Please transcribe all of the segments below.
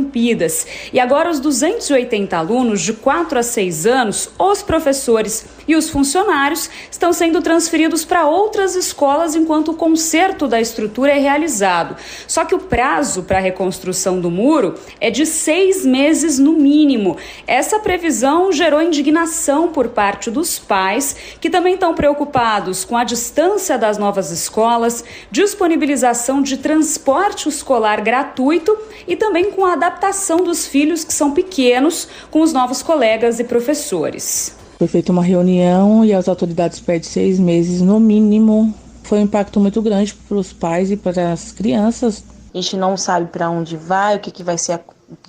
rompidas. E agora os 280 alunos de 4 a 6 anos, os professores e os funcionários estão sendo transferidos para outras escolas enquanto o conserto da estrutura é realizado. Só que o prazo para a reconstrução do muro é de 6 meses no mínimo. Essa previsão gerou indignação por parte dos pais, que também estão preocupados com a distância das novas escolas, disponibilização de transporte escolar gratuito e também com a adaptação dos filhos que são pequenos com os novos colegas e professores. Foi feita uma reunião e as autoridades pedem 6 meses no mínimo. Foi um impacto muito grande para os pais e para as crianças. A gente não sabe para onde vai, o que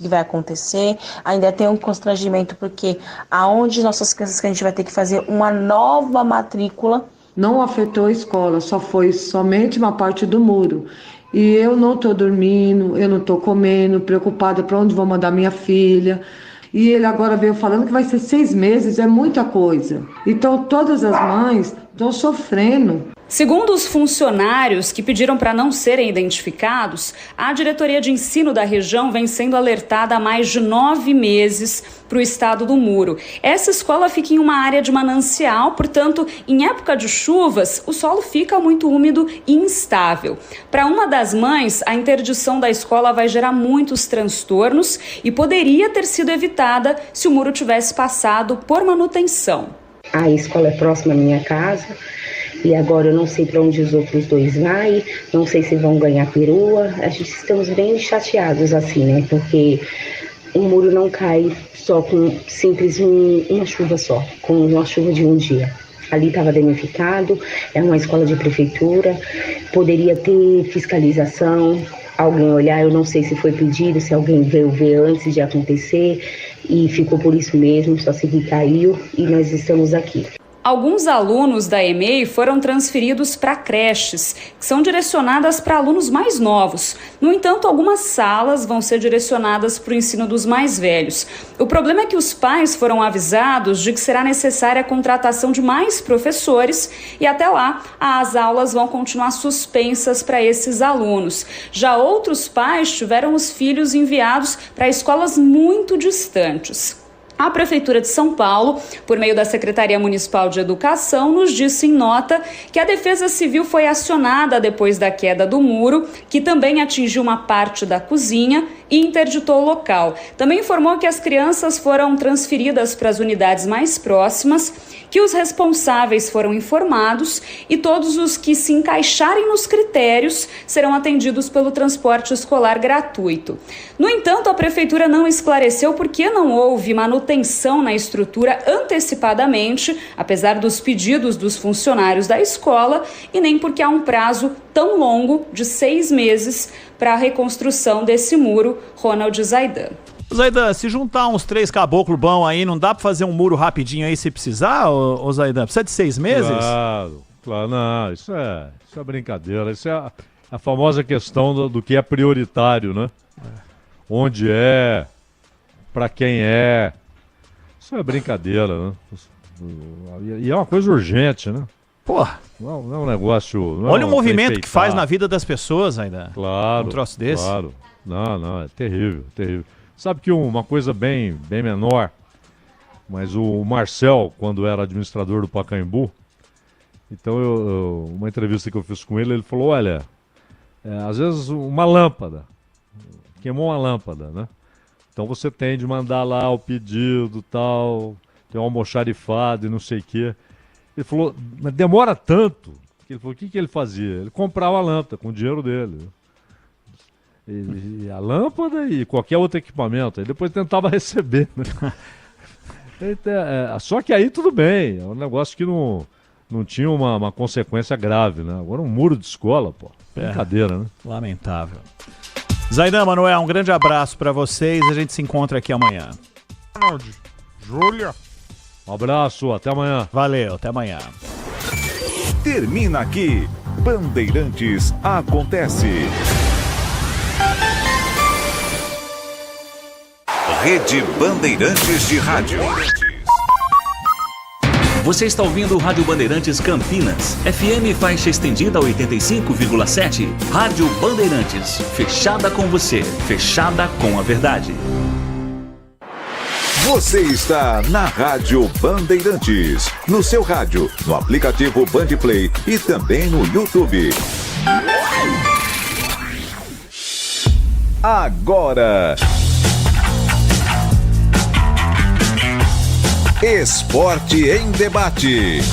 vai acontecer. Ainda tem um constrangimento porque aonde nossas crianças que a gente vai ter que fazer uma nova matrícula. Não afetou a escola, só foi somente uma parte do muro. E eu não estou dormindo, eu não estou comendo, preocupada para onde vou mandar minha filha. E ele agora veio falando que vai ser 6 meses, é muita coisa. Então todas as mães estão sofrendo. Segundo os funcionários que pediram para não serem identificados, a diretoria de ensino da região vem sendo alertada há mais de 9 meses para o estado do muro. Essa escola fica em uma área de manancial, portanto, em época de chuvas, o solo fica muito úmido e instável. Para uma das mães, a interdição da escola vai gerar muitos transtornos e poderia ter sido evitada se o muro tivesse passado por manutenção. A escola é próxima à minha casa. E agora eu não sei para onde os outros dois vão, não sei se vão ganhar perua. A gente estamos bem chateados assim, né? Porque o muro não cai só com uma chuva só, com uma chuva de um dia. Ali estava danificado, é uma escola de prefeitura, poderia ter fiscalização, alguém olhar, eu não sei se foi pedido, se alguém veio ver antes de acontecer e ficou por isso mesmo, só se que caiu e nós estamos aqui. Alguns alunos da EMEI foram transferidos para creches, que são direcionadas para alunos mais novos. No entanto, algumas salas vão ser direcionadas para o ensino dos mais velhos. O problema é que os pais foram avisados de que será necessária a contratação de mais professores e até lá as aulas vão continuar suspensas para esses alunos. Já outros pais tiveram os filhos enviados para escolas muito distantes. A Prefeitura de São Paulo, por meio da Secretaria Municipal de Educação, nos disse em nota que a Defesa Civil foi acionada depois da queda do muro, que também atingiu uma parte da cozinha e interditou o local. Também informou que as crianças foram transferidas para as unidades mais próximas, que os responsáveis foram informados e todos os que se encaixarem nos critérios serão atendidos pelo transporte escolar gratuito. No entanto, a Prefeitura não esclareceu por que não houve manutenção na estrutura antecipadamente, apesar dos pedidos dos funcionários da escola, e nem porque há um prazo tão longo de 6 meses para a reconstrução desse muro. Ronald Zaidan. Zaidan, se juntar uns 3 caboclos bons aí, não dá pra fazer um muro rapidinho aí se precisar, ô Zaidan? Precisa de 6 meses? Claro, não, isso é brincadeira, isso é a famosa questão do que é prioritário, né? Onde é, pra quem é, isso é brincadeira, né? E é uma coisa urgente, né? Porra. Não é um negócio... Olha o movimento que faz na vida das pessoas ainda. Claro, um troço desse. Claro, não, é terrível, terrível. Sabe que uma coisa bem menor, mas o Marcel, quando era administrador do Pacaembu, então uma entrevista que eu fiz com ele falou, olha, às vezes uma lâmpada, queimou uma lâmpada, né? Então você tem de mandar lá o pedido tal, tem um almoxarifado e não sei o quê. Ele falou, mas demora tanto. Ele falou, o que ele fazia? Ele comprava a lâmpada com o dinheiro dele. E a lâmpada e qualquer outro equipamento. Aí depois tentava receber, né? Só que aí tudo bem. É um negócio que não tinha uma consequência grave, né? Agora um muro de escola, pô. Brincadeira, né? Lamentável. Zaidan, Manuel, um grande abraço pra vocês. A gente se encontra aqui amanhã. Júlia. Um abraço, até amanhã. Valeu, até amanhã. Termina aqui. Bandeirantes Acontece. Rede Bandeirantes de Rádio. Você está ouvindo Rádio Bandeirantes Campinas. FM faixa estendida 85,7. Rádio Bandeirantes. Fechada com você. Fechada com a verdade. Você está na Rádio Bandeirantes. No seu rádio, no aplicativo Bandplay e também no YouTube. Agora... Esporte em Debate.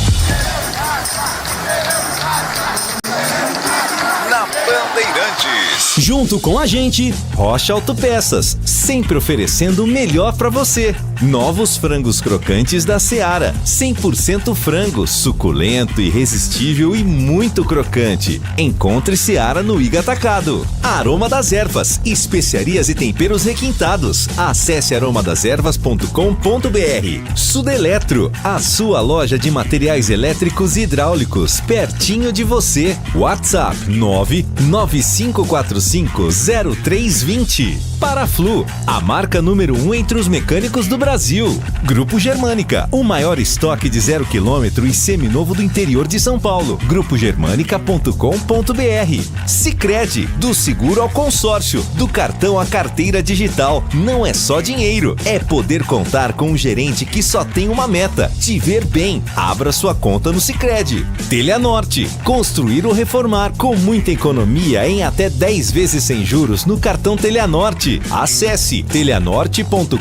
Na Bandeirantes. Junto com a gente, Rocha Autopeças, sempre oferecendo o melhor para você. Novos frangos crocantes da Seara, 100% frango, suculento, irresistível e muito crocante. Encontre Seara no Iga Atacado. Aroma das Ervas, especiarias e temperos requintados. Acesse aromadeservas.com.br. Sudeletro, a sua loja de materiais elétricos e hidráulicos, pertinho de você. WhatsApp 995450320. Paraflu, a marca número 1 entre os mecânicos do Brasil. Grupo Germânica, o maior estoque de 0 km e seminovo do interior de São Paulo. grupogermanica.com.br. Sicredi, do seguro ao consórcio, do cartão à carteira digital. Não é só dinheiro, é poder contar com um gerente que só tem uma meta: te ver bem. Abra sua conta no Sicredi. Telhanorte, construir ou reformar com muita economia em até 10 vezes sem juros no cartão Telhanorte. Acesse telhanorte.com.br.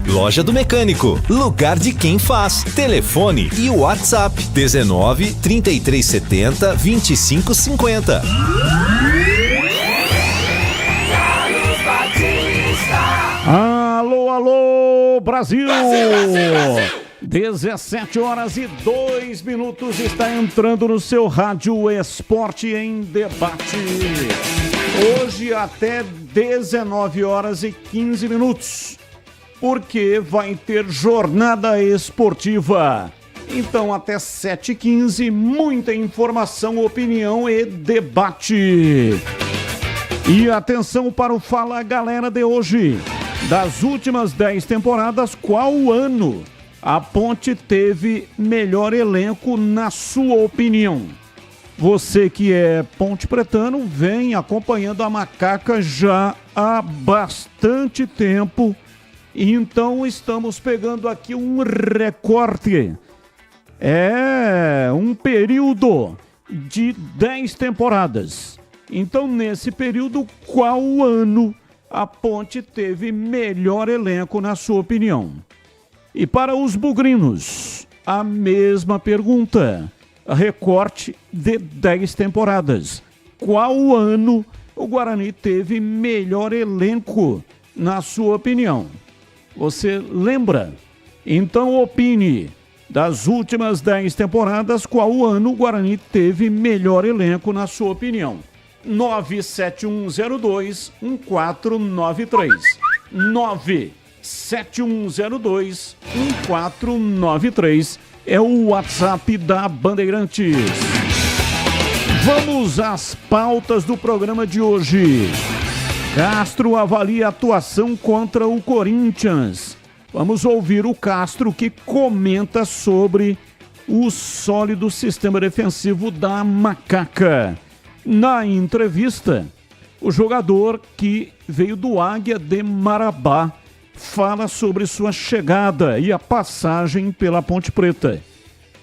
Loja do Mecânico, lugar de quem faz. Telefone e WhatsApp 19 3370 2550. Alô, alô, Brasil! Brasil! 17h02 está entrando no seu rádio Esporte em Debate. Hoje até 19h15, porque vai ter jornada esportiva. Então até 7h15, muita informação, opinião e debate. E atenção para o Fala Galera de hoje. Das últimas 10 temporadas, qual ano a Ponte teve melhor elenco na sua opinião? Você que é ponte pretano, vem acompanhando a Macaca já há bastante tempo. Então estamos pegando aqui um recorte. É um período de 10 temporadas. Então nesse período, qual ano a Ponte teve melhor elenco na sua opinião? E para os bugrinos, a mesma pergunta. Recorte de 10 temporadas. Qual ano o Guarani teve melhor elenco, na sua opinião? Você lembra? Então opine. Das últimas 10 temporadas, qual ano o Guarani teve melhor elenco, na sua opinião? 97102-1493. 97102-1493. É o WhatsApp da Bandeirantes. Vamos às pautas do programa de hoje. Castro avalia a atuação contra o Corinthians. Vamos ouvir o Castro, que comenta sobre o sólido sistema defensivo da Macaca. Na entrevista, o jogador que veio do Águia de Marabá fala sobre sua chegada e a passagem pela Ponte Preta.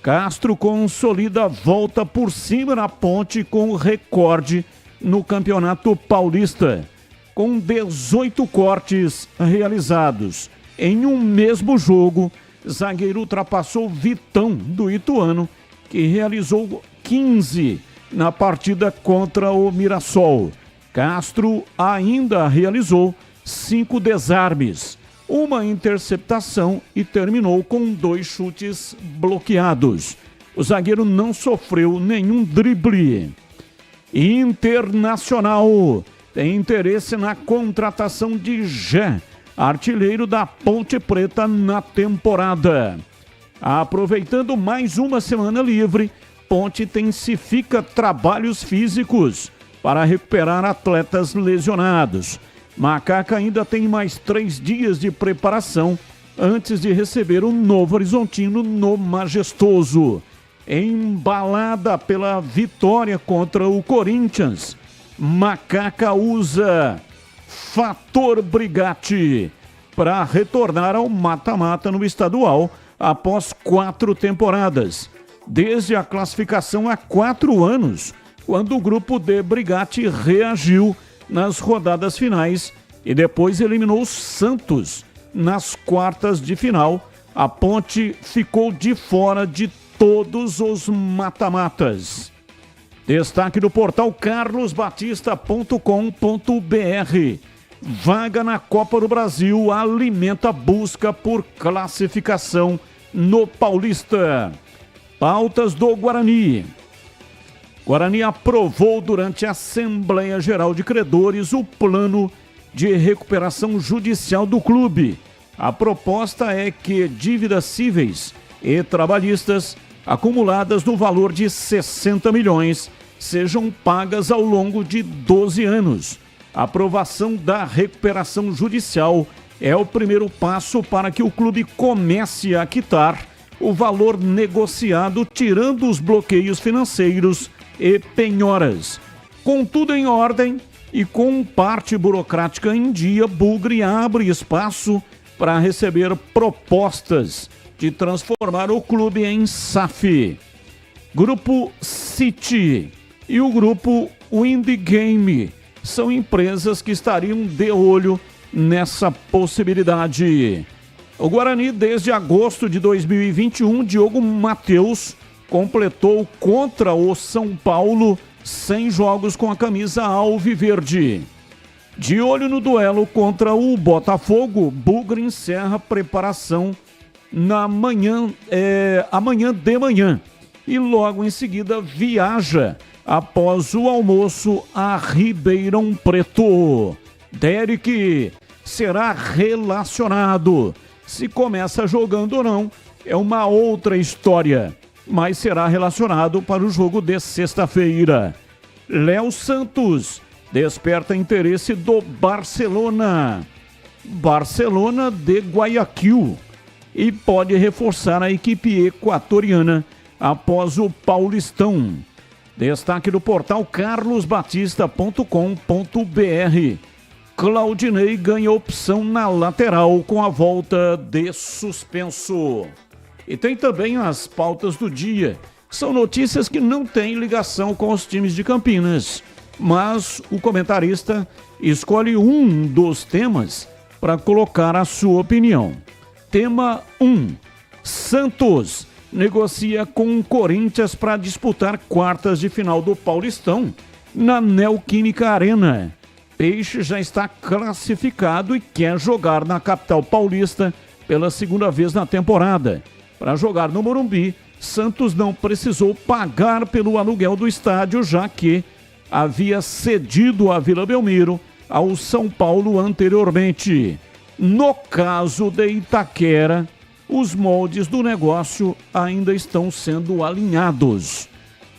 Castro consolida a volta por cima na Ponte com recorde no Campeonato Paulista, com 18 cortes realizados. Em um mesmo jogo, zagueiro ultrapassou Vitão do Ituano, que realizou 15 na partida contra o Mirassol. Castro ainda realizou 5 desarmes, uma interceptação e terminou com 2 chutes bloqueados. O zagueiro não sofreu nenhum drible. Internacional tem interesse na contratação de Jé, artilheiro da Ponte Preta na temporada. Aproveitando mais uma semana livre, Ponte intensifica trabalhos físicos para recuperar atletas lesionados. Macaca ainda tem mais 3 dias de preparação antes de receber o Novo Horizontino no Majestoso. Embalada pela vitória contra o Corinthians, Macaca usa fator Brigatti para retornar ao mata-mata no estadual após 4 temporadas. Desde a classificação há 4 anos, quando o grupo de Brigatti reagiu nas rodadas finais e depois eliminou o Santos nas quartas de final. A Ponte ficou de fora de todos os mata-matas. Destaque do portal carlosbatista.com.br. Vaga na Copa do Brasil alimenta a busca por classificação no Paulista. Pautas do Guarani. Guarani aprovou durante a Assembleia Geral de Credores o plano de recuperação judicial do clube. A proposta é que dívidas cíveis e trabalhistas acumuladas no valor de 60 milhões sejam pagas ao longo de 12 anos. A aprovação da recuperação judicial é o primeiro passo para que o clube comece a quitar o valor negociado, tirando os bloqueios financeiros e penhoras. Com tudo em ordem e com parte burocrática em dia, Bugre abre espaço para receber propostas de transformar o clube em SAF. Grupo City e o Grupo Wind Game são empresas que estariam de olho nessa possibilidade. O Guarani, desde agosto de 2021, Diogo Matheus completou contra o São Paulo 100 jogos com a camisa alviverde. De olho no duelo contra o Botafogo, Bugre encerra a preparação amanhã de manhã e logo em seguida viaja após o almoço a Ribeirão Preto. Derek será relacionado. Se começa jogando ou não é uma outra história, mas será relacionado para o jogo de sexta-feira. Léo Santos desperta interesse do Barcelona de Guayaquil, e pode reforçar a equipe equatoriana após o Paulistão. Destaque do portal carlosbatista.com.br. Claudinei ganha opção na lateral com a volta de suspenso. E tem também as pautas do dia. São notícias que não têm ligação com os times de Campinas, mas o comentarista escolhe um dos temas para colocar a sua opinião. Tema 1. Santos negocia com o Corinthians para disputar quartas de final do Paulistão na Neoquímica Arena. Peixe já está classificado e quer jogar na capital paulista pela segunda vez na temporada. Para jogar no Morumbi, Santos não precisou pagar pelo aluguel do estádio, já que havia cedido a Vila Belmiro ao São Paulo anteriormente. No caso de Itaquera, os moldes do negócio ainda estão sendo alinhados.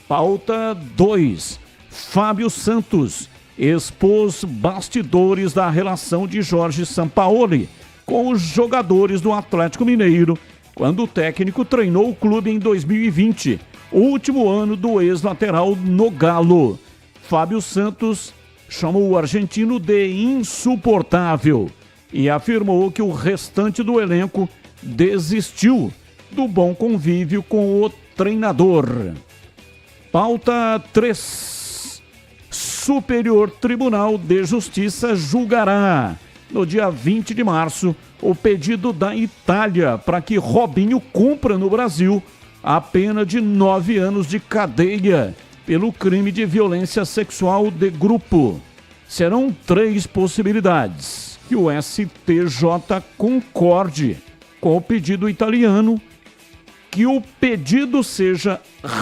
Pauta 2. Fábio Santos expôs bastidores da relação de Jorge Sampaoli com os jogadores do Atlético Mineiro, quando o técnico treinou o clube em 2020, o último ano do ex-lateral no Galo. Fábio Santos chamou o argentino de insuportável e afirmou que o restante do elenco desistiu do bom convívio com o treinador. Pauta 3. Superior Tribunal de Justiça julgará, no dia 20 de março, o pedido da Itália para que Robinho cumpra no Brasil a pena de 9 anos de cadeia pelo crime de violência sexual de grupo. Serão 3 possibilidades: que o STJ concorde com o pedido italiano, que o pedido seja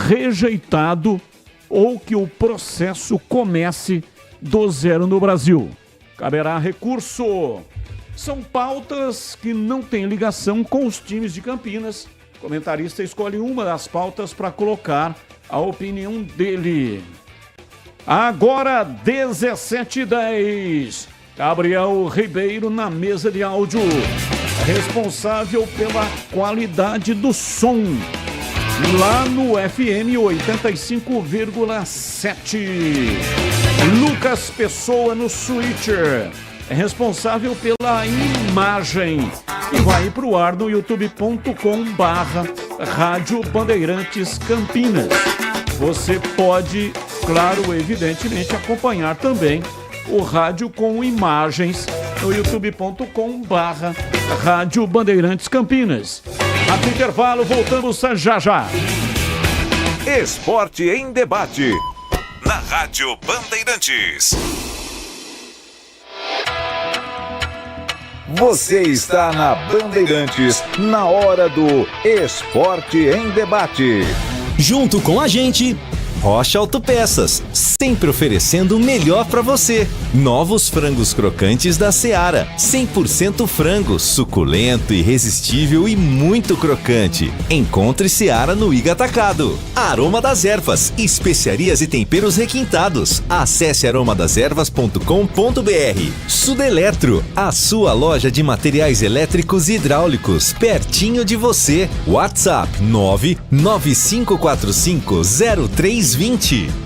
rejeitado ou que o processo comece do zero no Brasil. Caberá recurso. São pautas que não têm ligação com os times de Campinas. O comentarista escolhe uma das pautas para colocar a opinião dele. Agora, 17h10. Gabriel Ribeiro na mesa de áudio. responsável pela qualidade do som, lá no FM 85,7. Lucas Pessoa no Switcher, é responsável pela imagem e vai para o ar no youtube.com/Rádio Bandeirantes Campinas. Você pode, claro, evidentemente, acompanhar também o rádio com imagens no youtube.com/Rádio Bandeirantes Campinas. Aqui intervalo, voltamos já já. Esporte em debate, na Rádio Bandeirantes. Você está na Bandeirantes, na hora do Esporte em Debate. Junto com a gente, Rocha Autopeças, sempre oferecendo o melhor para você. Novos frangos crocantes da Seara, 100% frango, suculento, irresistível e muito crocante. Encontre Seara no Iga Atacado. Aroma das Ervas, especiarias e temperos requintados. Acesse aromadeservas.com.br. Sudeletro, a sua loja de materiais elétricos e hidráulicos, pertinho de você. WhatsApp 995450320.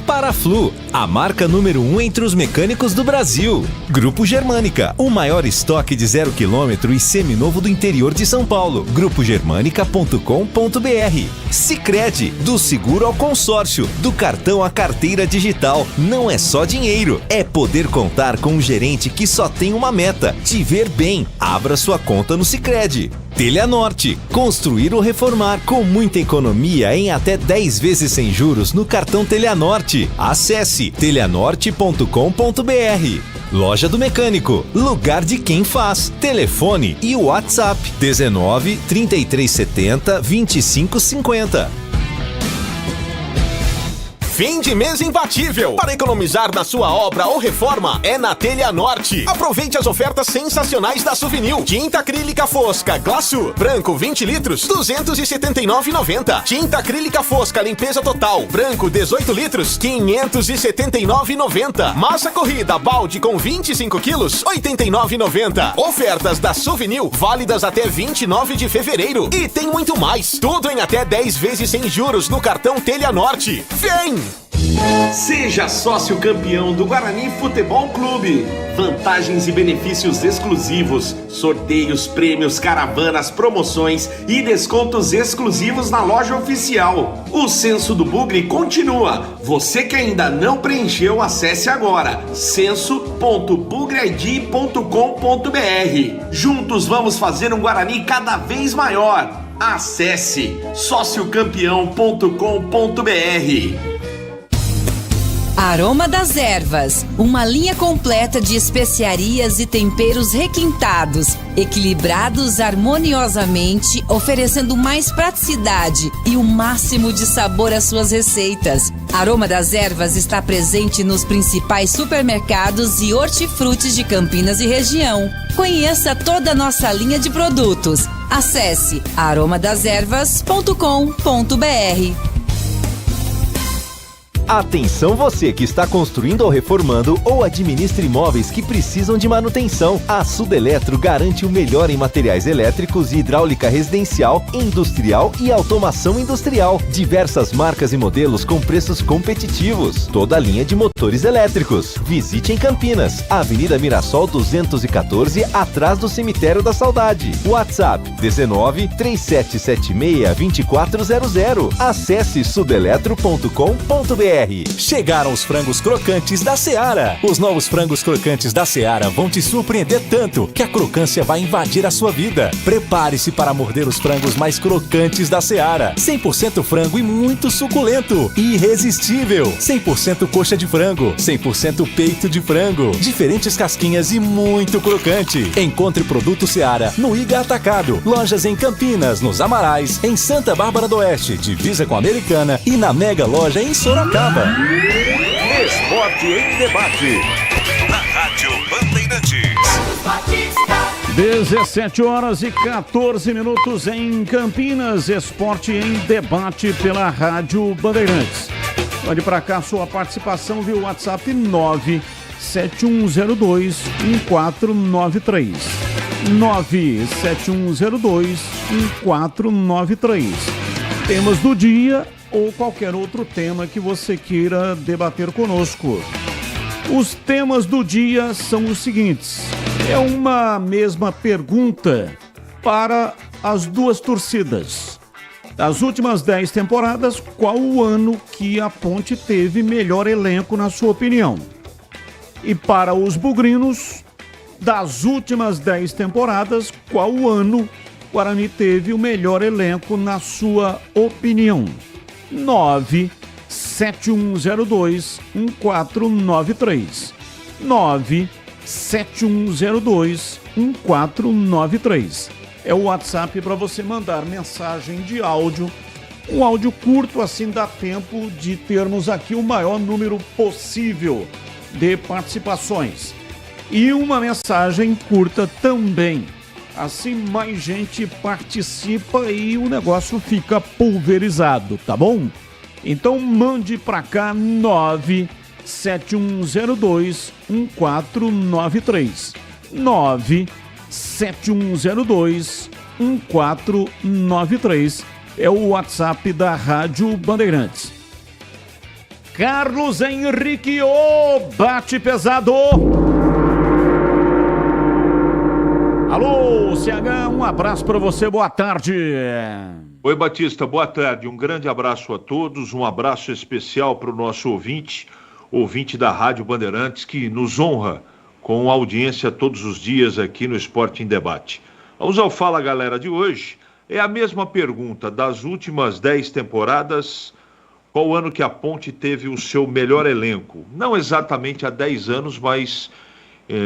Paraflu, a marca número 1 entre os mecânicos do Brasil. Grupo Germânica, o maior estoque de 0 km e seminovo do interior de São Paulo. grupogermanica.com.br. Sicredi, do seguro ao consórcio, do cartão à carteira digital. Não é só dinheiro, é poder contar com um gerente que só tem uma meta: te ver bem. Abra sua conta no Sicredi. Telhanorte, construir ou reformar com muita economia em até 10 vezes sem juros no cartão Telhanorte. Acesse telhanorte.com.br. Loja do Mecânico, lugar de quem faz. Telefone e WhatsApp 19 3370 2550. Fim de mês imbatível. Para economizar na sua obra ou reforma, é na Telhanorte. Aproveite as ofertas sensacionais da Souvenir. Tinta acrílica fosca Glaçu, branco 20 litros, R$ 279,90. Tinta acrílica fosca limpeza total, branco 18 litros, R$ 579,90. Massa corrida balde com 25 quilos, R$ 89,90. Ofertas da Souvenir, válidas até 29 de fevereiro. E tem muito mais. Tudo em até 10 vezes sem juros no cartão Telhanorte. Vem! Seja sócio campeão do Guarani Futebol Clube. Vantagens e benefícios exclusivos, sorteios, prêmios, caravanas, promoções e descontos exclusivos na loja oficial. O Censo do Bugre continua. Você que ainda não preencheu, acesse agora censo.bugreid.com.br. Juntos vamos fazer um Guarani cada vez maior. Acesse sociocampeão.com.br. Aroma das Ervas, uma linha completa de especiarias e temperos requintados, equilibrados harmoniosamente, oferecendo mais praticidade e o máximo de sabor às suas receitas. Aroma das Ervas está presente nos principais supermercados e hortifrutis de Campinas e região. Conheça toda a nossa linha de produtos. Acesse aromadeservas.com.br. Atenção você que está construindo ou reformando ou administra imóveis que precisam de manutenção. A Sudeletro garante o melhor em materiais elétricos e hidráulica residencial, industrial e automação industrial. Diversas marcas e modelos com preços competitivos. Toda a linha de motores elétricos. Visite em Campinas, Avenida Mirassol 214, atrás do Cemitério da Saudade. WhatsApp 19 3776 2400. Acesse sudeletro.com.br. Chegaram os frangos crocantes da Seara. Os novos frangos crocantes da Seara vão te surpreender tanto que a crocância vai invadir a sua vida. Prepare-se para morder os frangos mais crocantes da Seara. 100% frango e muito suculento. Irresistível. 100% coxa de frango. 100% peito de frango. Diferentes casquinhas e muito crocante. Encontre produto Seara no Iga Atacado. Lojas em Campinas, nos Amarais, em Santa Bárbara do Oeste, divisa com a Americana e na Mega Loja em Sorocaba. Esporte em debate, na Rádio Bandeirantes. 17h14 em Campinas. Esporte em debate pela Rádio Bandeirantes. Pode para cá sua participação via WhatsApp 971021493. 97102-1493. Temas do dia ou qualquer outro tema que você queira debater conosco. Os temas do dia são os seguintes. É uma mesma pergunta para as duas torcidas. Das últimas 10 temporadas, qual o ano que a Ponte teve melhor elenco, na sua opinião? E para os bugrinos, das últimas 10 temporadas, qual o ano o Guarani teve o melhor elenco, na sua opinião? 97102-1493. 97102-1493. É o WhatsApp para você mandar mensagem de áudio. Um áudio curto, assim dá tempo de termos aqui o maior número possível de participações. E uma mensagem curta também. Assim mais gente participa e o negócio fica pulverizado, tá bom? Então mande para cá 97102-1493. 97102-1493 é o WhatsApp da Rádio Bandeirantes. Carlos Henrique, bate pesado! Alô, CH, um abraço para você, boa tarde. Oi, Batista, boa tarde. Um grande abraço a todos, um abraço especial para o nosso ouvinte da Rádio Bandeirantes, que nos honra com audiência todos os dias aqui no Esporte em Debate. Vamos ao Fala Galera de hoje. É a mesma pergunta das últimas 10 temporadas. Qual ano que a Ponte teve o seu melhor elenco? Não exatamente há 10 anos, mas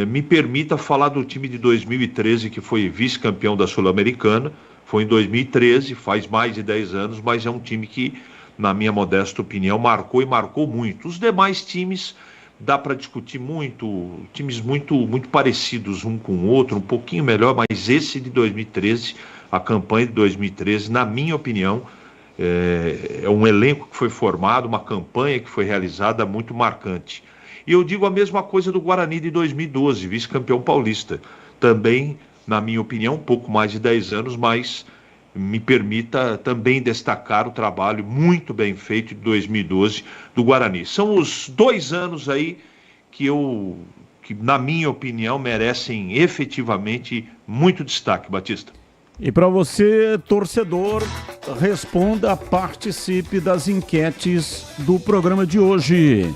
me permita falar do time de 2013, que foi vice-campeão da Sul-Americana. Foi em 2013, faz mais de 10 anos, mas é um time que, na minha modesta opinião, marcou muito. Os demais times dá para discutir muito, times muito parecidos um com o outro, um pouquinho melhor, mas esse de 2013, a campanha de 2013, na minha opinião, é um elenco que foi formado, uma campanha que foi realizada muito marcante. E eu digo a mesma coisa do Guarani de 2012, vice-campeão paulista. Também, na minha opinião, um pouco mais de 10 anos, mas me permita também destacar o trabalho muito bem feito de 2012 do Guarani. São os 2 anos aí que na minha opinião, merecem efetivamente muito destaque, Batista. E para você, torcedor, responda, participe das enquetes do programa de hoje.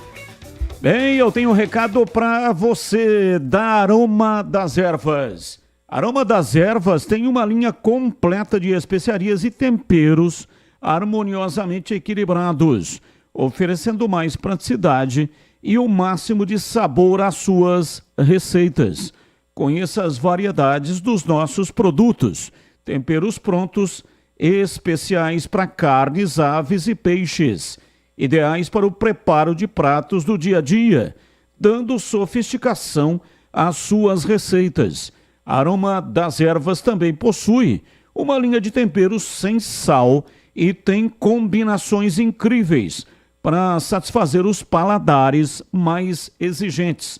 Bem, eu tenho um recado para você da Aroma das Ervas. Aroma das Ervas tem uma linha completa de especiarias e temperos harmoniosamente equilibrados, oferecendo mais praticidade e o máximo de sabor às suas receitas. Conheça as variedades dos nossos produtos, temperos prontos, especiais para carnes, aves e peixes, ideais para o preparo de pratos do dia a dia, dando sofisticação às suas receitas. A Aroma das Ervas também possui uma linha de temperos sem sal e tem combinações incríveis para satisfazer os paladares mais exigentes.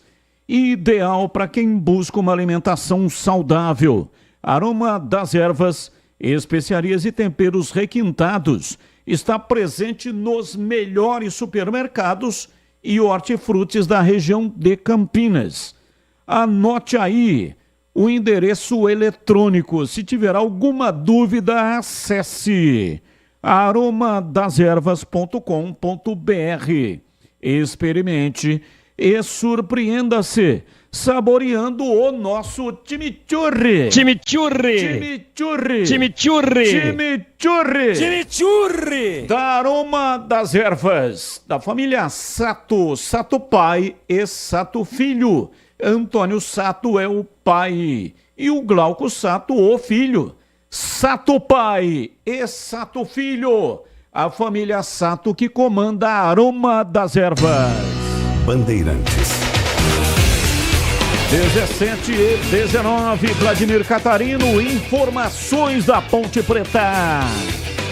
Ideal para quem busca uma alimentação saudável. Aroma das Ervas, especiarias e temperos requintados, está presente nos melhores supermercados e hortifrutis da região de Campinas. Anote aí o endereço eletrônico. Se tiver alguma dúvida, acesse aromadazervas.com.br. Experimente e surpreenda-se saboreando o nosso chimichurri. Chimichurri. Chimichurri. Chimichurri. Chimichurri. Chimichurri. Da Aroma das Ervas, da família Sato, Sato pai e Sato filho. Antônio Sato é o pai e o Glauco Sato o filho. Sato pai e Sato filho, a família Sato que comanda a Aroma das Ervas. Bandeirantes. 17h19, Vladimir Catarino, informações da Ponte Preta.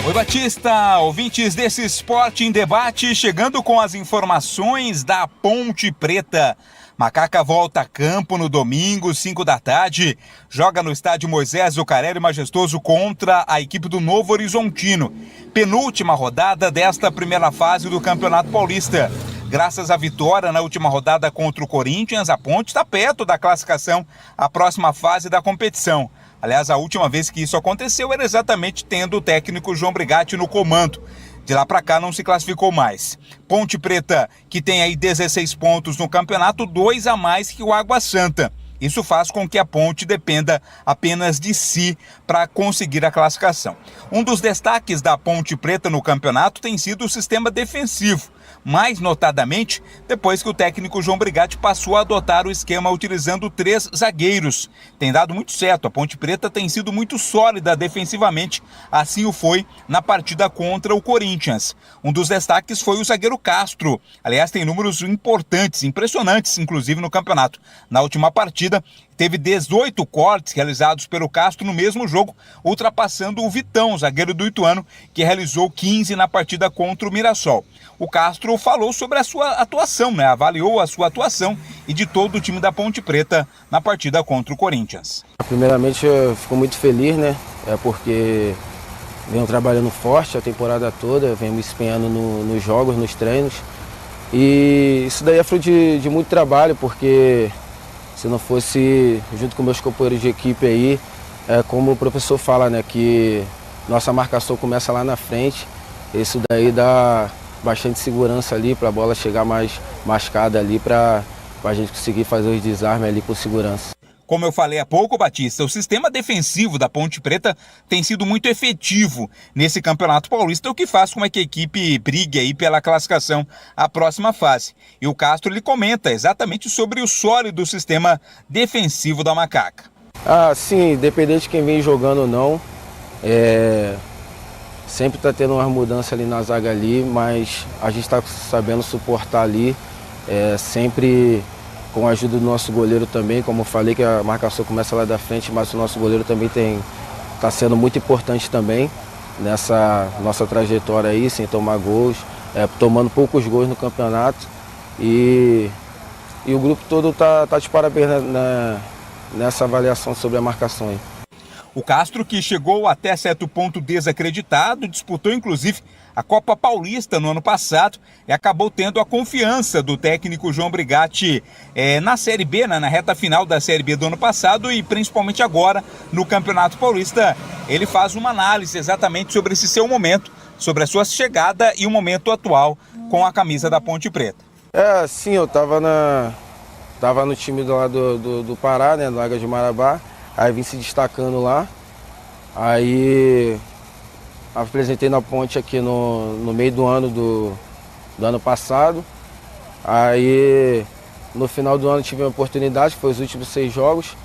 Oi, Batista, ouvintes desse Esporte em Debate, chegando com as informações da Ponte Preta. Macaca volta a campo no domingo, 5 da tarde. Joga no estádio Moisés Zucarelli Majestoso contra a equipe do Novo Horizontino. Penúltima rodada desta primeira fase do Campeonato Paulista. Graças à vitória na última rodada contra o Corinthians, a Ponte está perto da classificação à próxima fase da competição. Aliás, a última vez que isso aconteceu era exatamente tendo o técnico João Brigatti no comando. De lá para cá não se classificou mais. Ponte Preta, que tem aí 16 pontos no campeonato, 2 a mais que o Água Santa. Isso faz com que a Ponte dependa apenas de si para conseguir a classificação. Um dos destaques da Ponte Preta no campeonato tem sido o sistema defensivo. Mais notadamente, depois que o técnico João Brigatti passou a adotar o esquema utilizando 3 zagueiros. Tem dado muito certo, a Ponte Preta tem sido muito sólida defensivamente, assim o foi na partida contra o Corinthians. Um dos destaques foi o zagueiro Castro. Aliás, tem números importantes, impressionantes, inclusive no campeonato. Na última partida, teve 18 cortes realizados pelo Castro no mesmo jogo, ultrapassando o Vitão, zagueiro do Ituano, que realizou 15 na partida contra o Mirassol. O Castro falou sobre a sua atuação, avaliou a sua atuação e de todo o time da Ponte Preta na partida contra o Corinthians. Primeiramente, eu fico muito feliz, porque venho trabalhando forte a temporada toda, venho me empenhando nos jogos, nos treinos. E isso daí é fruto de muito trabalho, porque se não fosse, junto com meus companheiros de equipe aí, como o professor fala, que nossa marcação começa lá na frente, isso daí dá bastante segurança ali para a bola chegar mais mascada ali para a gente conseguir fazer os desarmes ali com segurança. Como eu falei há pouco, Batista, o sistema defensivo da Ponte Preta tem sido muito efetivo nesse Campeonato Paulista, o que faz com que a equipe brigue aí pela classificação à próxima fase. E o Castro lhe comenta exatamente sobre o sólido sistema defensivo da Macaca. Sim, independente de quem vem jogando ou não, sempre está tendo umas mudanças ali na zaga ali, mas a gente está sabendo suportar ali, sempre com a ajuda do nosso goleiro também, como eu falei que a marcação começa lá da frente, mas o nosso goleiro também está sendo muito importante também nessa nossa trajetória aí, sem tomar gols, tomando poucos gols no campeonato e o grupo todo está de parabéns nessa avaliação sobre a marcação aí. O Castro, que chegou até certo ponto desacreditado, disputou inclusive a Copa Paulista no ano passado e acabou tendo a confiança do técnico João Brigatti na Série B, na reta final da Série B do ano passado e principalmente agora no Campeonato Paulista. Ele faz uma análise exatamente sobre esse seu momento, sobre a sua chegada e o momento atual com a camisa da Ponte Preta. Sim, eu estava no time lá do Pará, do Águia de Marabá. Aí vim se destacando lá, aí apresentei na Ponte aqui no meio do ano do ano passado. Aí no final do ano tive uma oportunidade, que foi os últimos 6 jogos.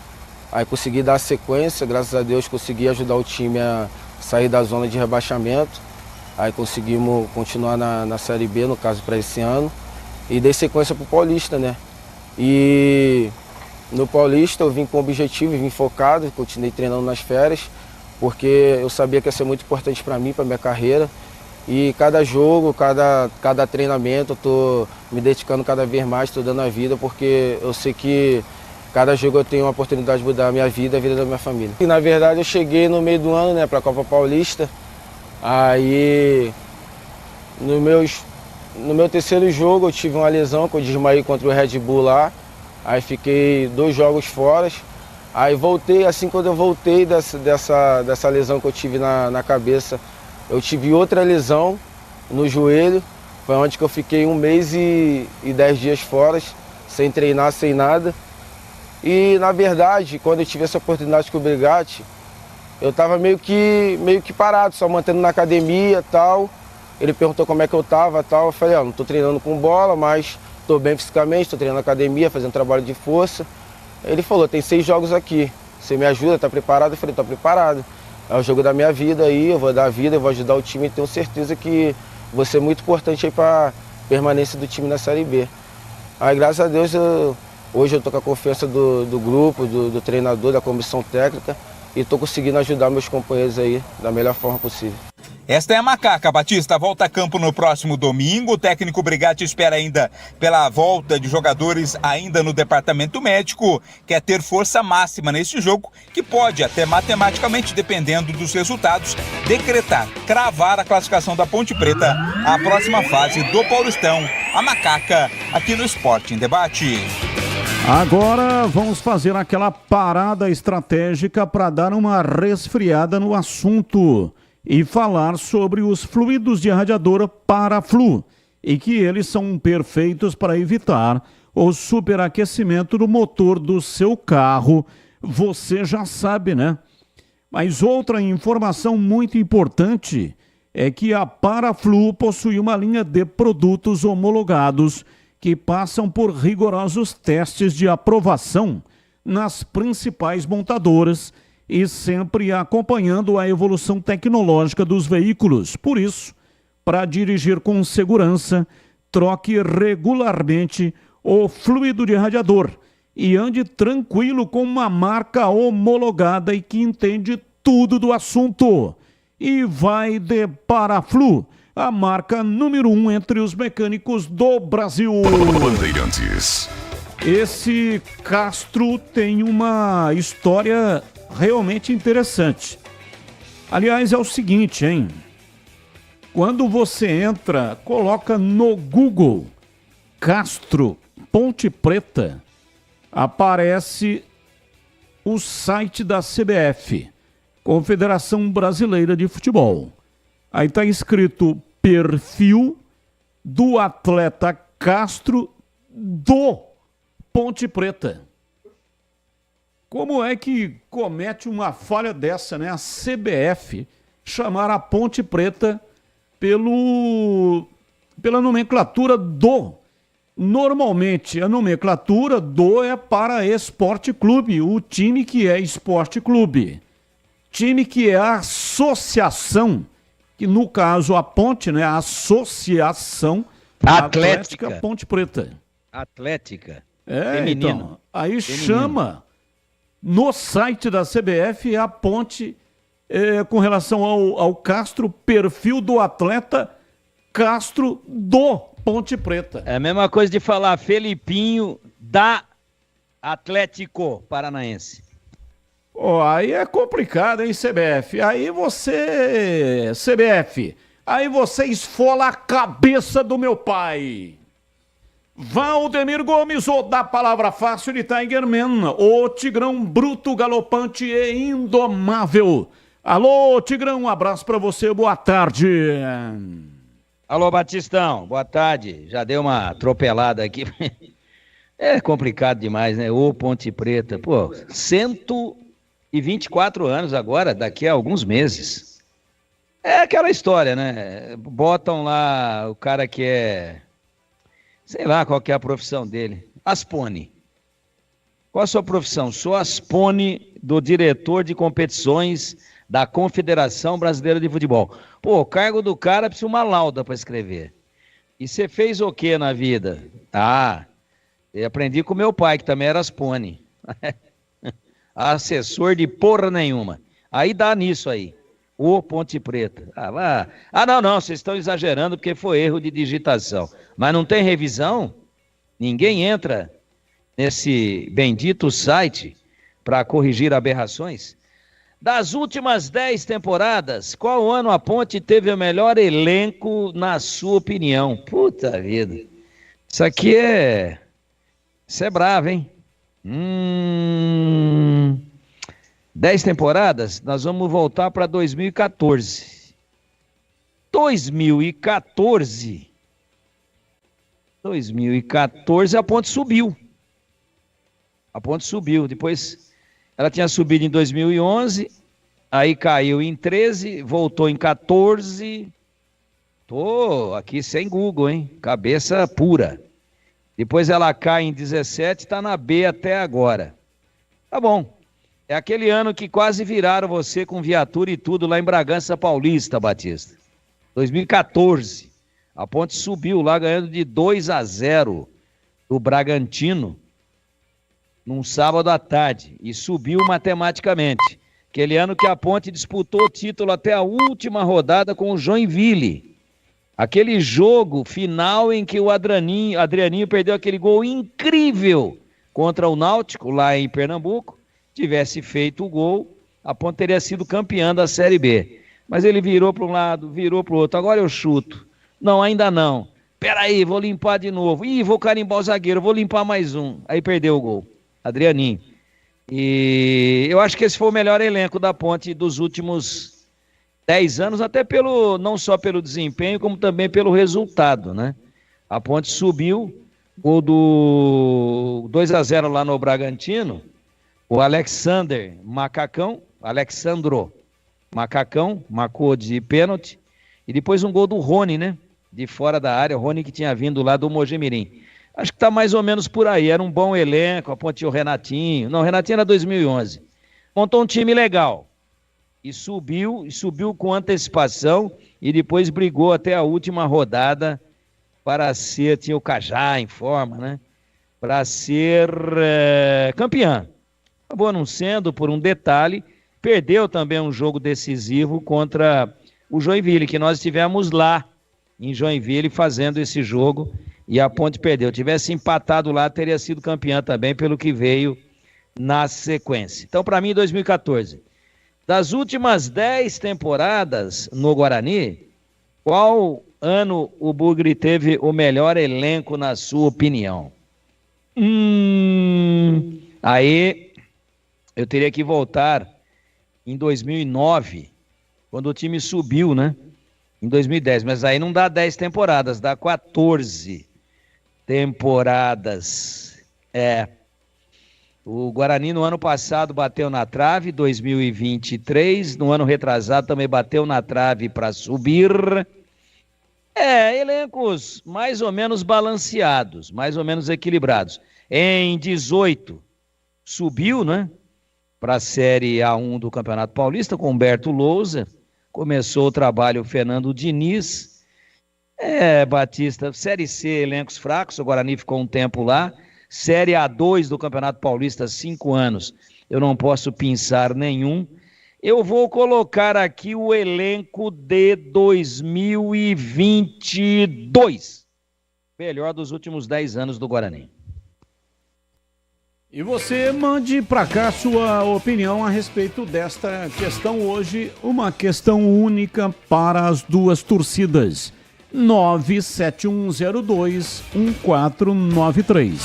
Aí consegui dar sequência, graças a Deus consegui ajudar o time a sair da zona de rebaixamento. Aí conseguimos continuar na Série B, no caso para esse ano. E dei sequência para o Paulista, E no Paulista eu vim com objetivo, vim focado, continuei treinando nas férias, porque eu sabia que ia ser muito importante para mim, para minha carreira. E cada jogo, cada treinamento, eu estou me dedicando cada vez mais, estou dando a vida, porque eu sei que cada jogo eu tenho uma oportunidade de mudar a minha vida e a vida da minha família. E na verdade eu cheguei no meio do ano para a Copa Paulista, aí no meu 3º jogo eu tive uma lesão, que eu desmaiei contra o Red Bull lá. Aí fiquei 2 jogos fora, aí voltei, assim quando eu voltei dessa lesão que eu tive na cabeça, eu tive outra lesão no joelho, foi onde que eu fiquei 1 mês e 10 dias fora, sem treinar, sem nada. E na verdade, quando eu tive essa oportunidade com o Brigatti, eu estava meio que parado, só mantendo na academia e tal. Ele perguntou como é que eu estava e tal, eu falei, não estou treinando com bola, mas estou bem fisicamente, estou treinando na academia, fazendo trabalho de força. Ele falou, tem 6 jogos aqui, você me ajuda, está preparado? Eu falei, estou preparado. É o jogo da minha vida aí, eu vou dar a vida, eu vou ajudar o time e tenho certeza que vou ser muito importante aí para a permanência do time na Série B. Aí graças a Deus, hoje eu estou com a confiança do grupo, do treinador, da comissão técnica e estou conseguindo ajudar meus companheiros aí da melhor forma possível. Esta é a Macaca. Batista volta a campo no próximo domingo. O técnico Brigatti espera ainda pela volta de jogadores ainda no departamento médico. Quer ter força máxima neste jogo, que pode até matematicamente, dependendo dos resultados, cravar a classificação da Ponte Preta à próxima fase do Paulistão. A Macaca, aqui no Esporte em Debate. Agora vamos fazer aquela parada estratégica para dar uma resfriada no assunto e falar sobre os fluidos de radiador Paraflu e que eles são perfeitos para evitar o superaquecimento do motor do seu carro. Você já sabe, né? Mas outra informação muito importante é que a Paraflu possui uma linha de produtos homologados que passam por rigorosos testes de aprovação nas principais montadoras e sempre acompanhando a evolução tecnológica dos veículos. Por isso, para dirigir com segurança, troque regularmente o fluido de radiador e ande tranquilo com uma marca homologada e que entende tudo do assunto. E vai de Paraflu, a marca número 1 entre os mecânicos do Brasil. Bandeirantes. Esse Castro tem uma história realmente interessante. Aliás, é o seguinte, hein? Quando você entra, coloca no Google Castro Ponte Preta, aparece o site da CBF, Confederação Brasileira de Futebol. Aí está escrito perfil do atleta Castro do Ponte Preta. Como é que comete uma falha dessa, né? A CBF chamar a Ponte Preta pela nomenclatura do. Normalmente, a nomenclatura do é para Esporte Clube, o time que é Esporte Clube. Time que é a associação, que no caso a Ponte, né? A Associação Atlética Ponte Preta. Atlética. Feminino. Então, aí chama no site da CBF a Ponte com relação ao Castro, perfil do atleta Castro do Ponte Preta. É a mesma coisa de falar Felipinho da Atlético Paranaense. Aí é complicado, hein, CBF? CBF, aí você esfola a cabeça do meu pai. Valdemir Gomes, o da palavra fácil de Tigerman, o Tigrão bruto, galopante e indomável. Alô, Tigrão, um abraço pra você, boa tarde. Alô, Batistão, boa tarde. Já deu uma atropelada aqui. É complicado demais, né? Ô, Ponte Preta, pô, 124 anos agora, daqui a alguns meses. É aquela história, né? Botam lá o cara que é... Sei lá qual que é a profissão dele. Aspone. Qual a sua profissão? Sou Aspone, do diretor de competições da Confederação Brasileira de Futebol. Pô, o cargo do cara precisa uma lauda para escrever. E você fez o que na vida? Eu aprendi com meu pai, que também era Aspone. Assessor de porra nenhuma. Aí dá nisso aí. Ô, Ponte Preta. Não, vocês estão exagerando porque foi erro de digitação. Mas não tem revisão? Ninguém entra nesse bendito site para corrigir aberrações? Das últimas 10 temporadas, qual ano a Ponte teve o melhor elenco, na sua opinião? Puta vida. Isso aqui é... Isso é bravo, hein? 10 temporadas, nós vamos voltar para 2014. 2014, a Ponte subiu. Depois ela tinha subido em 2011, aí caiu em 13, voltou em 14. Tô aqui sem Google, hein? Cabeça pura. Depois ela cai em 17, tá na B até agora. Tá bom. É aquele ano que quase viraram você com viatura e tudo lá em Bragança Paulista, Batista. 2014. A Ponte subiu lá ganhando de 2-0 do Bragantino num sábado à tarde e subiu matematicamente. Aquele ano que a Ponte disputou o título até a última rodada com o Joinville. Aquele jogo final em que o Adrianinho perdeu aquele gol incrível contra o Náutico, lá em Pernambuco. Tivesse feito o gol, a Ponte teria sido campeã da Série B. Mas ele virou para um lado, virou para o outro. Agora eu chuto. Não, ainda não. Peraí, vou limpar de novo. Ih, vou carimbar o zagueiro, vou limpar mais um. Aí perdeu o gol. Adrianinho. E eu acho que esse foi o melhor elenco da Ponte dos últimos 10 anos, até não só pelo desempenho, como também pelo resultado, né? A Ponte subiu, gol do 2-0 lá no Bragantino, o Alexandro Macacão marcou de pênalti, e depois um gol do Rony, né? De fora da área, o Rony que tinha vindo lá do Mojimirim. Acho que tá mais ou menos por aí, era um bom elenco, a Ponte tinha o Renatinho, não, o Renatinho era 2011, montou um time legal, e subiu com antecipação, e depois brigou até a última rodada para ser, tinha o Cajá em forma, né, para ser campeã. Acabou não sendo por um detalhe, perdeu também um jogo decisivo contra o Joinville, que nós estivemos lá em Joinville fazendo esse jogo, e a Ponte perdeu. Tivesse empatado lá, teria sido campeã também, pelo que veio na sequência. Então, para mim, 2014. Das últimas 10 temporadas no Guarani, qual ano o Bugre teve o melhor elenco, na sua opinião? Aí, eu teria que voltar em 2009, quando o time subiu, né? Em 2010, mas aí não dá 10 temporadas, dá 14 temporadas. O Guarani no ano passado bateu na trave, 2023, no ano retrasado também bateu na trave para subir. Elencos mais ou menos balanceados, mais ou menos equilibrados. Em 18 subiu, né, para a Série A1 do Campeonato Paulista com Humberto Lousa. Começou o trabalho o Fernando Diniz. Batista, Série C, elencos fracos, o Guarani ficou um tempo lá. Série A2 do Campeonato Paulista, 5 anos. Eu não posso pensar nenhum. Eu vou colocar aqui o elenco de 2022. Melhor dos últimos 10 anos do Guarani. E você mande para cá sua opinião a respeito desta questão hoje, uma questão única para as duas torcidas. 971021493.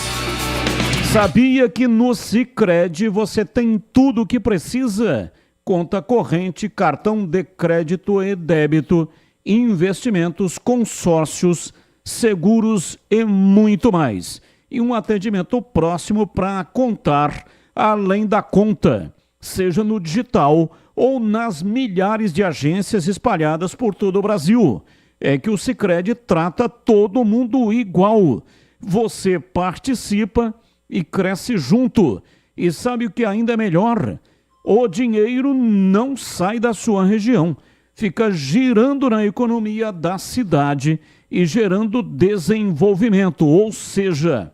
Sabia que no Sicredi você tem tudo o que precisa? Conta corrente, cartão de crédito e débito, investimentos, consórcios, seguros e muito mais. E um atendimento próximo para contar além da conta, seja no digital ou nas milhares de agências espalhadas por todo o Brasil. É que o Sicredi trata todo mundo igual. Você participa e cresce junto. E sabe o que ainda é melhor? O dinheiro não sai da sua região. Fica girando na economia da cidade e gerando desenvolvimento. Ou seja,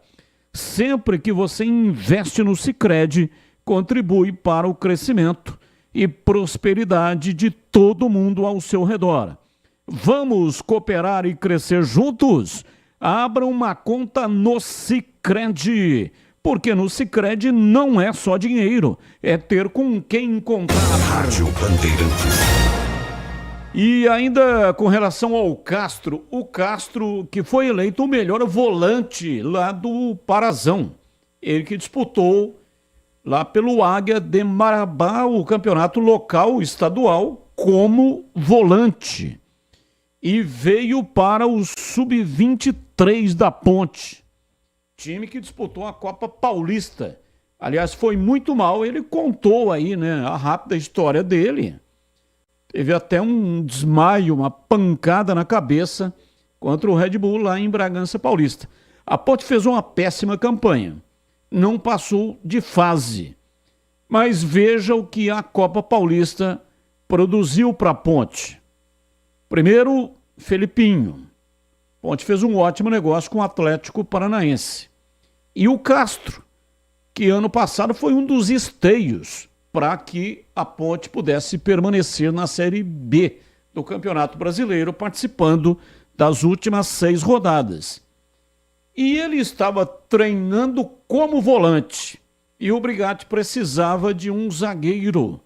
sempre que você investe no Sicredi, contribui para o crescimento e prosperidade de todo mundo ao seu redor. Vamos cooperar e crescer juntos? Abra uma conta no Sicredi, porque no Sicredi não é só dinheiro, é ter com quem contar. Rádio Bandeirantes. E ainda com relação ao Castro, o Castro que foi eleito o melhor volante lá do Parazão. Ele que disputou lá pelo Águia de Marabá o campeonato local estadual como volante. E veio para o Sub-23 da Ponte, time que disputou a Copa Paulista. Aliás, foi muito mal, ele contou aí, né, a rápida história dele. Teve até um desmaio, uma pancada na cabeça contra o Red Bull lá em Bragança Paulista. A Ponte fez uma péssima campanha, não passou de fase. Mas veja o que a Copa Paulista produziu para a Ponte. Primeiro, Felipinho. Ponte fez um ótimo negócio com o Atlético Paranaense. E o Castro, que ano passado foi um dos esteios para que a Ponte pudesse permanecer na Série B do Campeonato Brasileiro, participando das últimas 6 rodadas. E ele estava treinando como volante. E o Brigatti precisava de um zagueiro.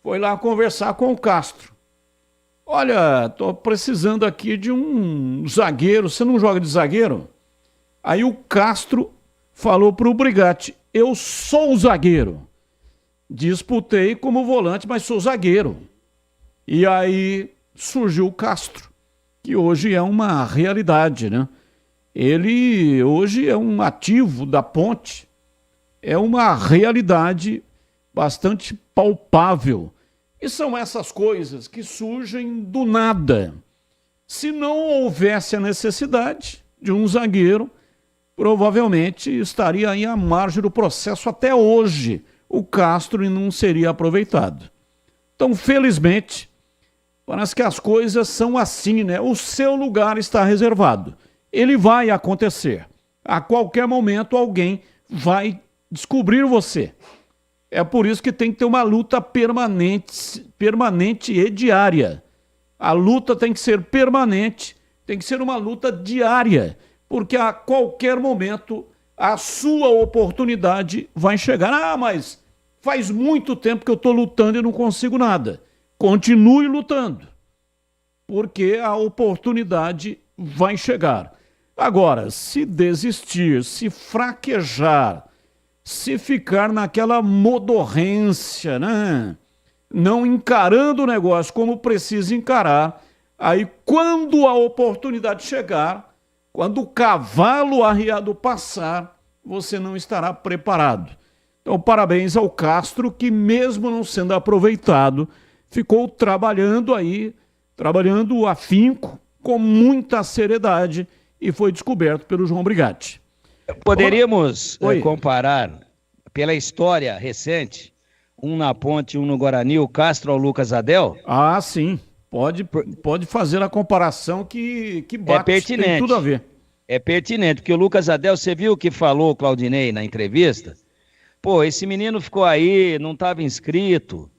Foi lá conversar com o Castro. Olha, tô precisando aqui de um zagueiro. Você não joga de zagueiro? Aí o Castro falou para o Brigatti: eu sou o zagueiro. Disputei como volante, mas sou zagueiro. E aí surgiu o Castro, que hoje é uma realidade, né? Ele hoje é um ativo da Ponte. É uma realidade bastante palpável. E são essas coisas que surgem do nada. Se não houvesse a necessidade de um zagueiro, provavelmente estaria aí à margem do processo até hoje o Castro e não seria aproveitado. Então, felizmente, parece que as coisas são assim, né? O seu lugar está reservado. Ele vai acontecer. A qualquer momento alguém vai descobrir você. É por isso que tem que ter uma luta permanente e diária. A luta tem que ser permanente, tem que ser uma luta diária, porque a qualquer momento a sua oportunidade vai chegar. Ah, mas faz muito tempo que eu estou lutando e não consigo nada. Continue lutando, porque a oportunidade vai chegar. Agora, se desistir, se fraquejar, se ficar naquela modorrência, né? Não encarando o negócio como precisa encarar, aí quando a oportunidade chegar, quando o cavalo arriado passar, você não estará preparado. Então, parabéns ao Castro, que mesmo não sendo aproveitado, ficou trabalhando afinco, com muita seriedade, e foi descoberto pelo João Brigatti. Poderíamos comparar, pela história recente, um na Ponte, um no Guarani, o Castro ao Lucas Adel? Ah, sim. Pode fazer a comparação que bate, é pertinente. Tem tudo a ver. É pertinente, porque o Lucas Adel, você viu o que falou o Claudinei na entrevista? Pô, esse menino ficou aí, não estava inscrito,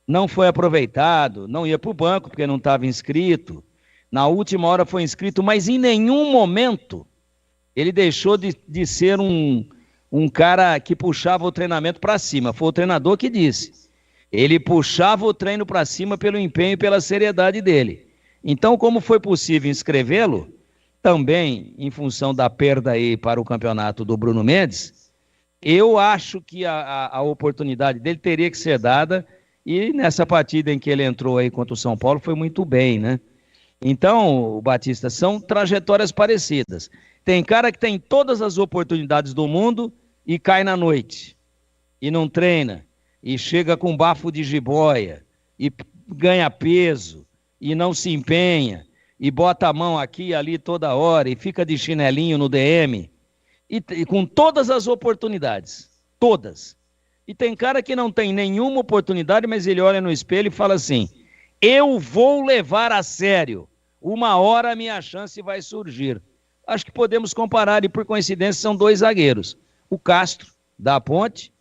não foi aproveitado, não ia para o banco porque não estava inscrito. Na última hora foi inscrito, mas em nenhum momento ele deixou de ser um cara que puxava o treinamento para cima. Foi o treinador que disse. Ele puxava o treino para cima pelo empenho e pela seriedade dele. Então, como foi possível inscrevê-lo, também em função da perda aí para o campeonato do Bruno Mendes, eu acho que a oportunidade dele teria que ser dada, e nessa partida em que ele entrou aí contra o São Paulo foi muito bem, né? Então, Batista, são trajetórias parecidas. Tem cara que tem todas as oportunidades do mundo e cai na noite, e não treina, e chega com bafo de jiboia, e ganha peso, e não se empenha, e bota a mão aqui e ali toda hora, e fica de chinelinho no DM, e com todas as oportunidades, todas. E tem cara que não tem nenhuma oportunidade, mas ele olha no espelho e fala assim: eu vou levar a sério, uma hora a minha chance vai surgir. Acho que podemos comparar, e por coincidência são 2 zagueiros. O Castro, da Ponte,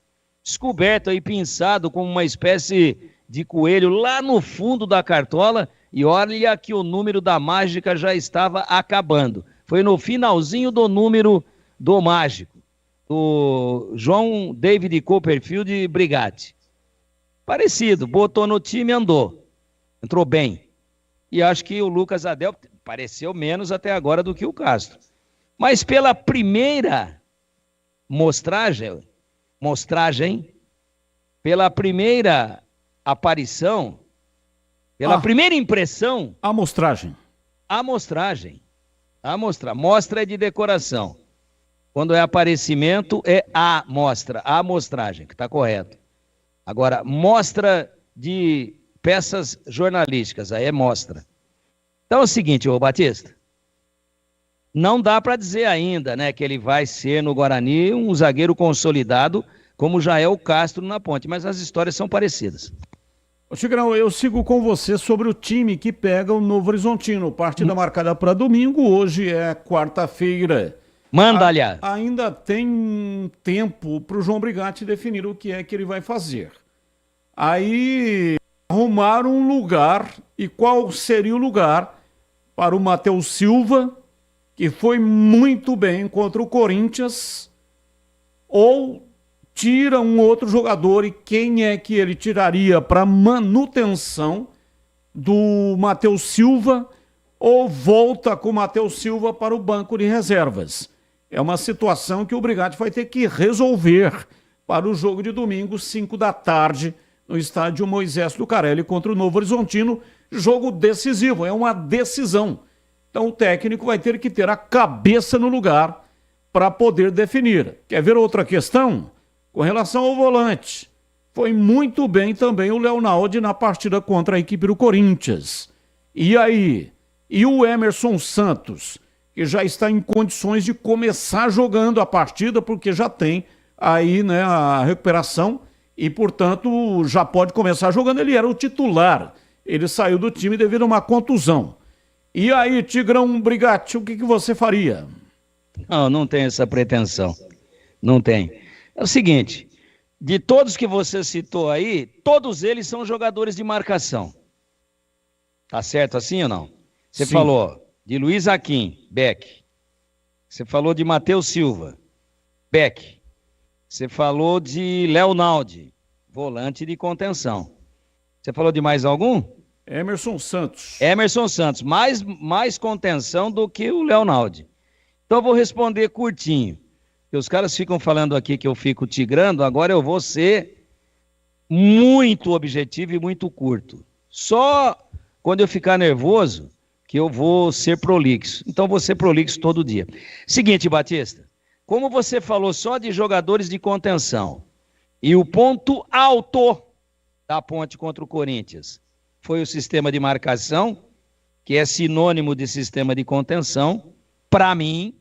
descoberto aí, pinçado como uma espécie de coelho lá no fundo da cartola, e olha que o número da mágica já estava acabando. Foi no finalzinho do número do mágico, do João David Copperfield Brigatti. Parecido, botou no time e andou. Entrou bem. E acho que o Lucas Adel pareceu menos até agora do que o Castro. Mas pela primeira mostragem, pela primeira aparição, pela primeira impressão... Amostragem. Mostra é de decoração. Quando é aparecimento, é a mostra, a amostragem, que está correto. Agora, mostra de peças jornalísticas, aí é mostra. Então é o seguinte, ô Batista, não dá para dizer ainda, né, que ele vai ser no Guarani um zagueiro consolidado, como já é o Castro na Ponte, mas as histórias são parecidas. Ô Tigrão, eu sigo com você sobre o time que pega o Novo Horizontino. Partida marcada para domingo, hoje é quarta-feira. Manda, aliás. Ainda tem tempo para o João Brigatti definir o que é que ele vai fazer. Aí arrumaram um lugar, e qual seria o lugar? Para o Matheus Silva, que foi muito bem contra o Corinthians, ou tira um outro jogador, e quem é que ele tiraria para manutenção do Matheus Silva, ou volta com o Matheus Silva para o banco de reservas? É uma situação que o Brigatti vai ter que resolver para o jogo de domingo, 5 da tarde, no estádio Moisés Lucarelli contra o Novo Horizontino, jogo decisivo, é uma decisão. Então o técnico vai ter que ter a cabeça no lugar para poder definir. Quer ver outra questão? Com relação ao volante, foi muito bem também o Leonaldi na partida contra a equipe do Corinthians. E aí? E o Emerson Santos, que já está em condições de começar jogando a partida, porque já tem aí, né, a recuperação e, portanto, já pode começar jogando. Ele era o titular, ele saiu do time devido a uma contusão. E aí, Tigrão Brigatti, o que você faria? Não tem essa pretensão, não tem. É o seguinte, de todos que você citou aí, todos eles são jogadores de marcação. Tá certo assim ou não? Você Sim. falou de Luiz Aquim, back. Você falou de Matheus Silva, back. Você falou de Leonaldi, volante de contenção. Você falou de mais algum? Emerson Santos. Emerson Santos, mais contenção do que o Leonaldi. Então eu vou responder curtinho. Porque os caras ficam falando aqui que eu fico tigrando, agora eu vou ser muito objetivo e muito curto. Só quando eu ficar nervoso que eu vou ser prolixo. Então vou ser prolixo todo dia. Seguinte, Batista, como você falou só de jogadores de contenção, e o ponto alto da Ponte contra o Corinthians foi o sistema de marcação, que é sinônimo de sistema de contenção, para mim,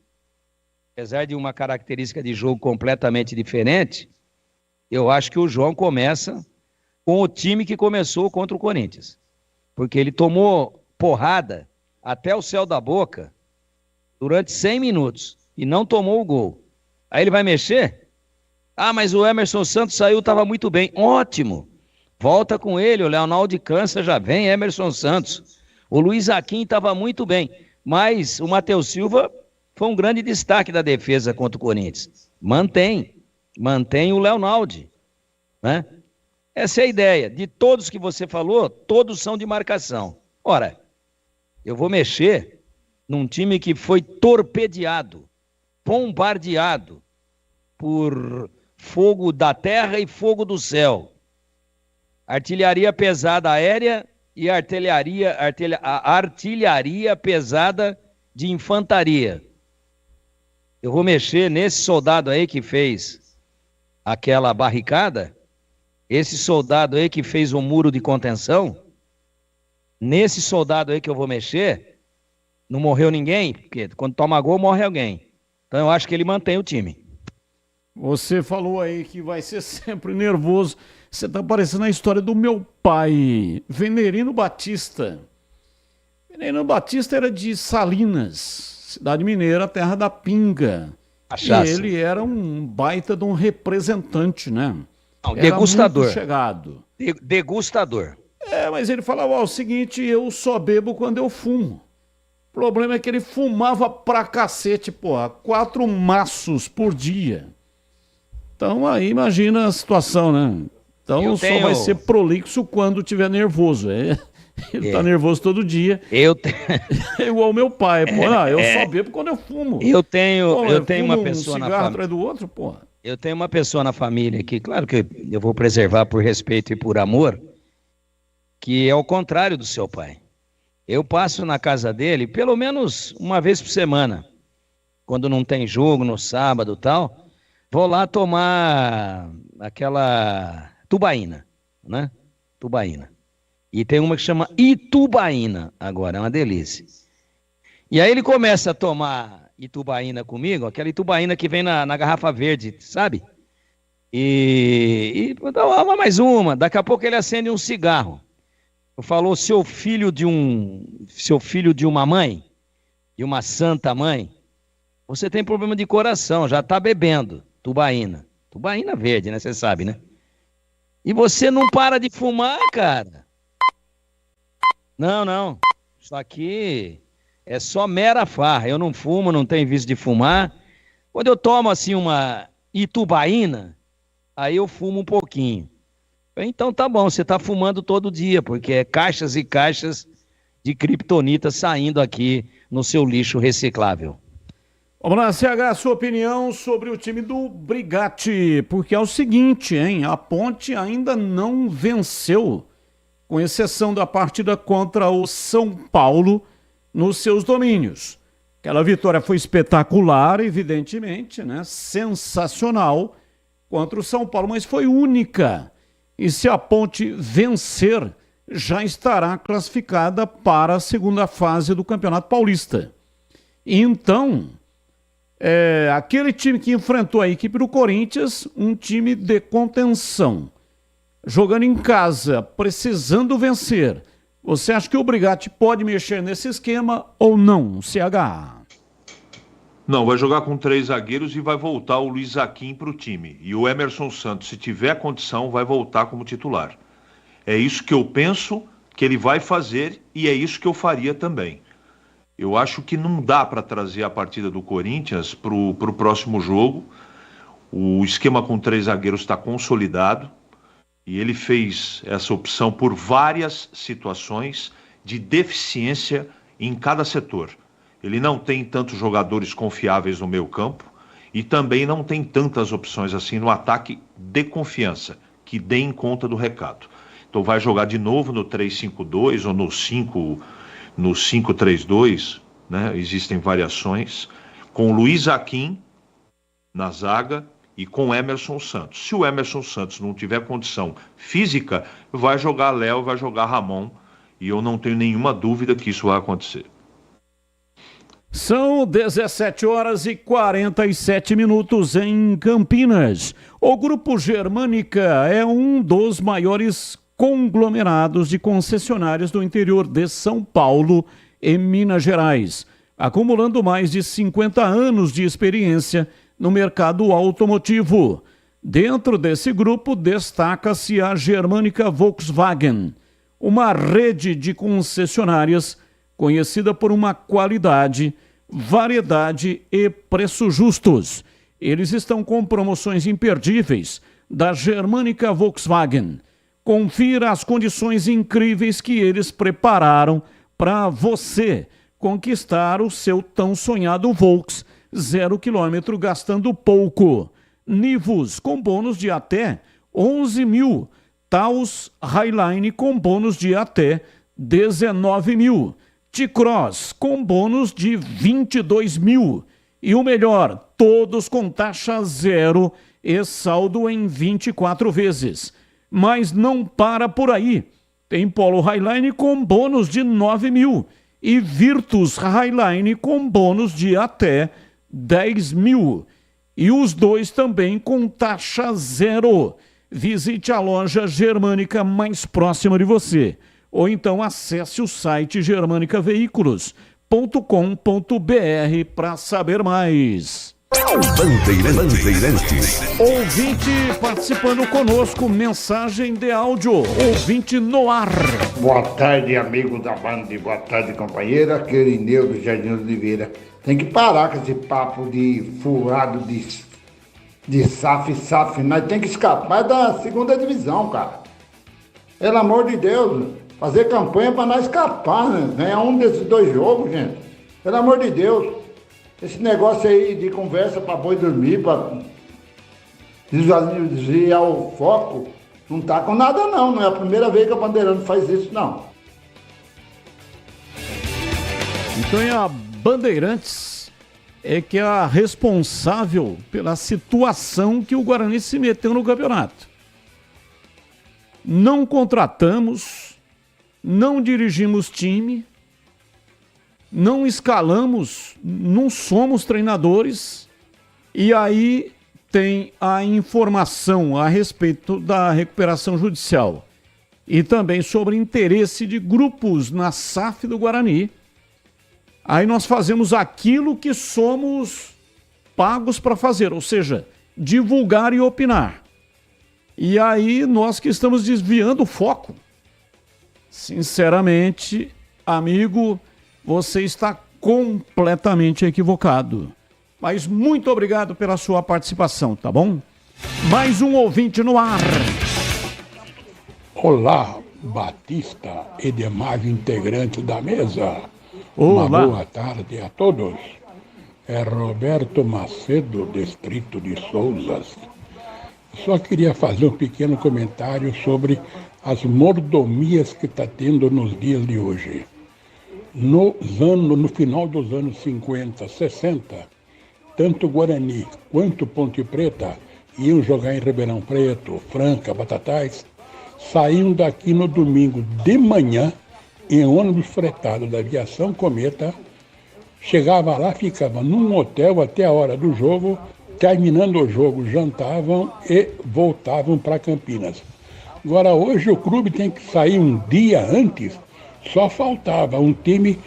apesar de uma característica de jogo completamente diferente, eu acho que o João começa com o time que começou contra o Corinthians. Porque ele tomou porrada até o céu da boca durante 100 minutos e não tomou o gol. Aí ele vai mexer? Ah, mas o Emerson Santos saiu, estava muito bem. Ótimo! Volta com ele, o Leonaldi cansa, já vem Emerson Santos. O Luiz Aquim estava muito bem, mas o Matheus Silva foi um grande destaque da defesa contra o Corinthians. Mantém o Leonaldi, né? Essa é a ideia. De todos que você falou, todos são de marcação. Ora, eu vou mexer num time que foi torpedeado, bombardeado por fogo da terra e fogo do céu. Artilharia pesada aérea e artilharia pesada de infantaria. Eu vou mexer nesse soldado aí que fez aquela barricada, esse soldado aí que fez o muro de contenção, nesse soldado aí que eu vou mexer, não morreu ninguém, porque quando toma gol morre alguém. Então eu acho que ele mantém o time. Você falou aí que vai ser sempre nervoso. Você tá parecendo a história do meu pai, Venerino Batista. Venerino Batista era de Salinas, cidade mineira, terra da pinga. Achasse. E ele era um baita de um representante, né? Não, degustador. Era muito chegado. Degustador. Mas ele falava, ó, o seguinte, eu só bebo quando eu fumo. O problema é que ele fumava pra cacete, porra, 4 maços por dia. Então aí imagina a situação, né? Então só vai ser prolixo quando tiver nervoso. Ele tá nervoso todo dia. É igual meu pai, pô. Eu só bebo quando eu fumo. Eu tenho uma pessoa na família. cigarro atrás do outro, porra. Eu tenho uma pessoa na família que, claro que eu vou preservar por respeito e por amor, que é o contrário do seu pai. Eu passo na casa dele pelo menos uma vez por semana. Quando não tem jogo, no sábado e tal, vou lá tomar aquela tubaína, né? Tubaína. E tem uma que chama Itubaína agora, é uma delícia. E aí ele começa a tomar Itubaína comigo, aquela Itubaína que vem na garrafa verde, sabe? E dá mais uma, daqui a pouco ele acende um cigarro. Eu falo, seu filho de uma mãe, de uma santa mãe, você tem problema de coração, já tá bebendo Tubaína. Tubaína verde, né? Você sabe, né? E você não para de fumar, cara. Não. Isso aqui é só mera farra. Eu não fumo, não tenho vício de fumar. Quando eu tomo assim uma itubaína, aí eu fumo um pouquinho. Então tá bom, você tá fumando todo dia, porque é caixas e caixas de criptonita saindo aqui no seu lixo reciclável. Vamos lá, CH, sua opinião sobre o time do Brigatti, porque é o seguinte, hein? A Ponte ainda não venceu, com exceção da partida contra o São Paulo nos seus domínios. Aquela vitória foi espetacular, evidentemente, né? Sensacional contra o São Paulo, mas foi única. E se a Ponte vencer, já estará classificada para a segunda fase do Campeonato Paulista. Então, aquele time que enfrentou a equipe do Corinthians, um time de contenção, jogando em casa, precisando vencer. Você acha que o Brigatti pode mexer nesse esquema ou não, CH? Não, vai jogar com 3 zagueiros e vai voltar o Luiz Zaquim para o time. E o Emerson Santos, se tiver condição, vai voltar como titular. É isso que eu penso que ele vai fazer e é isso que eu faria também. Eu acho que não dá para trazer a partida do Corinthians para o próximo jogo. O esquema com 3 zagueiros está consolidado e ele fez essa opção por várias situações de deficiência em cada setor. Ele não tem tantos jogadores confiáveis no meio campo e também não tem tantas opções assim no ataque de confiança, que deem conta do recado. Então vai jogar de novo no 3-5-2 ou no 5-3-2, né? Existem variações, com Luiz Zaquim na zaga e com Emerson Santos. Se o Emerson Santos não tiver condição física, vai jogar Léo, vai jogar Ramon, e eu não tenho nenhuma dúvida que isso vai acontecer. São 17h47 em Campinas. O Grupo Germânica é um dos maiores conglomerados de concessionárias do interior de São Paulo e Minas Gerais, acumulando mais de 50 anos de experiência no mercado automotivo. Dentro desse grupo destaca-se a Germânica Volkswagen, uma rede de concessionárias conhecida por uma qualidade, variedade e preços justos. Eles estão com promoções imperdíveis da Germânica Volkswagen. Confira as condições incríveis que eles prepararam para você conquistar o seu tão sonhado Volks 0 km gastando pouco. Nivus com bônus de até 11 mil. Taos Highline com bônus de até 19 mil. T-Cross com bônus de 22 mil. E o melhor, todos com taxa zero e saldo em 24 vezes. Mas não para por aí. Tem Polo Highline com bônus de 9 mil e Virtus Highline com bônus de até 10 mil. E os dois também com taxa zero. Visite a loja Germânica mais próxima de você. Ou então acesse o site germanicaveículos.com.br para saber mais. Bandeirantes. Ouvinte participando conosco, mensagem de áudio, ouvinte no ar. Boa tarde, amigo da Band, boa tarde, companheira, Querineu do Jardim Oliveira. Tem que parar com esse papo de furado de SAF, nós tem que escapar da segunda divisão, cara. Pelo amor de Deus, fazer campanha para nós escapar, né? Ganhar um desses 2 jogos, gente. Pelo amor de Deus. Esse negócio aí de conversa para boi dormir, para desviar o foco, não tá com nada não. Não é a primeira vez que a Bandeirante faz isso, não. Então a Bandeirantes é que é a responsável pela situação que o Guarani se meteu no campeonato. Não contratamos, não dirigimos time, não escalamos, não somos treinadores, e aí tem a informação a respeito da recuperação judicial e também sobre interesse de grupos na SAF do Guarani. Aí nós fazemos aquilo que somos pagos para fazer, ou seja, divulgar e opinar. E aí nós que estamos desviando o foco. Sinceramente, amigo, você está completamente equivocado. Mas muito obrigado pela sua participação, tá bom? Mais um ouvinte no ar. Olá, Batista e demais integrantes da mesa. Olá. Uma boa tarde a todos. É Roberto Macedo, distrito de Souzas. Só queria fazer um pequeno comentário sobre as mordomias que está tendo nos dias de hoje. No final dos anos 50, 60, tanto Guarani quanto Ponte Preta iam jogar em Ribeirão Preto, Franca, Batatais, saíam daqui no domingo de manhã em ônibus fretado da Aviação Cometa, chegava lá, ficava num hotel até a hora do jogo, terminando o jogo, jantavam e voltavam para Campinas. Agora, hoje o clube tem que sair um dia antes, só faltava um time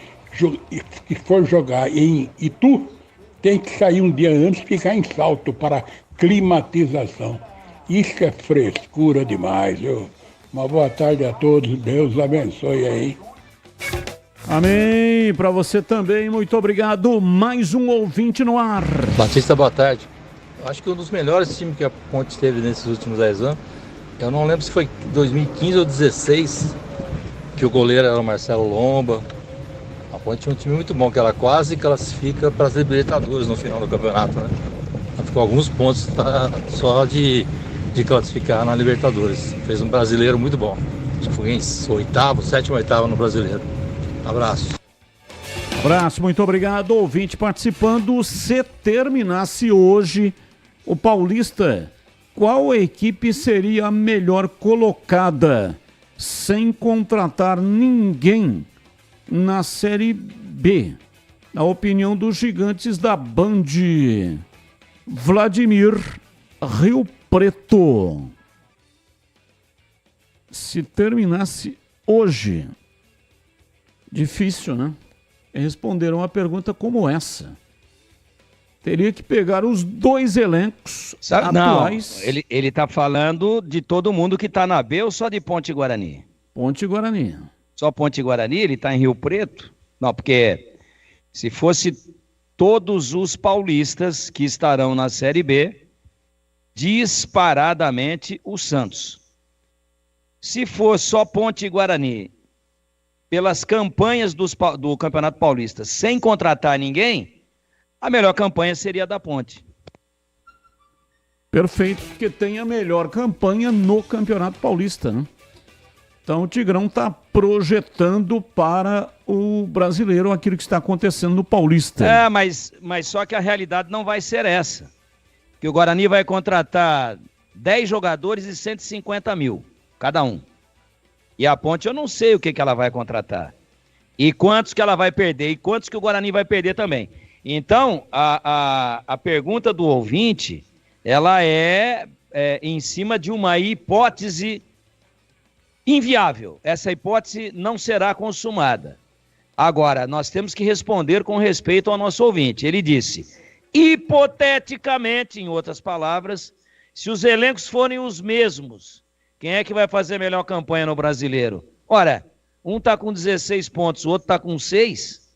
que for jogar em Itu, tem que sair um dia antes e ficar em Salto para climatização. Isso é frescura demais, viu? Uma boa tarde a todos, Deus abençoe aí. Amém, para você também, muito obrigado. Mais um ouvinte no ar. Batista, boa tarde. Eu acho que um dos melhores times que a Ponte teve nesses últimos 10 anos, eu não lembro se foi 2015 ou 2016, que o goleiro era o Marcelo Lomba. A Ponte tinha um time muito bom, que ela quase classifica para as Libertadores no final do campeonato, né? Ela ficou alguns pontos só de classificar na Libertadores. Fez um brasileiro muito bom. Acho que foi em sétimo, oitavo no brasileiro. Abraço. Abraço, muito obrigado. Ouvinte participando. Se terminasse hoje o Paulista, qual equipe seria a melhor colocada sem contratar ninguém na Série B? Na opinião dos gigantes da Band. Vladimir, Rio Preto. Se terminasse hoje, difícil, né? Responder uma pergunta como essa. Teria que pegar os dois elencos atuais. Não, ele tá falando de todo mundo que tá na B ou só de Ponte Guarani? Ponte Guarani. Só Ponte Guarani? Ele tá em Rio Preto? Não, porque se fosse todos os paulistas que estarão na Série B, disparadamente o Santos. Se for só Ponte Guarani, pelas campanhas do Campeonato Paulista, sem contratar ninguém, a melhor campanha seria a da Ponte. Perfeito, porque tem a melhor campanha no Campeonato Paulista, né? Então o Tigrão está projetando para o brasileiro aquilo que está acontecendo no Paulista. É, mas só que a realidade não vai ser essa. Que o Guarani vai contratar 10 jogadores e 150 mil, cada um. E a Ponte eu não sei o que ela vai contratar. E quantos que ela vai perder, e quantos que o Guarani vai perder também. Então, a pergunta do ouvinte, ela é em cima de uma hipótese inviável. Essa hipótese não será consumada. Agora, nós temos que responder com respeito ao nosso ouvinte. Ele disse, hipoteticamente, em outras palavras, se os elencos forem os mesmos, quem é que vai fazer a melhor campanha no brasileiro? Ora, um está com 16 pontos, o outro está com 6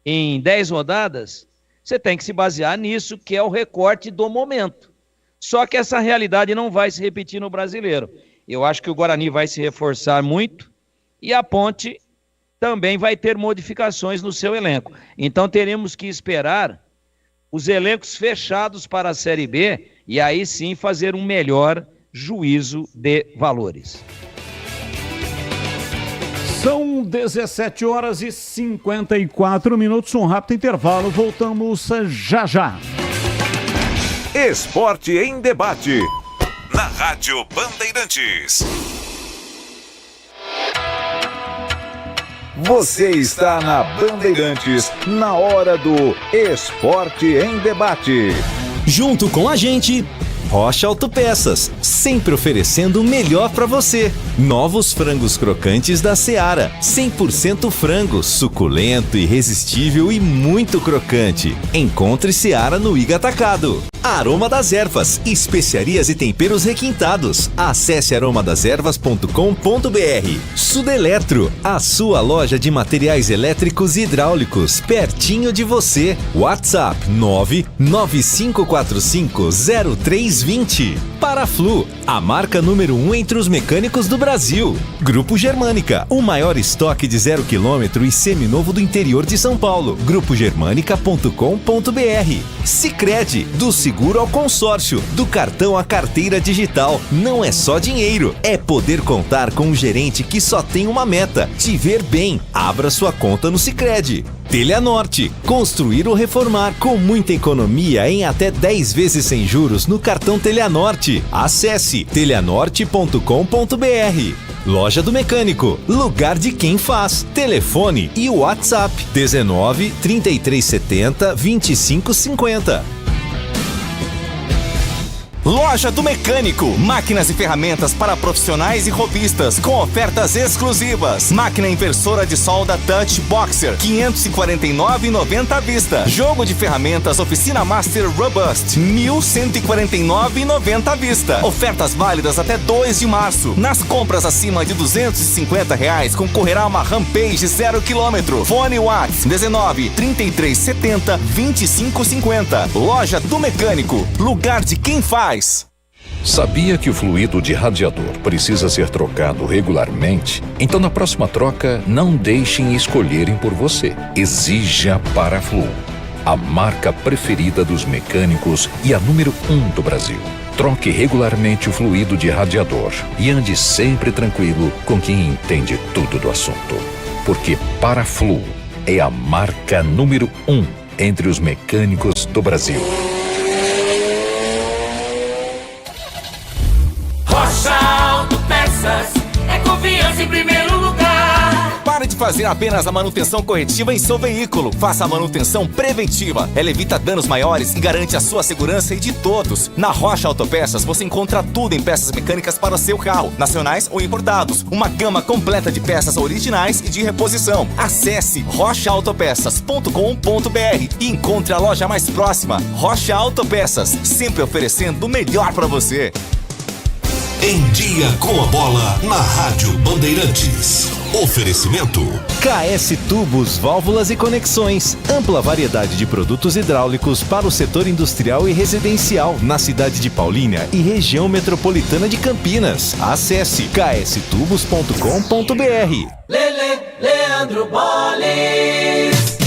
em 10 rodadas. Você tem que se basear nisso, que é o recorte do momento. Só que essa realidade não vai se repetir no brasileiro. Eu acho que o Guarani vai se reforçar muito e a Ponte também vai ter modificações no seu elenco. Então teremos que esperar os elencos fechados para a Série B e aí sim fazer um melhor juízo de valores. São 17 horas e 54 minutos, um rápido intervalo, voltamos já já. Esporte em debate, na Rádio Bandeirantes. Você está na Bandeirantes, na hora do Esporte em Debate. Junto com a gente, Rocha Autopeças, sempre oferecendo o melhor para você. Novos frangos crocantes da Seara, 100% frango, suculento, irresistível e muito crocante. Encontre Seara no Iga Atacado. Aroma das Ervas, especiarias e temperos requintados. Acesse aromadeservas.com.br. Sudeletro, a sua loja de materiais elétricos e hidráulicos, pertinho de você. WhatsApp 995450320. Paraflu, a marca número 1 entre os mecânicos do Brasil. Grupo Germânica, o maior estoque de 0 km e seminovo do interior de São Paulo. grupogermanica.com.br. Sicredi, do seguro ao consórcio, do cartão à carteira digital. Não é só dinheiro, é poder contar com um gerente que só tem uma meta: te ver bem. Abra sua conta no Sicredi. Telhanorte, construir ou reformar com muita economia em até 10 vezes sem juros no cartão Telhanorte. Acesse telhanorte.com.br. Loja do Mecânico, lugar de quem faz. Telefone e WhatsApp 19 3370 2550. Loja do Mecânico, máquinas e ferramentas para profissionais e hobbyistas com ofertas exclusivas. Máquina inversora de solda Touch Boxer, R$ 549,90 à vista. Jogo de ferramentas Oficina Master Robust, R$ 1.149,90 à vista. Ofertas válidas até 2 de março. Nas compras acima de R$ 250 concorrerá a uma Rampage 0 km. Fone WhatsApp 19 3370 2550. Loja do Mecânico, lugar de quem faz. Sabia que o fluido de radiador precisa ser trocado regularmente? Então, na próxima troca, não deixem escolherem por você. Exija Paraflu, a marca preferida dos mecânicos e a número 1 do Brasil. Troque regularmente o fluido de radiador e ande sempre tranquilo com quem entende tudo do assunto. Porque Paraflu é a marca número 1 entre os mecânicos do Brasil. Rocha Autopeças, é confiança em primeiro lugar. Pare de fazer apenas a manutenção corretiva em seu veículo. Faça a manutenção preventiva. Ela evita danos maiores e garante a sua segurança e de todos. Na Rocha Autopeças você encontra tudo em peças mecânicas para o seu carro, nacionais ou importados. Uma gama completa de peças originais e de reposição. Acesse rochaautopeças.com.br e encontre a loja mais próxima. Rocha Autopeças, sempre oferecendo o melhor para você. Em Dia com a Bola, na Rádio Bandeirantes. Oferecimento KS Tubos, Válvulas e Conexões. Ampla variedade de produtos hidráulicos para o setor industrial e residencial na cidade de Paulínia e região metropolitana de Campinas. Acesse kstubos.com.br. Leandro Boles.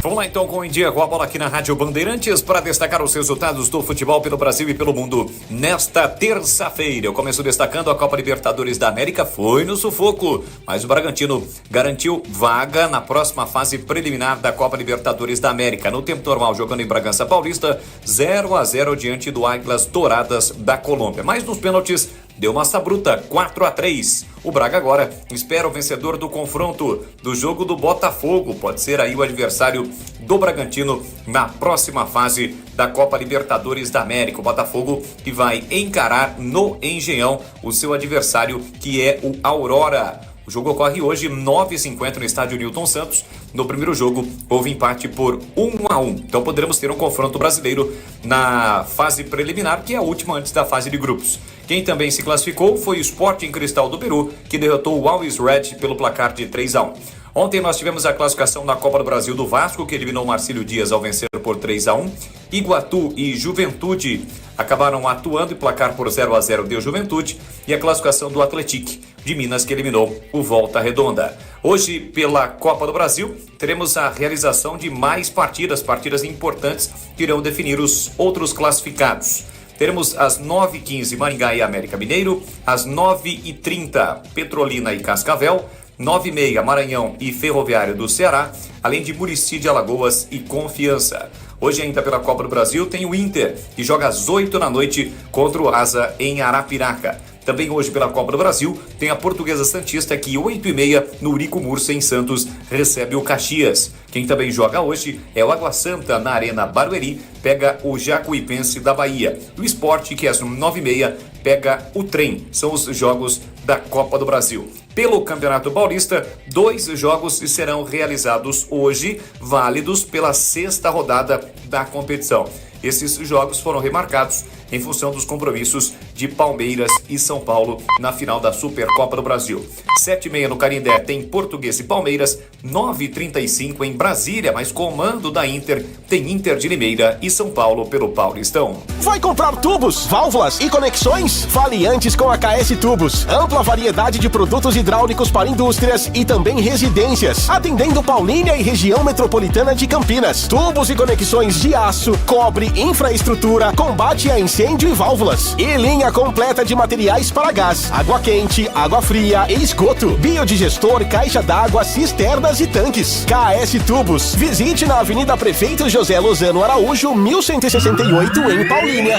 Vamos lá então com o Em Dia com a Bola aqui na Rádio Bandeirantes para destacar os resultados do futebol pelo Brasil e pelo mundo. Nesta terça-feira, eu começo destacando a Copa Libertadores da América, foi no sufoco, mas o Bragantino garantiu vaga na próxima fase preliminar da Copa Libertadores da América. No tempo normal, jogando em Bragança Paulista, 0-0 diante do Águilas Douradas da Colômbia. Mas nos pênaltis, deu massa bruta, 4-3. O Braga agora espera o vencedor do confronto do jogo do Botafogo. Pode ser aí o adversário do Bragantino na próxima fase da Copa Libertadores da América. O Botafogo que vai encarar no Engenhão o seu adversário, que é o Aurora. O jogo ocorre hoje, 9h50, no estádio Newton Santos. No primeiro jogo, houve empate por 1-1. Então poderemos ter um confronto brasileiro na fase preliminar, que é a última antes da fase de grupos. Quem também se classificou foi o Sporting Cristal do Peru, que derrotou o Always Red pelo placar de 3-1. Ontem nós tivemos a classificação na Copa do Brasil do Vasco, que eliminou Marcílio Dias ao vencer por 3-1. Iguatu e Juventude acabaram atuando e placar por 0-0 deu Juventude. E a classificação do Atlético de Minas, que eliminou o Volta Redonda. Hoje, pela Copa do Brasil, teremos a realização de mais partidas importantes que irão definir os outros classificados. Teremos às 9h15 Maringá e América Mineiro, às 9h30 Petrolina e Cascavel, 9h30 Maranhão e Ferroviário do Ceará, além de Muricy de Alagoas e Confiança. Hoje ainda pela Copa do Brasil tem o Inter, que joga às 8 da noite contra o Asa em Arapiraca. Também hoje pela Copa do Brasil tem a Portuguesa Santista que 8h30 no Urico Mursa em Santos recebe o Caxias. Quem também joga hoje é o Água Santa na Arena Barueri, pega o Jacuipense da Bahia. O Sport, que às 9h30 pega o Trem. São os jogos da Copa do Brasil. Pelo Campeonato Paulista, 2 jogos serão realizados hoje, válidos pela 6ª rodada da competição. Esses jogos foram remarcados em função dos compromissos de Palmeiras e São Paulo na final da Supercopa do Brasil. 7h30 no Canindé tem Portuguesa e Palmeiras, 9h35 em Brasília, mas comando da Inter tem Inter de Limeira e São Paulo pelo Paulistão. Vai comprar tubos, válvulas e conexões? Fale antes com a KS Tubos. Ampla variedade de produtos hidráulicos para indústrias e também residências, atendendo Paulínia e região metropolitana de Campinas. Tubos e conexões de aço, cobre, infraestrutura, combate a incêndio e válvulas. E linha completa de materiais para gás, água quente, água fria e esgoto, biodigestor, caixa d'água, cisternas e tanques. KS Tubos. Visite na Avenida Prefeito José Lozano Araújo, 1168 em Paulínia.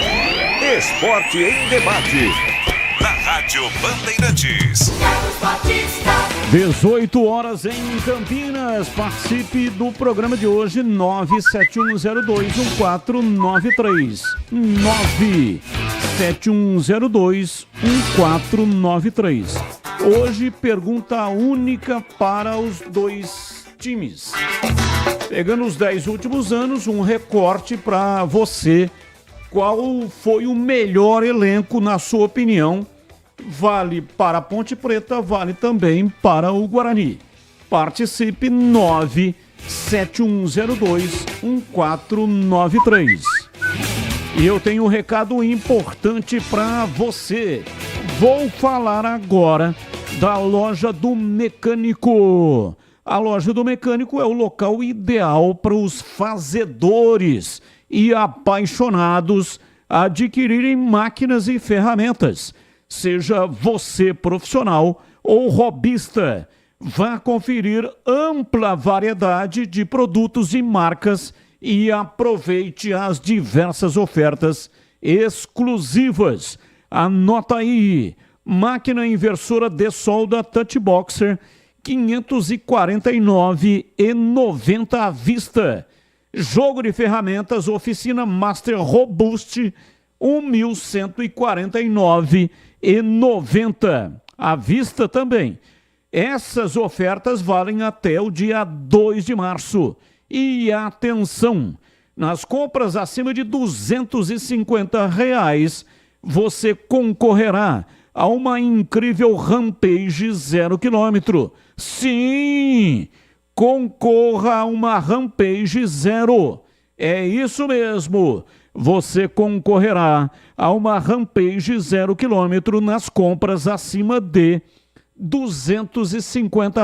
Esporte em debate. Na Rádio Bandeirantes. 18 horas em Campinas. Participe do programa de hoje, 971021493. 971021493. Hoje, pergunta única para os 2 times. Pegando os 10 últimos anos, um recorte para você. Qual foi o melhor elenco, na sua opinião? Vale para a Ponte Preta, vale também para o Guarani. Participe, 971021493. E eu tenho um recado importante para você. Vou falar agora da Loja do Mecânico. A Loja do Mecânico é o local ideal para os fazedores e apaixonados a adquirirem máquinas e ferramentas. Seja você profissional ou hobbyista, vá conferir ampla variedade de produtos e marcas e aproveite as diversas ofertas exclusivas. Anota aí: máquina inversora de solda Touch Boxer, R$ 549,90 à vista. Jogo de ferramentas Oficina Master Robust, R$ 1.149,90 à vista também. Essas ofertas valem até o dia 2 de março. E atenção, nas compras acima de R$ 250, você concorrerá a uma incrível Rampage 0 km. Sim! Concorra a uma Rampage 0. É isso mesmo. Você concorrerá a uma Rampage 0 km nas compras acima de R$ 250.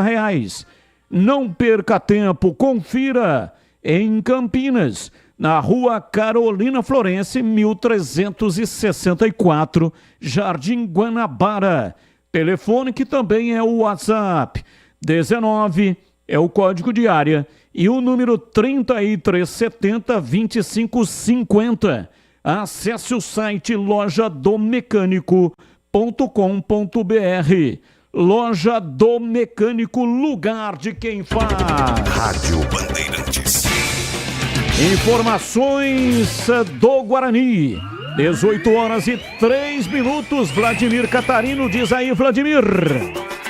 Não perca tempo, confira em Campinas, na Rua Carolina Florense, 1364, Jardim Guanabara. Telefone que também é o WhatsApp, 19 é o código de área e o número 3370-2550. Acesse o site lojadomecânico.com.br. Loja do Mecânico, lugar de quem faz. Rádio Bandeirantes. Informações do Guarani. 18 horas e 3 minutos. Vladimir Catarino, diz aí, Vladimir.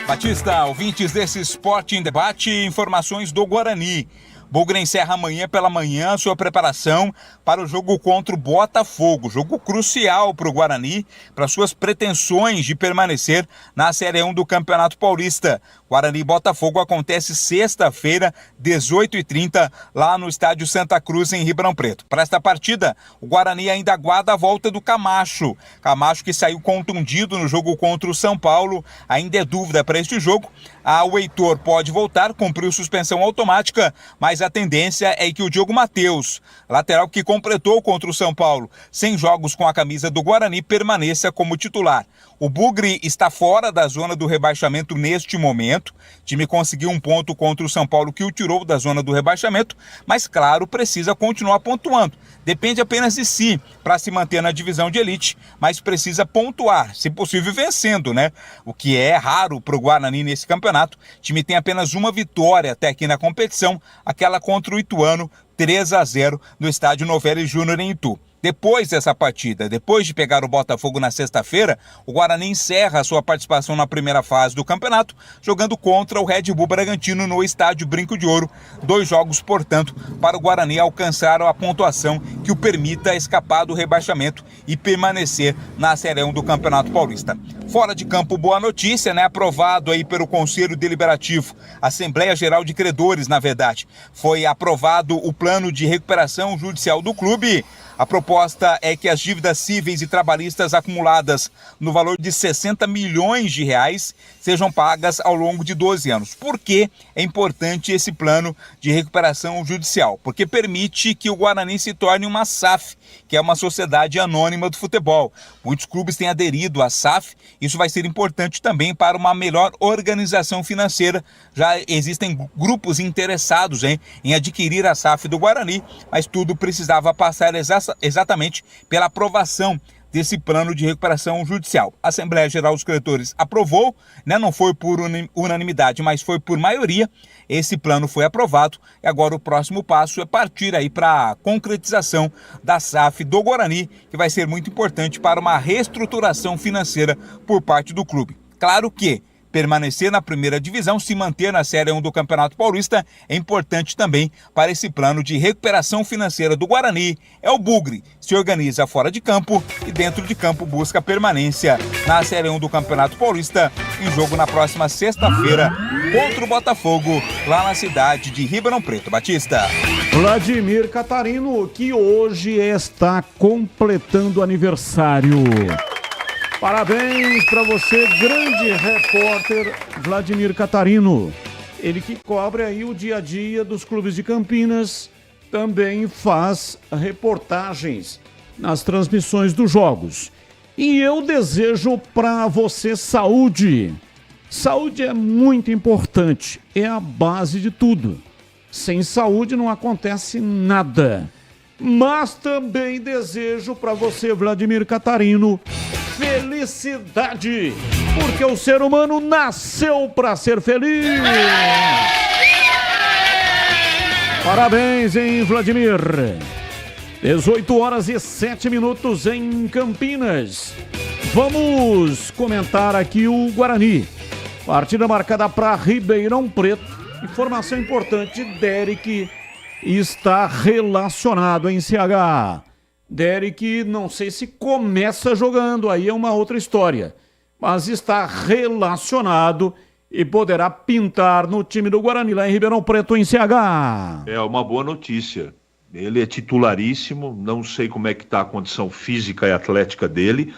Batista, ouvintes desse Esporte em Debate, informações do Guarani. Bugre encerra amanhã pela manhã sua preparação para o jogo contra o Botafogo. Jogo crucial para o Guarani, para suas pretensões de permanecer na Série 1 do Campeonato Paulista. Guarani e Botafogo acontece sexta-feira, 18h30, lá no Estádio Santa Cruz, em Ribeirão Preto. Para esta partida, o Guarani ainda aguarda a volta do Camacho. Camacho que saiu contundido no jogo contra o São Paulo. Ainda é dúvida para este jogo. O Heitor pode voltar, cumpriu suspensão automática, mas a tendência é que o Diogo Matheus, lateral que completou contra o São Paulo, 100 jogos com a camisa do Guarani, permaneça como titular. O Bugre está fora da zona do rebaixamento neste momento. O time conseguiu um ponto contra o São Paulo, que o tirou da zona do rebaixamento, mas, claro, precisa continuar pontuando. Depende apenas de si para se manter na divisão de elite, mas precisa pontuar, se possível vencendo, né? O que é raro para o Guarani nesse campeonato. O time tem apenas uma vitória até aqui na competição, aquela contra o Ituano, 3-0 no estádio Novelli Júnior em Itu. Depois dessa partida, depois de pegar o Botafogo na sexta-feira, o Guarani encerra a sua participação na primeira fase do campeonato, jogando contra o Red Bull Bragantino no estádio Brinco de Ouro. 2 jogos, portanto, para o Guarani alcançar a pontuação que o permita escapar do rebaixamento e permanecer na Série 1 do Campeonato Paulista. Fora de campo, boa notícia, né? Aprovado aí pelo Conselho Deliberativo, Assembleia Geral de Credores, na verdade. Foi aprovado o plano de recuperação judicial do clube. A proposta é que as dívidas cíveis e trabalhistas acumuladas no valor de 60 milhões de reais sejam pagas ao longo de 12 anos. Por que é importante esse plano de recuperação judicial? Porque permite que o Guarani se torne uma SAF, que é uma sociedade anônima do futebol. Muitos clubes têm aderido à SAF. Isso vai ser importante também para uma melhor organização financeira. Já existem grupos interessados em adquirir a SAF do Guarani, mas tudo precisava passar exatamente pela aprovação desse plano de recuperação judicial. A Assembleia Geral dos Credores aprovou, né? Não foi por unanimidade, mas foi por maioria. Esse plano foi aprovado e agora o próximo passo é partir aí para a concretização da SAF do Guarani, que vai ser muito importante para uma reestruturação financeira por parte do clube. Claro que permanecer na primeira divisão, se manter na Série 1 do Campeonato Paulista é importante também para esse plano de recuperação financeira do Guarani. É o Bugre, se organiza fora de campo e dentro de campo busca permanência na Série 1 do Campeonato Paulista, em jogo na próxima sexta-feira contra o Botafogo, lá na cidade de Ribeirão Preto. Batista. Vladimir Catarino, que hoje está completando aniversário. Parabéns para você, grande repórter Vladimir Catarino. Ele que cobre aí o dia a dia dos clubes de Campinas, também faz reportagens nas transmissões dos jogos. E eu desejo para você saúde. Saúde é muito importante, é a base de tudo. Sem saúde não acontece nada. Mas também desejo para você, Vladimir Catarino, felicidade, porque o ser humano nasceu para ser feliz. Parabéns, hein, Vladimir? 18h07 em Campinas. Vamos comentar aqui o Guarani. Partida marcada para Ribeirão Preto. Informação importante, Derek está relacionado em CH. Derek, não sei se começa jogando, aí é uma outra história, mas está relacionado e poderá pintar no time do Guarani lá em Ribeirão Preto, em CH. É uma boa notícia. Ele é titularíssimo, não sei como é que está a condição física e atlética dele,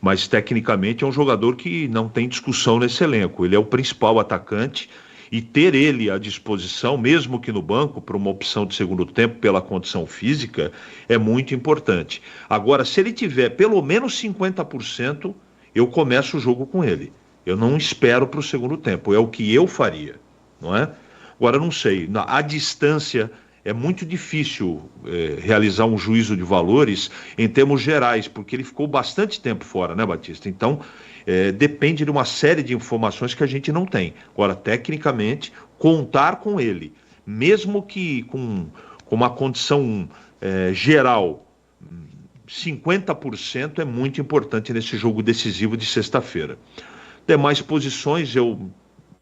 mas tecnicamente é um jogador que não tem discussão nesse elenco. Ele é o principal atacante. E ter ele à disposição, mesmo que no banco, para uma opção de segundo tempo pela condição física, é muito importante. Agora, se ele tiver pelo menos 50%, eu começo o jogo com ele. Eu não espero para o segundo tempo, é o que eu faria, não é? Agora, não sei, à distância é muito difícil realizar um juízo de valores em termos gerais, porque ele ficou bastante tempo fora, né, Batista? Então, depende de uma série de informações que a gente não tem. Agora, tecnicamente, contar com ele, mesmo que com uma condição geral, 50% é muito importante nesse jogo decisivo de sexta-feira. Demais posições, eu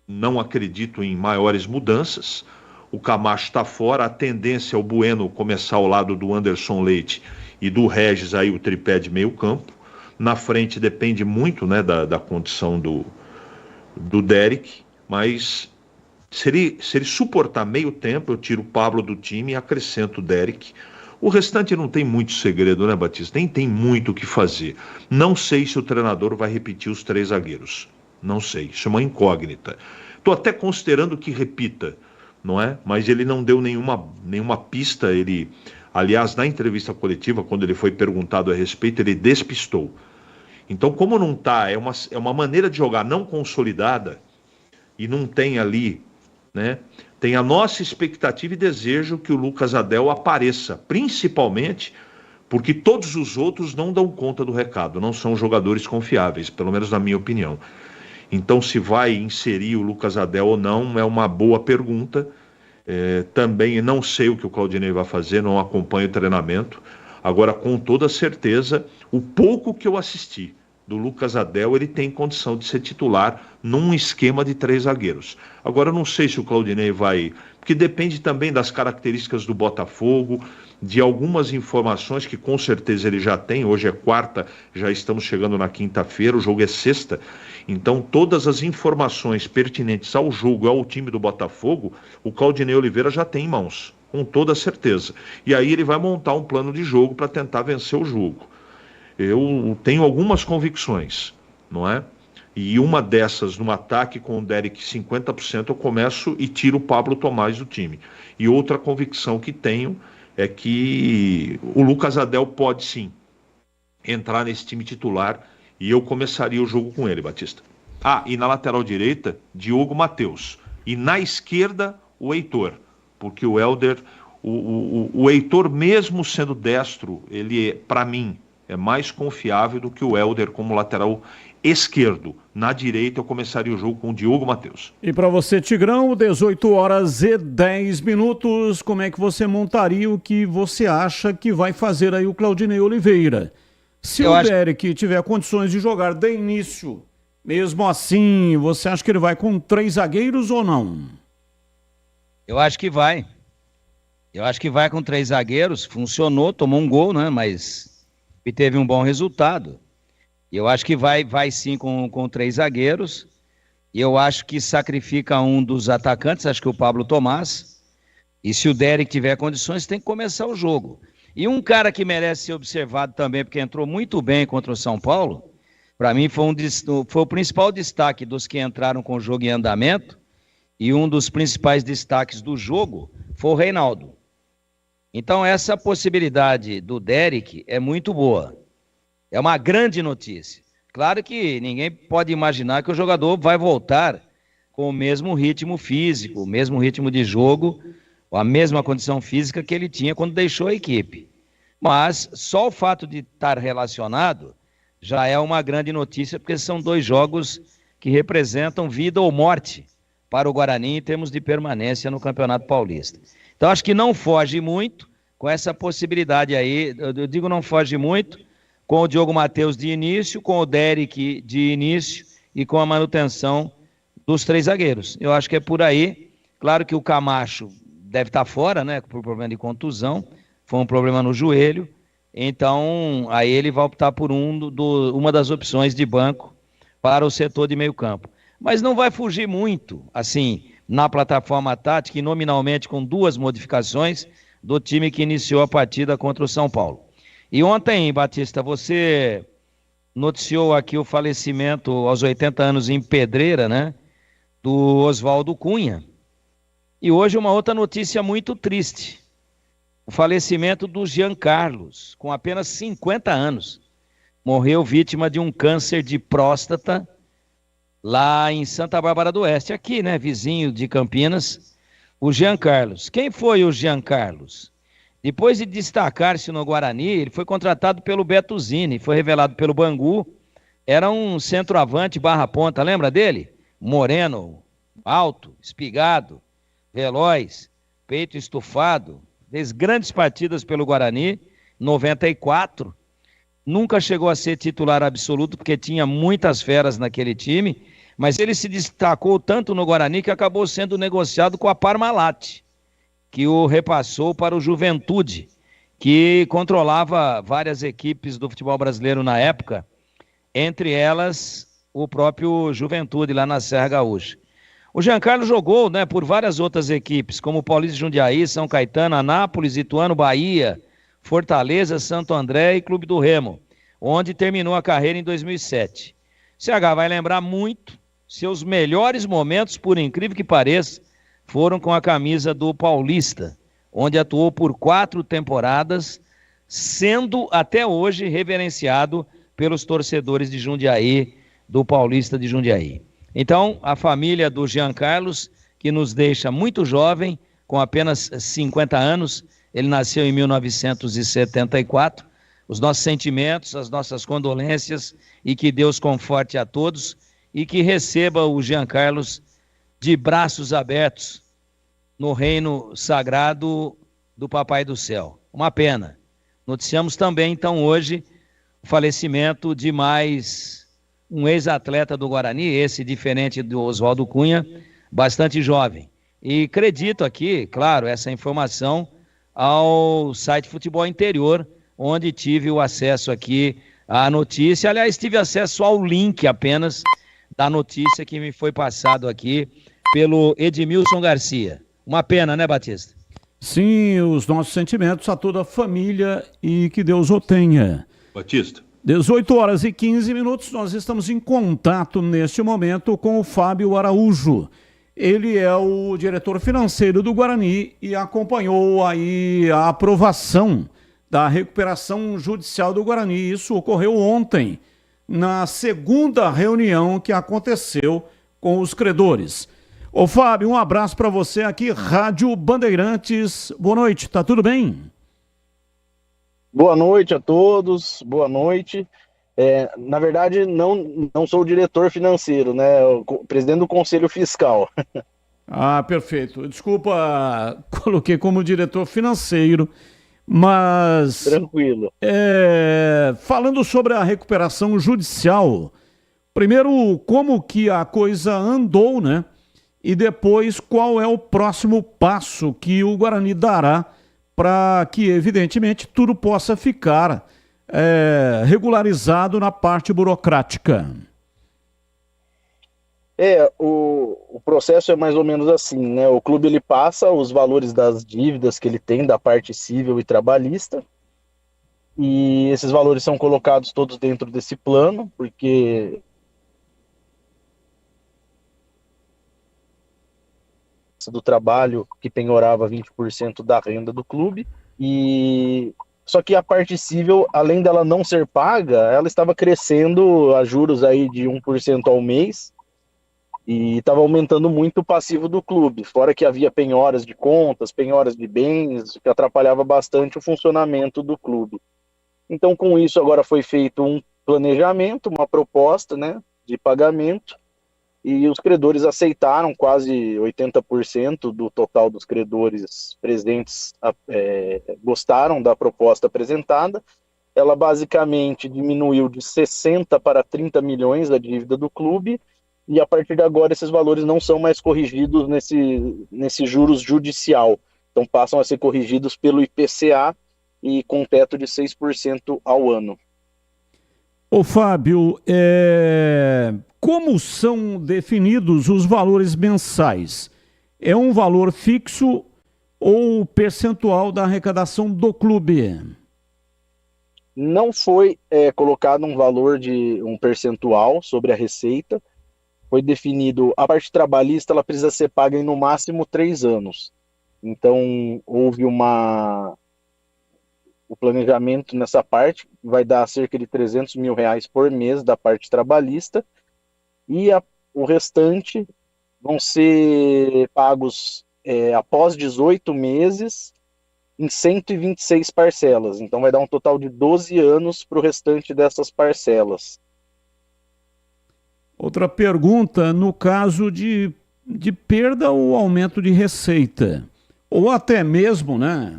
não acredito em maiores mudanças. O Camacho está fora, a tendência é o Bueno começar ao lado do Anderson Leite e do Regis, aí o tripé de meio campo. Na frente depende muito, né, da condição do Derek, mas se ele suportar meio tempo, eu tiro o Pablo do time e acrescento o Derek. O restante não tem muito segredo, né, Batista? Nem tem muito o que fazer. Não sei se o treinador vai repetir os 3 zagueiros. Não sei, isso é uma incógnita. Estou até considerando que repita, não é? Mas ele não deu nenhuma pista. Aliás, na entrevista coletiva, quando ele foi perguntado a respeito, ele despistou. Então, como não está, é uma maneira de jogar não consolidada, e não tem ali, né? Tem a nossa expectativa e desejo que o Lucas Adel apareça, principalmente porque todos os outros não dão conta do recado, não são jogadores confiáveis, pelo menos na minha opinião. Então, se vai inserir o Lucas Adel ou não, é uma boa pergunta. Também não sei o que o Claudinei vai fazer, não acompanho o treinamento. Agora, com toda certeza, o pouco que eu assisti do Lucas Adel, ele tem condição de ser titular num esquema de 3 zagueiros. Agora, eu não sei se o Claudinei vai... Porque depende também das características do Botafogo, de algumas informações que com certeza ele já tem. Hoje é quarta, já estamos chegando na quinta-feira, o jogo é sexta. Então, todas as informações pertinentes ao jogo, ao time do Botafogo, o Claudinei Oliveira já tem em mãos, com toda certeza. E aí ele vai montar um plano de jogo para tentar vencer o jogo. Eu tenho algumas convicções, não é? E uma dessas, no ataque com o Derek 50%, eu começo e tiro o Pablo Tomás do time. E outra convicção que tenho é que o Lucas Adel pode sim entrar nesse time titular e eu começaria o jogo com ele, Batista. E na lateral direita, Diogo Matheus. E na esquerda, o Heitor. Porque o Helder, o Heitor, mesmo sendo destro, ele, para mim, é mais confiável do que o Helder como lateral esquerdo. Na direita eu começaria o jogo com o Diogo Matheus. E para você, Tigrão, 18h10, como é que você montaria o que você acha que vai fazer aí o Claudinei Oliveira? Se o Derek tiver condições de jogar de início, mesmo assim, você acha que ele vai com 3 zagueiros ou não? Eu acho que vai. Eu acho que vai com 3 zagueiros, funcionou, tomou um gol, né, mas... e teve um bom resultado. Eu acho que vai sim com 3 zagueiros. E eu acho que sacrifica um dos atacantes, acho que o Pablo Tomás. E se o Derek tiver condições, tem que começar o jogo. E um cara que merece ser observado também, porque entrou muito bem contra o São Paulo, para mim foi o principal destaque dos que entraram com o jogo em andamento, e um dos principais destaques do jogo foi o Reinaldo. Então essa possibilidade do Derek é muito boa. É uma grande notícia. Claro que ninguém pode imaginar que o jogador vai voltar com o mesmo ritmo físico, o mesmo ritmo de jogo, a mesma condição física que ele tinha quando deixou a equipe. Mas só o fato de estar relacionado já é uma grande notícia, porque são 2 jogos que representam vida ou morte para o Guarani em termos de permanência no Campeonato Paulista. Então acho que não foge muito com essa possibilidade aí, eu digo não foge muito, com o Diogo Matheus de início, com o Derek de início e com a manutenção dos 3 zagueiros. Eu acho que é por aí. Claro que o Camacho deve estar fora, né, por problema de contusão, foi um problema no joelho, então aí ele vai optar por uma das opções de banco para o setor de meio campo. Mas não vai fugir muito, assim, na plataforma tática e nominalmente com 2 modificações do time que iniciou a partida contra o São Paulo. E ontem, Batista, você noticiou aqui o falecimento aos 80 anos em Pedreira, né, do Oswaldo Cunha. E hoje uma outra notícia muito triste. O falecimento do Jean Carlos, com apenas 50 anos. Morreu vítima de um câncer de próstata lá em Santa Bárbara do Oeste, aqui, né, vizinho de Campinas. O Jean Carlos. Quem foi o Jean Carlos? Depois de destacar-se no Guarani, ele foi contratado pelo Beto Zini, foi revelado pelo Bangu. Era um centroavante /ponta, lembra dele? Moreno, alto, espigado, veloz, peito estufado. Fez grandes partidas pelo Guarani, 94. Nunca chegou a ser titular absoluto, porque tinha muitas feras naquele time, mas ele se destacou tanto no Guarani que acabou sendo negociado com a Parmalat, que o repassou para o Juventude, que controlava várias equipes do futebol brasileiro na época, entre elas o próprio Juventude, lá na Serra Gaúcha. O Giancarlo jogou, né, por várias outras equipes, como Paulista de Jundiaí, São Caetano, Anápolis, Ituano, Bahia, Fortaleza, Santo André e Clube do Remo, onde terminou a carreira em 2007. CH vai lembrar muito, seus melhores momentos, por incrível que pareça, foram com a camisa do Paulista, onde atuou por 4 temporadas, sendo até hoje reverenciado pelos torcedores de Jundiaí, do Paulista de Jundiaí. Então, a família do Jean Carlos, que nos deixa muito jovem, com apenas 50 anos, ele nasceu em 1974, os nossos sentimentos, as nossas condolências, e que Deus conforte a todos, e que receba o Jean Carlos de braços abertos no reino sagrado do Papai do Céu. Uma pena. Noticiamos também, então, hoje, o falecimento de mais um ex-atleta do Guarani, esse diferente do Oswaldo Cunha, bastante jovem. E acredito aqui, claro, essa informação ao site Futebol Interior, onde tive o acesso aqui à notícia. Aliás, tive acesso ao link apenas da notícia que me foi passado aqui pelo Edmilson Garcia. Uma pena, né, Batista? Sim, os nossos sentimentos a toda a família e que Deus o tenha. Batista. 18h15, nós estamos em contato neste momento com o Fábio Araújo. Ele é o diretor financeiro do Guarani e acompanhou aí a aprovação da recuperação judicial do Guarani. Isso ocorreu ontem, na segunda reunião que aconteceu com os credores. Ô Fábio, um abraço para você aqui, Rádio Bandeirantes. Boa noite, tá tudo bem? Boa noite a todos, boa noite. Na verdade, não sou o diretor financeiro, né? O presidente do Conselho Fiscal. Ah, perfeito. Desculpa, coloquei como diretor financeiro, mas... Tranquilo. Falando sobre a recuperação judicial, primeiro, como que a coisa andou, né? E depois, qual é o próximo passo que o Guarani dará para que, evidentemente, tudo possa ficar regularizado na parte burocrática? O processo é mais ou menos assim, né? O clube ele passa os valores das dívidas que ele tem da parte civil e trabalhista, e esses valores são colocados todos dentro desse plano, porque do trabalho que penhorava 20% da renda do clube, e só que a parte civil, além dela não ser paga, ela estava crescendo a juros aí de 1% ao mês, e estava aumentando muito o passivo do clube, fora que havia penhoras de contas, penhoras de bens, que atrapalhava bastante o funcionamento do clube. Então, com isso, agora foi feito um planejamento, uma proposta, né, de pagamento, e os credores aceitaram, quase 80% do total dos credores presentes gostaram da proposta apresentada. Ela basicamente diminuiu de 60 para 30 milhões a dívida do clube, e a partir de agora esses valores não são mais corrigidos nesse juros judicial, então passam a ser corrigidos pelo IPCA e com teto de 6% ao ano. Ô Fábio, como são definidos os valores mensais? É um valor fixo ou percentual da arrecadação do clube? Não foi colocado um valor de um percentual sobre a receita. Foi definido, a parte trabalhista ela precisa ser paga em no máximo 3 anos. Então houve o planejamento nessa parte, vai dar cerca de R$300 mil por mês da parte trabalhista, e o restante vão ser pagos após 18 meses em 126 parcelas. Então vai dar um total de 12 anos para o restante dessas parcelas. Outra pergunta, no caso de perda ou aumento de receita, ou até mesmo, né?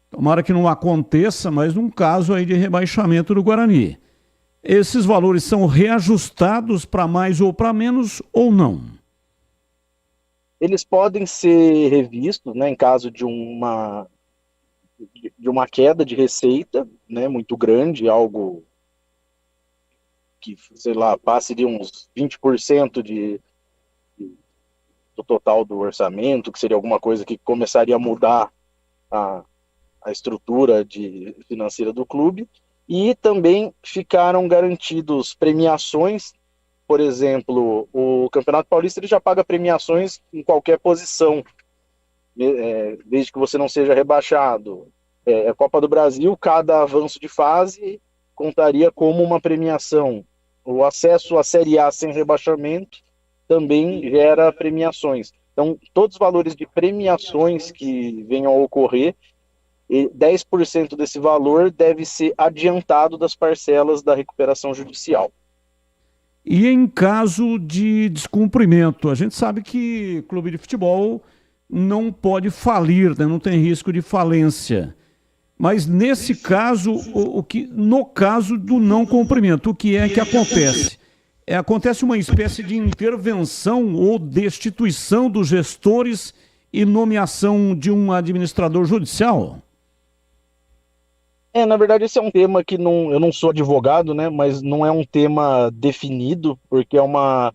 Tomara que não aconteça, mas num caso aí de rebaixamento do Guarani. Esses valores são reajustados para mais ou para menos ou não? Eles podem ser revistos, né, em caso de uma queda de receita, né, muito grande, algo que, sei lá, passe de uns 20% do total do orçamento, que seria alguma coisa que começaria a mudar a estrutura financeira do clube, e também ficaram garantidos premiações. Por exemplo, o Campeonato Paulista ele já paga premiações em qualquer posição, desde que você não seja rebaixado. A Copa do Brasil, cada avanço de fase contaria como uma premiação. O acesso à Série A sem rebaixamento também gera premiações. Então, todos os valores de premiações que venham a ocorrer, 10% desse valor deve ser adiantado das parcelas da recuperação judicial. E em caso de descumprimento, a gente sabe que clube de futebol não pode falir, né? Não tem risco de falência. Mas nesse caso, no caso do não cumprimento, o que é que acontece? Acontece uma espécie de intervenção ou destituição dos gestores e nomeação de um administrador judicial? Na verdade, esse é um tema que eu não sou advogado, né, mas não é um tema definido, porque é uma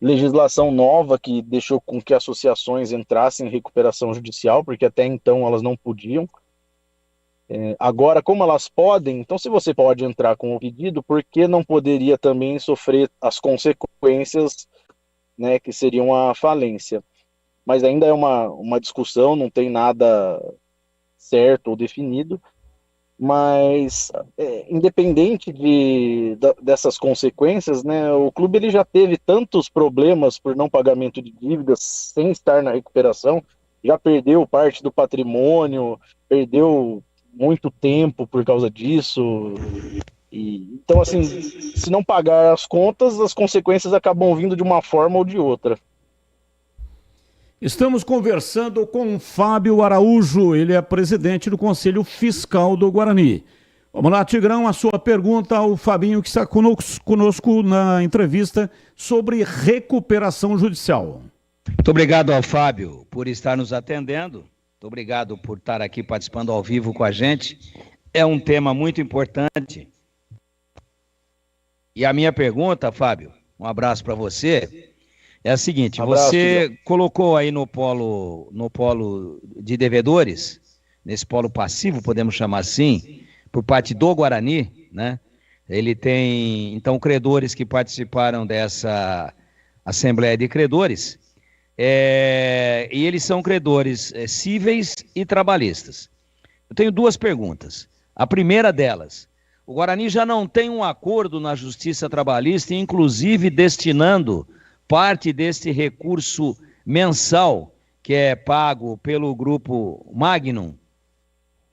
legislação nova que deixou com que associações entrassem em recuperação judicial, porque até então elas não podiam. Agora, como elas podem, então se você pode entrar com o pedido, por que não poderia também sofrer as consequências, né, que seriam a falência? Mas ainda é uma discussão, não tem nada certo ou definido. Mas independente dessas consequências, né, o clube ele já teve tantos problemas por não pagamento de dívidas sem estar na recuperação, já perdeu parte do patrimônio, perdeu muito tempo por causa disso. Então, assim, se não pagar as contas, as consequências acabam vindo de uma forma ou de outra. Estamos conversando com Fábio Araújo, ele é presidente do Conselho Fiscal do Guarani. Vamos lá, Tigrão, a sua pergunta ao Fabinho, que está conosco na entrevista sobre recuperação judicial. Muito obrigado ao Fábio por estar nos atendendo, muito obrigado por estar aqui participando ao vivo com a gente. É um tema muito importante. E a minha pergunta, Fábio, um abraço para você, é a seguinte: você colocou aí no polo de devedores, nesse polo passivo, podemos chamar assim, por parte do Guarani, né? Ele tem, então, credores que participaram dessa Assembleia de Credores, e eles são credores cíveis e trabalhistas. Eu tenho duas perguntas. A primeira delas: o Guarani já não tem um acordo na Justiça Trabalhista, inclusive destinando parte desse recurso mensal que é pago pelo grupo Magnum,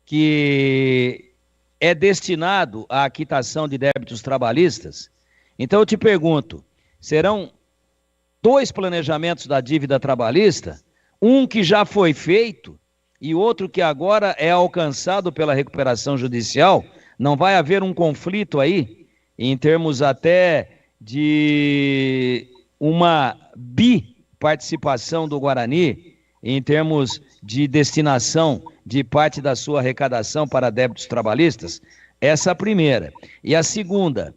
que é destinado à quitação de débitos trabalhistas? Então eu te pergunto, serão 2 planejamentos da dívida trabalhista, um que já foi feito e outro que agora é alcançado pela recuperação judicial? Não vai haver um conflito aí, em termos até de uma biparticipação do Guarani, em termos de destinação de parte da sua arrecadação para débitos trabalhistas? Essa é a primeira. E a segunda,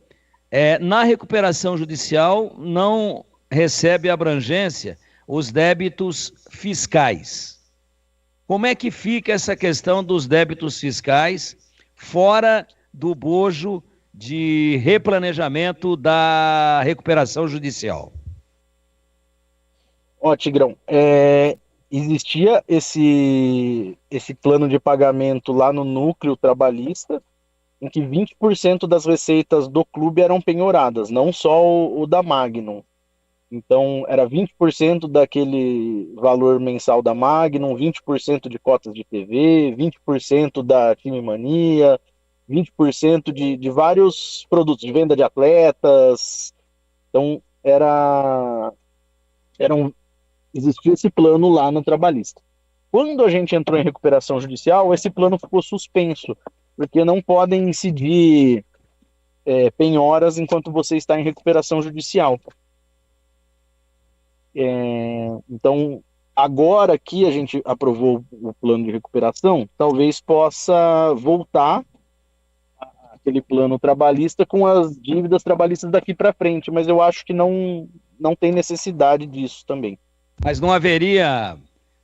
na recuperação judicial não recebe abrangência os débitos fiscais. Como é que fica essa questão dos débitos fiscais fora do bojo de replanejamento da recuperação judicial? Tigrão, existia esse plano de pagamento lá no núcleo trabalhista, em que 20% das receitas do clube eram penhoradas, não só o da Magnum. Então, era 20% daquele valor mensal da Magnum, 20% de cotas de TV, 20% da Time Mania, 20% de vários produtos, de venda de atletas. Então, existia esse plano lá no trabalhista. Quando a gente entrou em recuperação judicial, esse plano ficou suspenso, porque não podem incidir penhoras enquanto você está em recuperação judicial. Então, agora que a gente aprovou o plano de recuperação, talvez possa voltar aquele plano trabalhista com as dívidas trabalhistas daqui para frente, mas eu acho que não tem necessidade disso também. Mas não haveria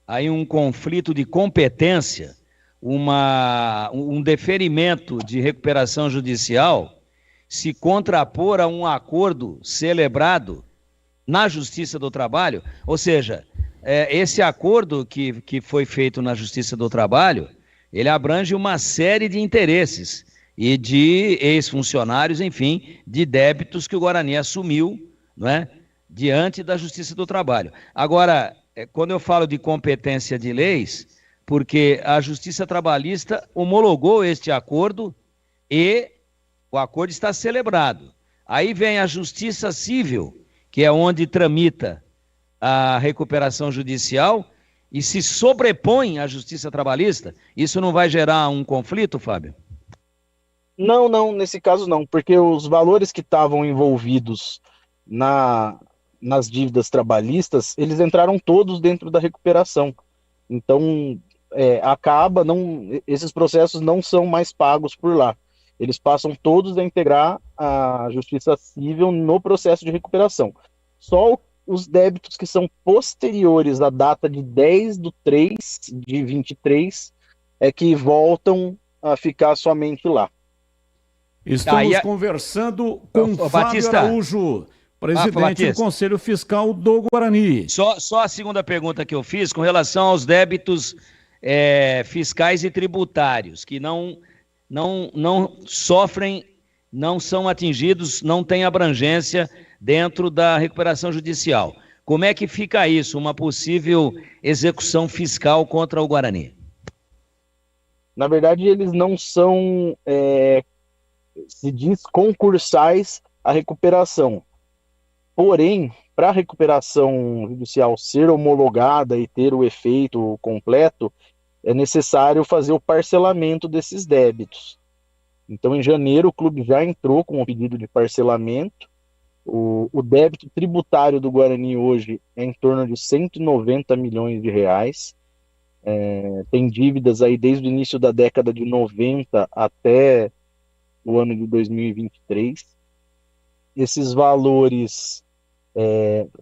aí um conflito de competência, um deferimento de recuperação judicial, se contrapor a um acordo celebrado na Justiça do Trabalho? Ou seja, esse acordo que foi feito na Justiça do Trabalho, ele abrange uma série de interesses, e de ex-funcionários, enfim, de débitos que o Guarani assumiu, não é? Diante da Justiça do Trabalho. Agora, quando eu falo de competência de leis, porque a Justiça Trabalhista homologou este acordo e o acordo está celebrado. Aí vem a Justiça Civil, que é onde tramita a recuperação judicial, e se sobrepõe à Justiça Trabalhista. Isso não vai gerar um conflito, Fábio? Não, nesse caso não, porque os valores que estavam envolvidos nas dívidas trabalhistas, eles entraram todos dentro da recuperação. Então, esses processos não são mais pagos por lá. Eles passam todos a integrar a Justiça Civil no processo de recuperação. Só os débitos que são posteriores à data de 10/3/23 é que voltam a ficar somente lá. Estamos conversando com Fábio Batista Araújo, presidente do Conselho Fiscal do Guarani. Só a segunda pergunta que eu fiz com relação aos débitos fiscais e tributários, que não sofrem, não são atingidos, não têm abrangência dentro da recuperação judicial. Como é que fica isso, uma possível execução fiscal contra o Guarani? Na verdade, eles não são, se diz, concursais à recuperação. Porém, para a recuperação judicial ser homologada e ter o efeito completo, é necessário fazer o parcelamento desses débitos. Então, em janeiro, o clube já entrou com o pedido de parcelamento. O débito tributário do Guarani hoje é em torno de 190 milhões de reais. Tem dívidas aí desde o início da década de 90 até o ano de 2023. Esses valores,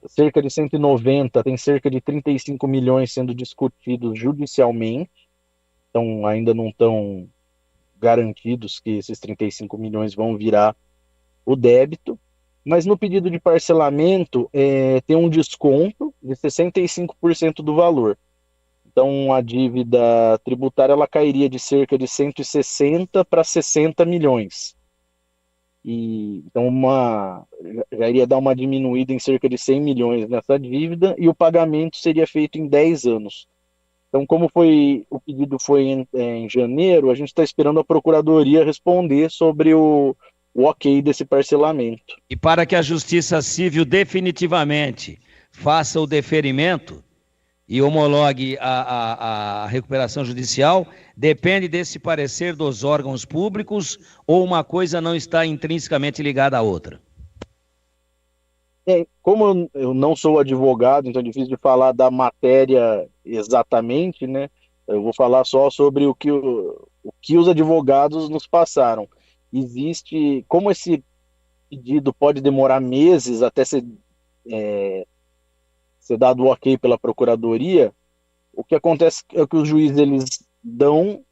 cerca de 190, tem cerca de 35 milhões sendo discutidos judicialmente. Então, ainda não estão garantidos que esses 35 milhões vão virar o débito. Mas no pedido de parcelamento tem um desconto de 65% do valor. Então a dívida tributária ela cairia de cerca de 160 para 60 milhões. Então já iria dar uma diminuída em cerca de 100 milhões nessa dívida e o pagamento seria feito em 10 anos. Então, como o pedido foi em janeiro, a gente está esperando a Procuradoria responder sobre o ok desse parcelamento. E para que a Justiça Civil definitivamente faça o deferimento e homologue a recuperação judicial, depende desse parecer dos órgãos públicos ou uma coisa não está intrinsecamente ligada à outra? Como eu não sou advogado, então é difícil de falar da matéria exatamente, né? Eu vou falar só sobre o que os advogados nos passaram. Existe, como esse pedido pode demorar meses até ser dado o ok pela Procuradoria, o que acontece é que os juízes eles dão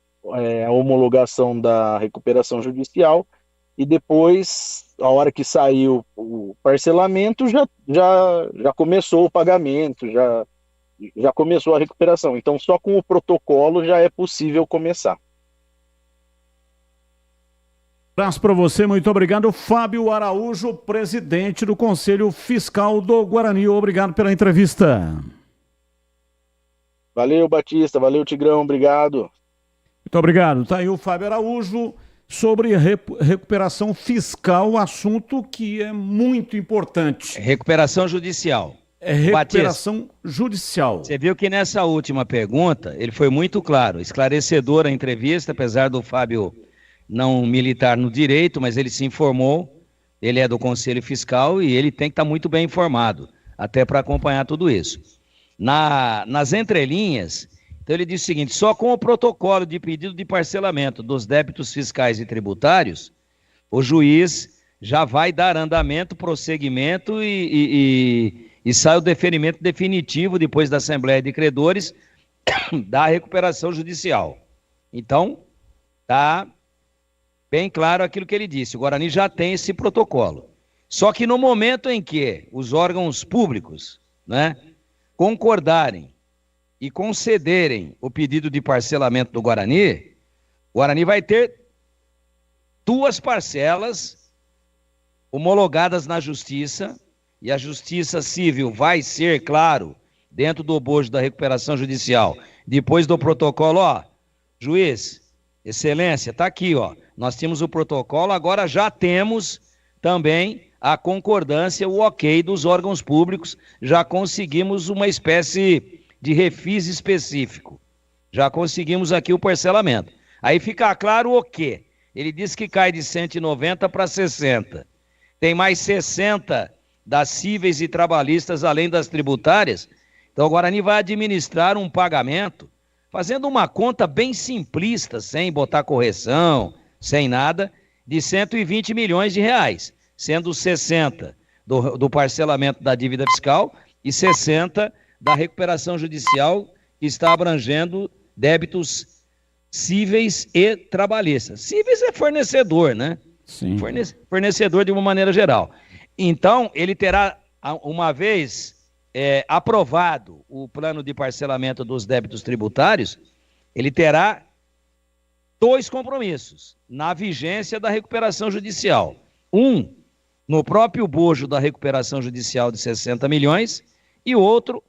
a homologação da recuperação judicial e depois, a hora que saiu o parcelamento, já começou o pagamento, já começou a recuperação. Então, só com o protocolo já é possível começar. Abraço para você, muito obrigado. Fábio Araújo, presidente do Conselho Fiscal do Guarani. Obrigado pela entrevista. Valeu, Batista. Valeu, Tigrão. Obrigado. Muito obrigado. Tá aí o Fábio Araújo sobre recuperação fiscal, assunto que é muito importante. Recuperação judicial. Recuperação judicial. Você viu que nessa última pergunta, ele foi muito claro, esclarecedor a entrevista, apesar do Fábio não militar no direito, mas ele se informou, ele é do Conselho Fiscal e ele tem que estar muito bem informado, até para acompanhar tudo isso. Nas entrelinhas, então ele disse o seguinte: só com o protocolo de pedido de parcelamento dos débitos fiscais e tributários, o juiz já vai dar andamento, prosseguimento e sai o deferimento definitivo depois da Assembleia de Credores da recuperação judicial. Então, tá bem claro aquilo que ele disse. O Guarani já tem esse protocolo. Só que no momento em que os órgãos públicos, né, concordarem e concederem o pedido de parcelamento do Guarani, o Guarani vai ter 2 parcelas homologadas na Justiça, e a Justiça Civil vai ser, claro, dentro do bojo da recuperação judicial, depois do protocolo, ó, juiz, excelência, tá aqui, ó, nós tínhamos o protocolo, agora já temos também a concordância, o ok dos órgãos públicos, já conseguimos uma espécie de refis específico, já conseguimos aqui o parcelamento. Aí fica claro o quê? Ele disse que cai de 190 para 60. Tem mais 60 das cíveis e trabalhistas, além das tributárias. Então o Guarani vai administrar um pagamento, fazendo uma conta bem simplista, sem botar correção, sem nada, de 120 milhões de reais, sendo 60 do parcelamento da dívida fiscal e 60 da recuperação judicial, que está abrangendo débitos cíveis e trabalhistas. Cíveis é fornecedor, né? Sim. Fornecedor de uma maneira geral. Então, ele terá, uma vez aprovado o plano de parcelamento dos débitos tributários, ele terá 2 compromissos na vigência da recuperação judicial. Um, no próprio bojo da recuperação judicial de 60 milhões, e outro,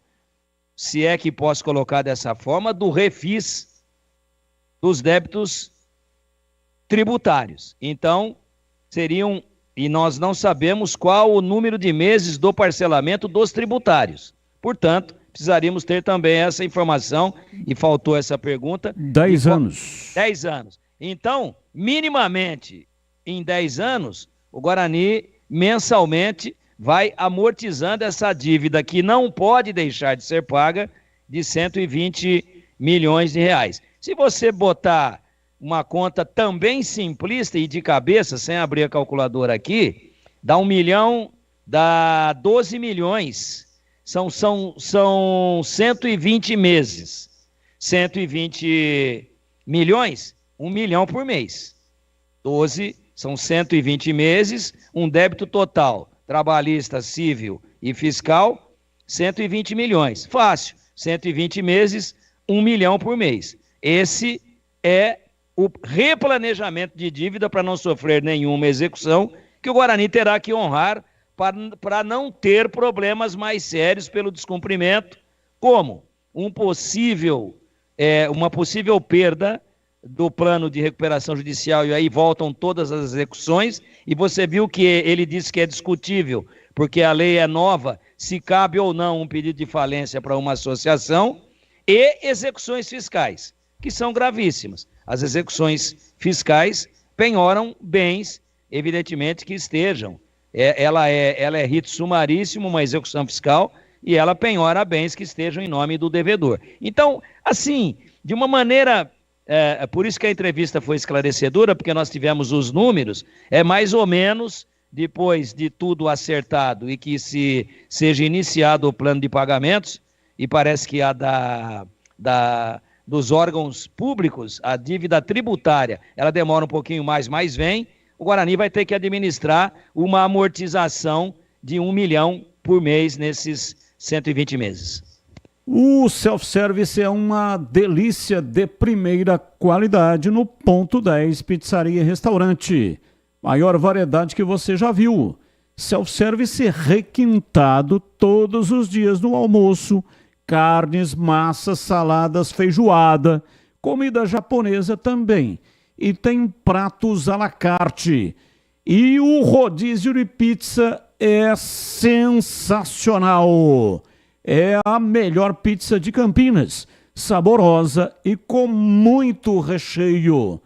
se é que posso colocar dessa forma, do refis dos débitos tributários. Então, seriam, e nós não sabemos qual o número de meses do parcelamento dos tributários. Portanto, precisaríamos ter também essa informação, e faltou essa pergunta. 10 anos. 10 anos. Então, minimamente, em 10 anos, o Guarani, mensalmente, vai amortizando essa dívida que não pode deixar de ser paga, de 120 milhões de reais. Se você botar uma conta também simplista e de cabeça, sem abrir a calculadora aqui, dá 1 milhão, dá 12 milhões. São 120 meses. 120 milhões, 1 milhão por mês. 12 são 120 meses, um débito total, trabalhista, civil e fiscal, 120 milhões. Fácil, 120 meses, 1 milhão por mês. Esse é o replanejamento de dívida para não sofrer nenhuma execução, que o Guarani terá que honrar para não ter problemas mais sérios pelo descumprimento, como uma possível perda do plano de recuperação judicial, e aí voltam todas as execuções, e você viu que ele disse que é discutível, porque a lei é nova, se cabe ou não um pedido de falência para uma associação, e execuções fiscais, que são gravíssimas. As execuções fiscais penhoram bens, evidentemente, que estejam. Ela é rito sumaríssimo, uma execução fiscal, e ela penhora bens que estejam em nome do devedor. Então, assim, de uma maneira... por isso que a entrevista foi esclarecedora, porque nós tivemos os números, mais ou menos, depois de tudo acertado e que seja iniciado o plano de pagamentos, e parece que a dos órgãos públicos, a dívida tributária, ela demora um pouquinho mais, mas vem, o Guarani vai ter que administrar uma amortização de 1 milhão por mês nesses 120 meses. O self-service é uma delícia de primeira qualidade no Ponto 10 Pizzaria e Restaurante. Maior variedade que você já viu. Self-service requintado todos os dias no almoço. Carnes, massas, saladas, feijoada. Comida japonesa também. E tem pratos à la carte. E o rodízio de pizza é sensacional. É a melhor pizza de Campinas, saborosa e com muito recheio.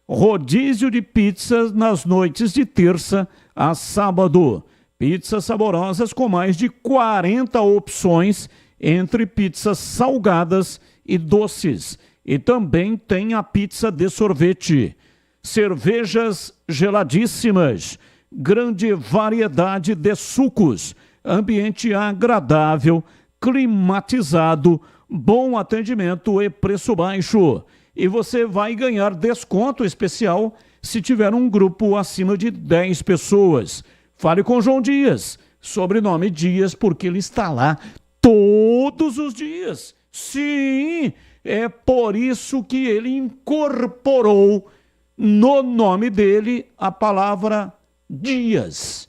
Rodízio de pizzas nas noites de terça a sábado. Pizzas saborosas com mais de 40 opções entre pizzas salgadas e doces. E também tem a pizza de sorvete. Cervejas geladíssimas, grande variedade de sucos, ambiente agradável, climatizado, bom atendimento e preço baixo. E você vai ganhar desconto especial se tiver um grupo acima de 10 pessoas. Fale com João Dias, sobrenome Dias, porque ele está lá todos os dias. Sim, é por isso que ele incorporou no nome dele a palavra Dias.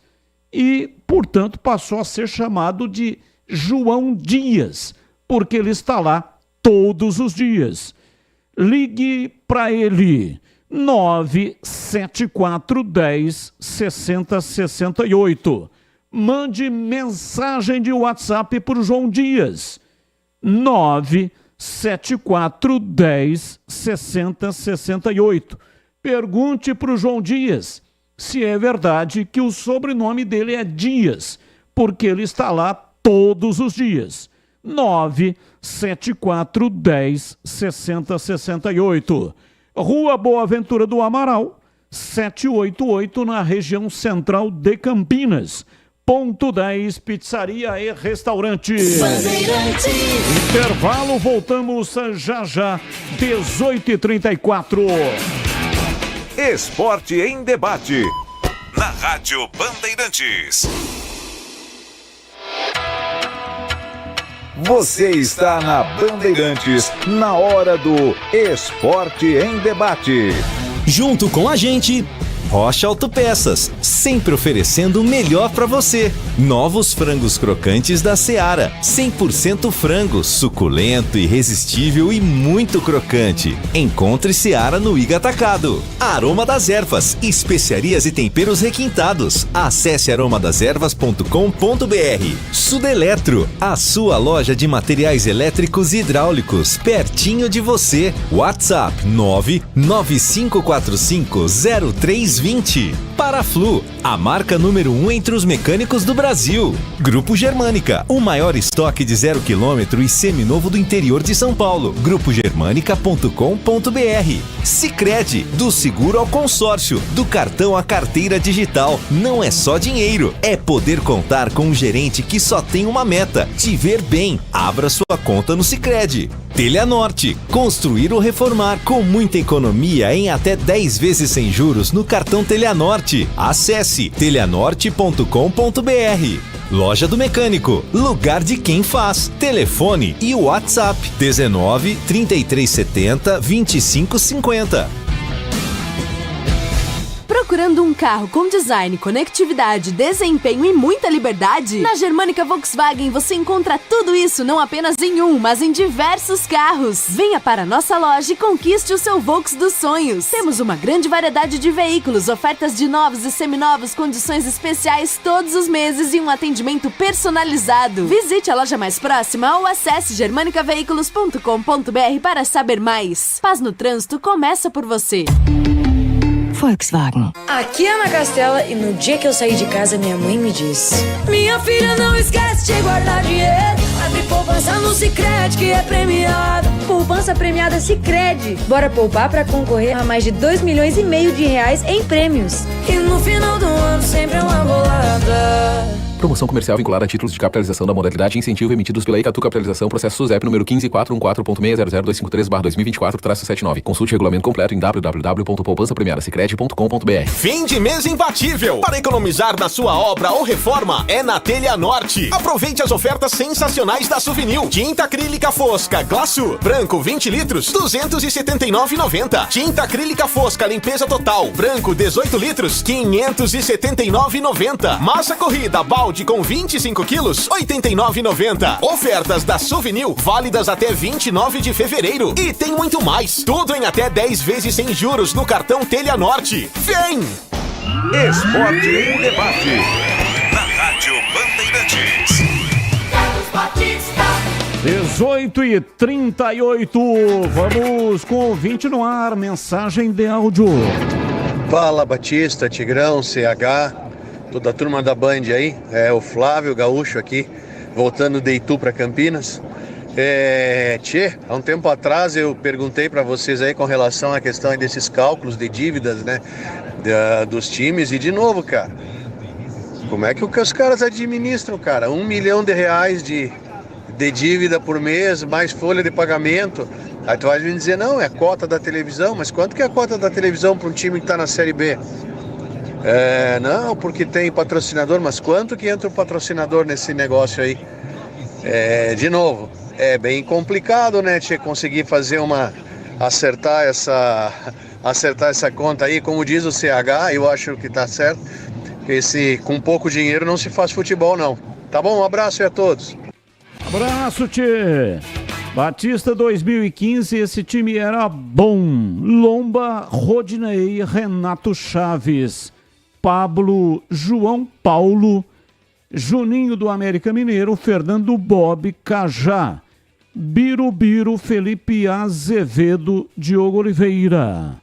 E, portanto, passou a ser chamado de João Dias, porque ele está lá todos os dias. Ligue para ele, 97410 6068. Mande mensagem de WhatsApp para o João Dias, 97410 6068. Pergunte para o João Dias se é verdade que o sobrenome dele é Dias, porque ele está lá todos os dias. 97410 6068. Rua Boa Ventura do Amaral, 788, na região central de Campinas. Ponto 10, pizzaria e restaurante. Intervalo, voltamos já já, 18h34. Esporte em debate. Na Rádio Bandeirantes. Você está na Bandeirantes, na hora do Esporte em Debate. Junto com a gente, Rocha Autopeças, sempre oferecendo o melhor para você. Novos frangos crocantes da Seara, 100% frango, suculento, irresistível e muito crocante. Encontre Seara no Iga Atacado. Aroma das Ervas, especiarias e temperos requintados. Acesse aromadeservas.com.br. Sudeletro, a sua loja de materiais elétricos e hidráulicos, pertinho de você. WhatsApp 995450320. Paraflu, a marca número 1 entre os mecânicos do Brasil. Grupo Germânica, o maior estoque de 0 km e seminovo do interior de São Paulo. grupogermanica.com.br. Sicredi, do seguro ao consórcio, do cartão à carteira digital. Não é só dinheiro, é poder contar com um gerente que só tem uma meta: te ver bem. Abra sua conta no Sicredi. Telha Norte, construir ou reformar com muita economia em até 10 vezes sem juros no cartão Telha Norte. Acesse telhanorte.com.br. Loja do Mecânico, lugar de quem faz. Telefone e WhatsApp 19 3370 2550. Procurando um carro com design, conectividade, desempenho e muita liberdade? Na Germânica Volkswagen você encontra tudo isso não apenas em um, mas em diversos carros. Venha para a nossa loja e conquiste o seu Volks dos sonhos. Temos uma grande variedade de veículos, ofertas de novos e seminovos, condições especiais todos os meses e um atendimento personalizado. Visite a loja mais próxima ou acesse germanicaveículos.com.br para saber mais. Paz no trânsito começa por você. Volkswagen. Aqui é Ana Castela e no dia que eu saí de casa minha mãe me disse: minha filha, não esquece de guardar dinheiro. Abre poupança no Sicredi que é premiado. Poupança premiada Sicredi. Bora poupar pra concorrer a mais de 2,5 milhões de reais em prêmios. E no final do ano sempre é uma bolada. Promoção comercial vinculada a títulos de capitalização da modalidade incentivo emitidos pela Icatu Capitalização, processo SUSEP número 15414.600.253/2024-79. Consulte o regulamento completo em www.poupançapremiadasicredi.com.br. Fim de mês imbatível. Para economizar na sua obra ou reforma, é na Telha Norte. Aproveite as ofertas sensacionais da Souvenir. Tinta acrílica fosca Glaçu, branco 20 litros, R$ 279,90. Tinta acrílica fosca limpeza total, branco 18 litros, R$ 579,90. Massa corrida balde com 25 quilos, R$ 89,90. Ofertas da Souvenir válidas até 29 de fevereiro. E tem muito mais. Tudo em até 10 vezes sem juros no cartão Telha Norte. Vem! Esporte em debate. Na Rádio Bandeirantes. 18h38. Vamos com o ouvinte no ar. Mensagem de áudio. Fala, Batista, Tigrão, CH. Toda a turma da Band aí, é o Flávio Gaúcho aqui, voltando de Itu para Campinas. Há um tempo atrás eu perguntei para vocês aí com relação à questão desses cálculos de dívidas, né, dos times, e de novo, cara, como é que os caras administram, cara? R$1 milhão de dívida por mês, mais folha de pagamento. Aí tu vai me dizer, não, é cota da televisão, mas quanto que é a cota da televisão para um time que está na Série B? Não, porque tem patrocinador, mas quanto que entra o patrocinador nesse negócio aí? De novo, é bem complicado, né, conseguir fazer acertar acertar essa conta aí. Como diz o CH, eu acho que tá certo, que com pouco dinheiro não se faz futebol, não. Tá bom? Um abraço a todos. Abraço, tchê. Batista 2015, esse time era bom. Lomba, Rodinei, Renato Chaves, Pablo, João Paulo, Juninho do América Mineiro, Fernando Bob, Cajá, Birubiru, Felipe Azevedo, Diogo Oliveira.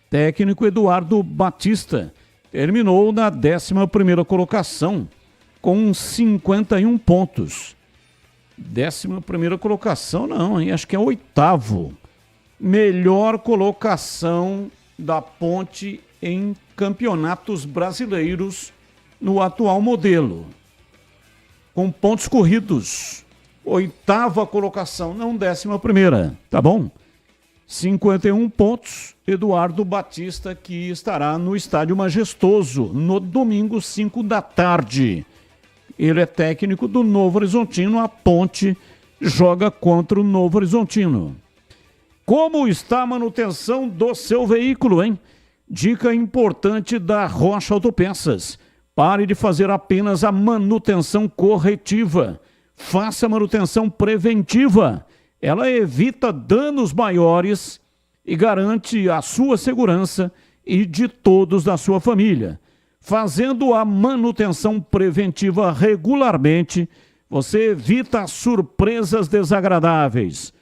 Técnico Eduardo Batista terminou na 11ª colocação com 51 pontos. 11ª colocação não, hein? Acho que é 8º. Melhor colocação da Ponte em campeonatos brasileiros no atual modelo. Com pontos corridos. 8ª colocação, não 11ª, tá bom? 51 pontos, Eduardo Batista, que estará no Estádio Majestoso no domingo, 5 da tarde. Ele é técnico do Novo Horizontino, a Ponte joga contra o Novo Horizontino. Como está a manutenção do seu veículo, hein? Dica importante da Rocha Autopeças. Pare de fazer apenas a manutenção corretiva. Faça a manutenção preventiva. Ela evita danos maiores e garante a sua segurança e de todos da sua família. Fazendo a manutenção preventiva regularmente, você evita surpresas desagradáveis.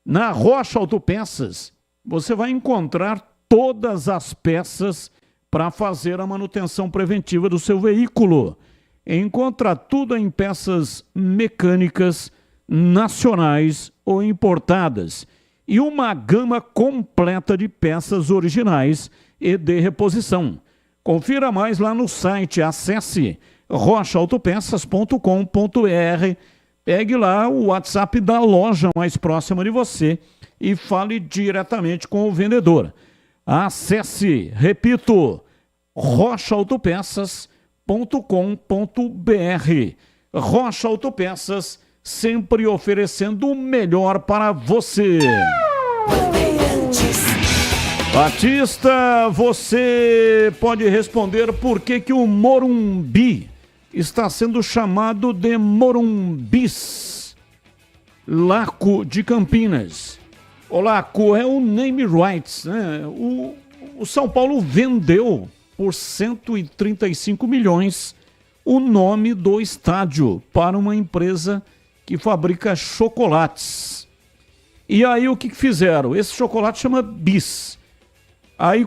Na Rocha Autopeças, você vai encontrar todas as peças para fazer a manutenção preventiva do seu veículo. Encontra tudo em peças mecânicas nacionais ou importadas e uma gama completa de peças originais e de reposição. Confira mais lá no site, acesse rochaautopeças.com.br, pegue lá o WhatsApp da loja mais próxima de você e fale diretamente com o vendedor. Acesse, repito, rochaautopeças.com.br. Rocha Autopeças, sempre oferecendo o melhor para você. Batista, você pode responder por que o Morumbi está sendo chamado de Morumbis Laco de Campinas. O Laco é o name rights, né? O São Paulo vendeu por 135 milhões o nome do estádio para uma empresa que fabrica chocolates. E aí o que fizeram? Esse chocolate chama Bis. Aí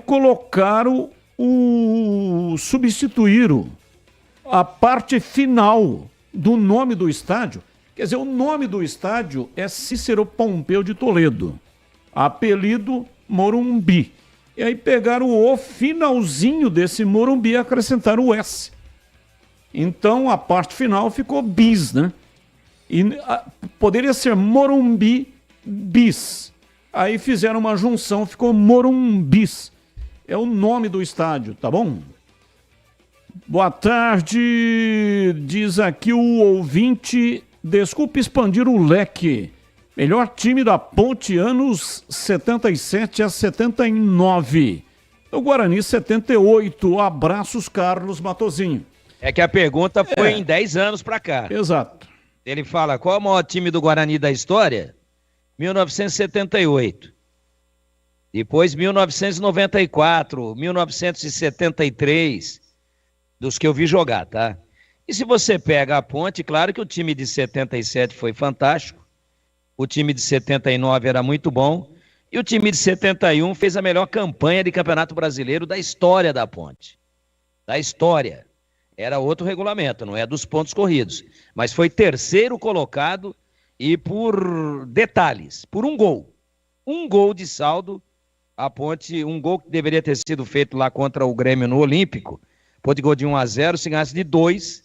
substituíram a parte final do nome do estádio. Quer dizer, o nome do estádio é Cícero Pompeu de Toledo. Apelido Morumbi. E aí pegaram o finalzinho desse Morumbi e acrescentaram o S. Então a parte final ficou Bis, né? E poderia ser Morumbi Bis. Aí fizeram uma junção, ficou Morumbis. É o nome do estádio, tá bom? Boa tarde, diz aqui o ouvinte. Desculpe expandir o leque. Melhor time da Ponte, anos 77 a 79. O Guarani, 78. Abraços, Carlos Matozinho. É que a pergunta foi em 10 anos pra cá. Exato. Ele fala, qual é o maior time do Guarani da história? 1978, depois 1994, 1973, dos que eu vi jogar, tá? E se você pega a Ponte, claro que o time de 77 foi fantástico, o time de 79 era muito bom, e o time de 71 fez a melhor campanha de Campeonato Brasileiro da história da Ponte. Da história. Era outro regulamento, não é dos pontos corridos, mas foi terceiro colocado. E por detalhes, por um gol de saldo, a Ponte, um gol que deveria ter sido feito lá contra o Grêmio no Olímpico, Ponte gol de 1-0, se ganhasse de 2,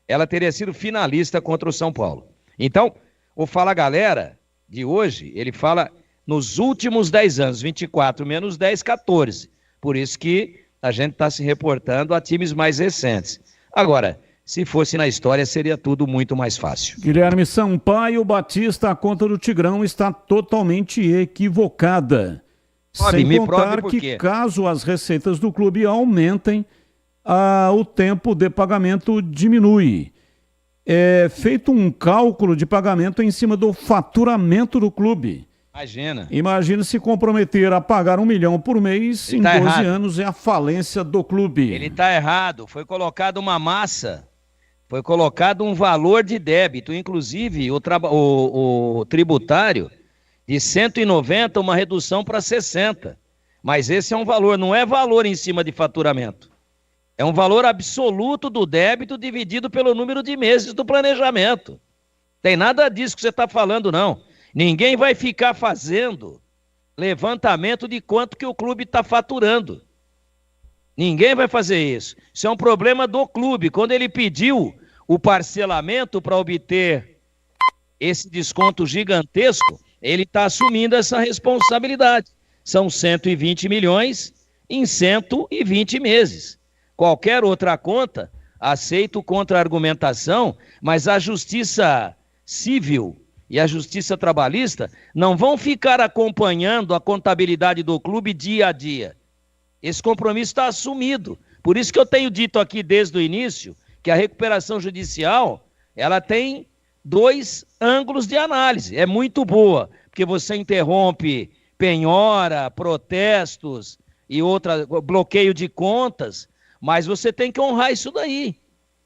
ela teria sido finalista contra o São Paulo. Então, o Fala Galera de hoje, ele fala nos últimos 10 anos, 24 menos 10, 14. Por isso que a gente está se reportando a times mais recentes. Agora, se fosse na história, seria tudo muito mais fácil. Guilherme Sampaio, Batista, a conta do Tigrão está totalmente equivocada. Sem contar que caso as receitas do clube aumentem, o tempo de pagamento diminui. É feito um cálculo de pagamento em cima do faturamento do clube. Imagina se comprometer a pagar 1 milhão por mês em 12 anos é a falência do clube. Ele está errado. Foi colocado uma massa, foi colocado um valor de débito, inclusive o tributário de 190, uma redução para 60. Mas esse é um valor, não é valor em cima de faturamento. É um valor absoluto do débito dividido pelo número de meses do planejamento. Tem nada disso que você está falando, não. Ninguém vai ficar fazendo levantamento de quanto que o clube está faturando. Ninguém vai fazer isso. Isso é um problema do clube. Quando ele pediu o parcelamento para obter esse desconto gigantesco, ele está assumindo essa responsabilidade. São 120 milhões em 120 meses. Qualquer outra conta, aceito contra-argumentação, mas a justiça civil e a justiça trabalhista não vão ficar acompanhando a contabilidade do clube dia a dia. Esse compromisso está assumido. Por isso que eu tenho dito aqui desde o início que a recuperação judicial, ela tem 2 ângulos de análise. É muito boa, porque você interrompe penhora, protestos e bloqueio de contas, mas você tem que honrar isso daí.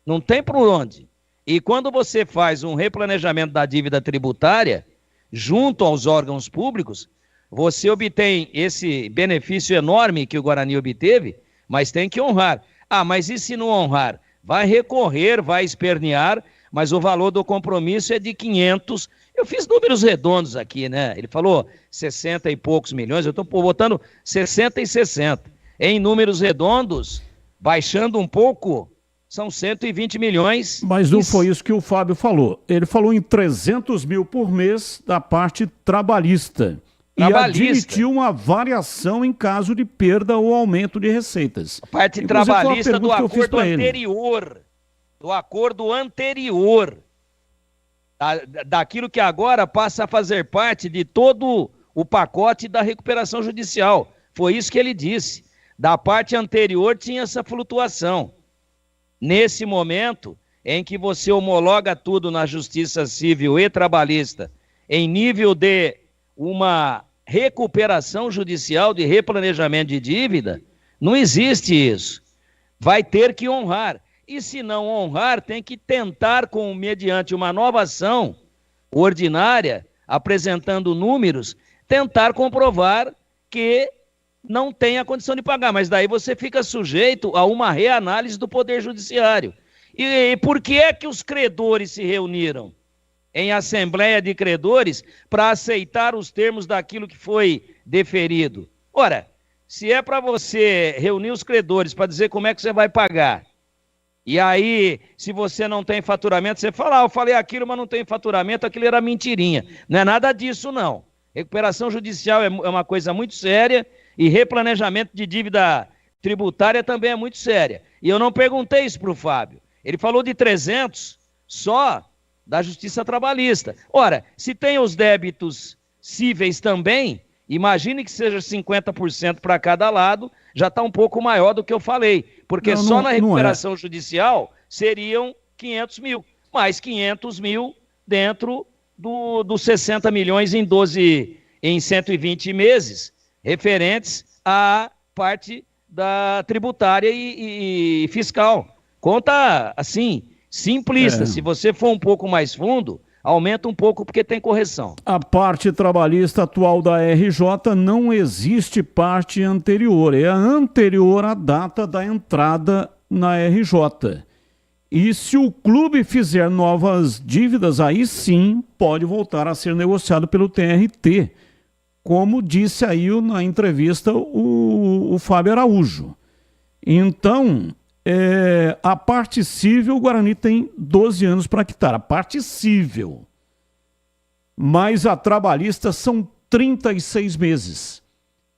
Não tem por onde. E quando você faz um replanejamento da dívida tributária, junto aos órgãos públicos, você obtém esse benefício enorme que o Guarani obteve, mas tem que honrar. Mas e se não honrar? Vai recorrer, vai espernear, mas o valor do compromisso é de 500. Eu fiz números redondos aqui, né? Ele falou 60 e poucos milhões, eu estou botando 60 e 60. Em números redondos, baixando um pouco, são 120 milhões. Mas não foi isso que o Fábio falou. Ele falou em 300 mil por mês da parte trabalhista. E admitiu uma variação em caso de perda ou aumento de receitas. A parte trabalhista do acordo anterior. Do acordo anterior. Daquilo que agora passa a fazer parte de todo o pacote da recuperação judicial. Foi isso que ele disse. Da parte anterior tinha essa flutuação. Nesse momento em que você homologa tudo na justiça civil e trabalhista, em nível de uma recuperação judicial de replanejamento de dívida, não existe isso. Vai ter que honrar. E se não honrar, tem que tentar, mediante uma nova ação ordinária, apresentando números, tentar comprovar que não tem a condição de pagar, mas daí você fica sujeito a uma reanálise do Poder Judiciário. E por que é que os credores se reuniram em assembleia de credores para aceitar os termos daquilo que foi deferido? Ora, se é para você reunir os credores para dizer como é que você vai pagar, e aí, se você não tem faturamento, você fala, eu falei aquilo, mas não tem faturamento, aquilo era mentirinha. Não é nada disso, não. Recuperação judicial é uma coisa muito séria, e replanejamento de dívida tributária também é muito séria. E eu não perguntei isso para o Fábio. Ele falou de 300 só da Justiça Trabalhista. Ora, se tem os débitos cíveis também, imagine que seja 50% para cada lado, já está um pouco maior do que eu falei. Porque só na recuperação judicial seriam 500 mil. Mais 500 mil dentro dos 60 milhões em 120 meses. Referentes à parte da tributária e fiscal. Conta, assim, simplista. Se você for um pouco mais fundo, aumenta um pouco porque tem correção. A parte trabalhista atual da RJ não existe parte anterior. É a anterior à data da entrada na RJ. E se o clube fizer novas dívidas, aí sim pode voltar a ser negociado pelo TRT. Como disse aí na entrevista o Fábio Araújo. Então, a parte cível, o Guarani tem 12 anos para quitar. A parte cível. Mas a trabalhista são 36 meses.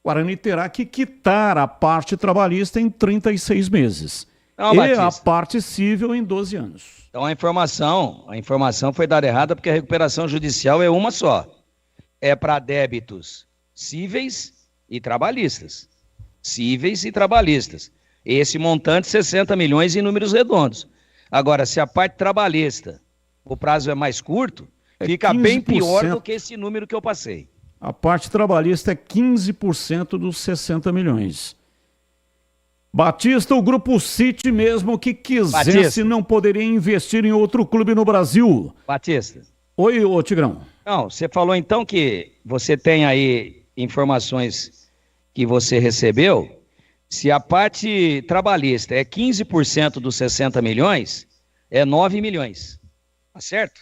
O Guarani terá que quitar a parte trabalhista em 36 meses. Não, e a parte cível em 12 anos. Então a informação foi dada errada porque a recuperação judicial é uma só. É para débitos cíveis e trabalhistas. Cíveis e trabalhistas. Esse montante, 60 milhões em números redondos. Agora, se a parte trabalhista, o prazo é mais curto, fica 15%. Bem pior do que esse número que eu passei. A parte trabalhista é 15% dos 60 milhões. Batista, o Grupo City, mesmo que quisesse, Batista, não poderia investir em outro clube no Brasil. Batista. Oi, ô Tigrão. Não, você falou então que você tem aí informações que você recebeu. Se a parte trabalhista é 15% dos 60 milhões, é 9 milhões. Tá certo?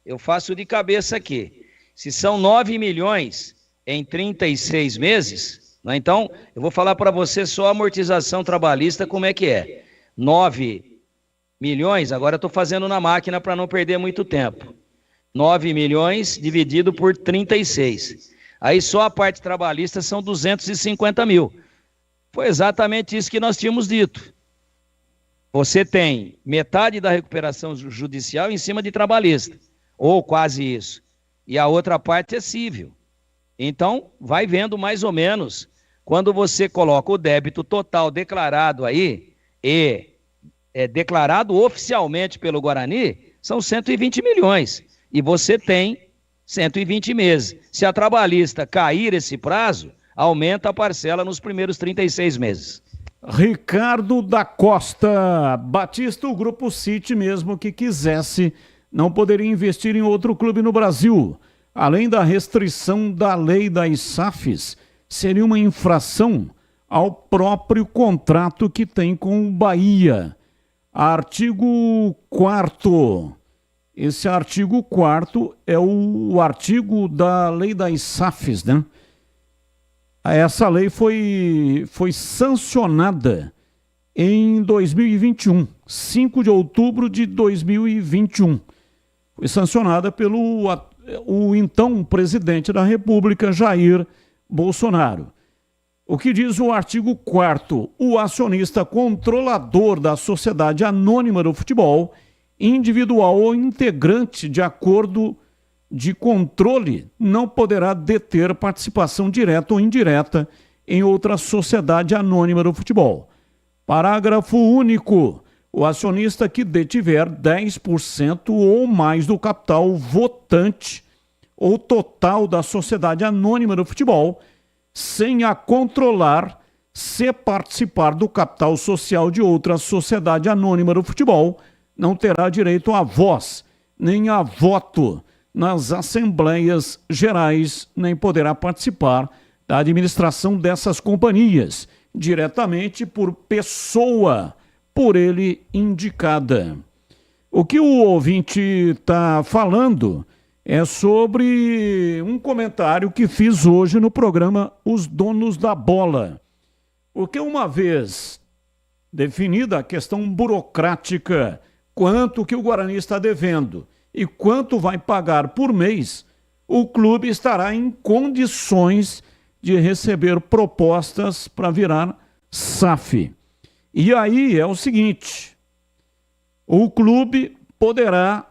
Eu faço de cabeça aqui. Se são 9 milhões em 36 meses, né, então eu vou falar para você só a amortização trabalhista, como é que é. 9 milhões, agora eu estou fazendo na máquina para não perder muito tempo. 9 milhões dividido por 36. Aí só a parte trabalhista são 250 mil. Foi exatamente isso que nós tínhamos dito. Você tem metade da recuperação judicial em cima de trabalhista, ou quase isso. E a outra parte é cível. Então, vai vendo mais ou menos, quando você coloca o débito total declarado aí, e declarado oficialmente pelo Guarani, são 120 milhões. E você tem 120 meses. Se a trabalhista cair esse prazo, aumenta a parcela nos primeiros 36 meses. Ricardo da Costa. Batista, o Grupo City, mesmo que quisesse, não poderia investir em outro clube no Brasil. Além da restrição da lei das SAFs, seria uma infração ao próprio contrato que tem com o Bahia. Artigo 4º. Esse artigo 4º é o artigo da lei das SAFs, né? Essa lei foi sancionada em 2021, 5 de outubro de 2021. Foi sancionada pelo o então presidente da República, Jair Bolsonaro. O que diz o artigo 4º? O acionista controlador da sociedade anônima do futebol, individual ou integrante de acordo de controle, não poderá deter participação direta ou indireta em outra sociedade anônima do futebol. Parágrafo único. O acionista que detiver 10% ou mais do capital votante ou total da sociedade anônima do futebol, sem a controlar, se participar do capital social de outra sociedade anônima do futebol, não terá direito a voz, nem a voto nas assembleias gerais, nem poderá participar da administração dessas companhias, diretamente por pessoa por ele indicada. O que o ouvinte está falando é sobre um comentário que fiz hoje no programa Os Donos da Bola. Porque uma vez definida a questão burocrática, quanto que o Guarani está devendo e quanto vai pagar por mês, o clube estará em condições de receber propostas para virar SAF. E aí é o seguinte, o clube poderá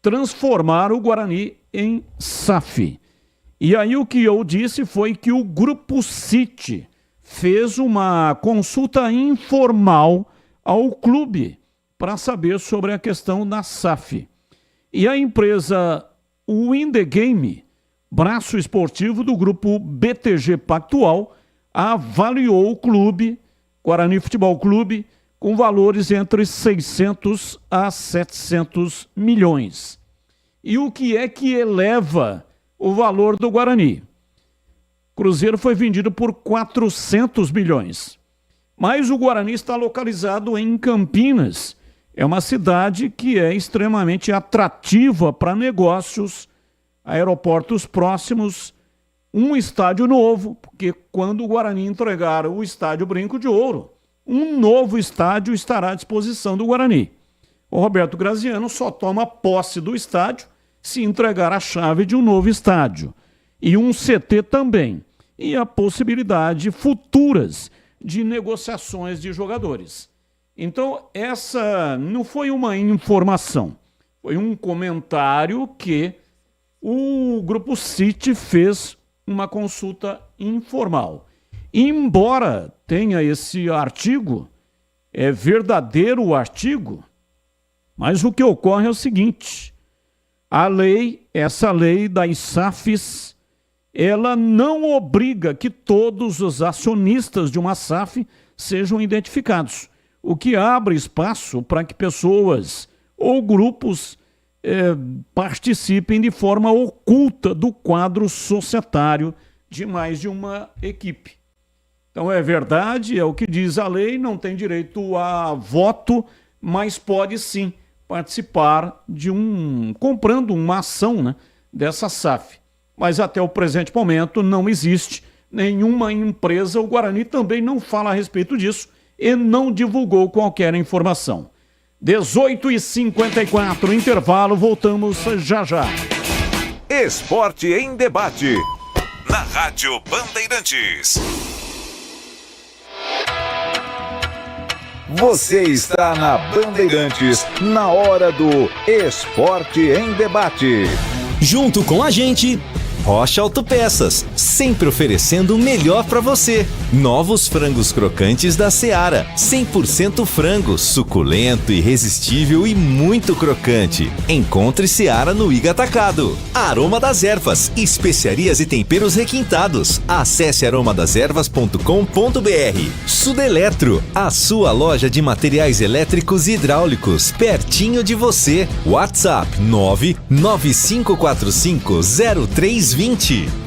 transformar o Guarani em SAF. E aí o que eu disse foi que o Grupo City fez uma consulta informal ao clube para saber sobre a questão da SAF. E a empresa Win the Game, braço esportivo do grupo BTG Pactual, avaliou o clube, Guarani Futebol Clube, com valores entre 600 a 700 milhões. E o que é que eleva o valor do Guarani? Cruzeiro foi vendido por 400 milhões. Mas o Guarani está localizado em Campinas. É uma cidade que é extremamente atrativa para negócios, aeroportos próximos, um estádio novo, porque quando o Guarani entregar o estádio Brinco de Ouro, um novo estádio estará à disposição do Guarani. O Roberto Graziano só toma posse do estádio se entregar a chave de um novo estádio. E um CT também. E a possibilidade futuras de negociações de jogadores. Então, essa não foi uma informação, foi um comentário que o Grupo City fez uma consulta informal. Embora tenha esse artigo, é verdadeiro o artigo, mas o que ocorre é o seguinte: essa lei das SAFs, ela não obriga que todos os acionistas de uma SAF sejam identificados, o que abre espaço para que pessoas ou grupos participem de forma oculta do quadro societário de mais de uma equipe. Então é verdade, é o que diz a lei, não tem direito a voto, mas pode sim participar de comprando uma ação, né, dessa SAF. Mas até o presente momento não existe nenhuma empresa, o Guarani também não fala a respeito disso e não divulgou qualquer informação. 18h54, intervalo, voltamos já já. Esporte em debate, na Rádio Bandeirantes. Você está na Bandeirantes, na hora do Esporte em Debate. Junto com a gente, Rocha Autopeças, sempre oferecendo o melhor para você. Novos frangos crocantes da Seara, 100% frango, suculento, irresistível e muito crocante. Encontre Seara no Iga Atacado. Aroma das Ervas, especiarias e temperos requintados. Acesse aromadeservas.com.br. Sudeletro, a sua loja de materiais elétricos e hidráulicos, pertinho de você. WhatsApp 995450320.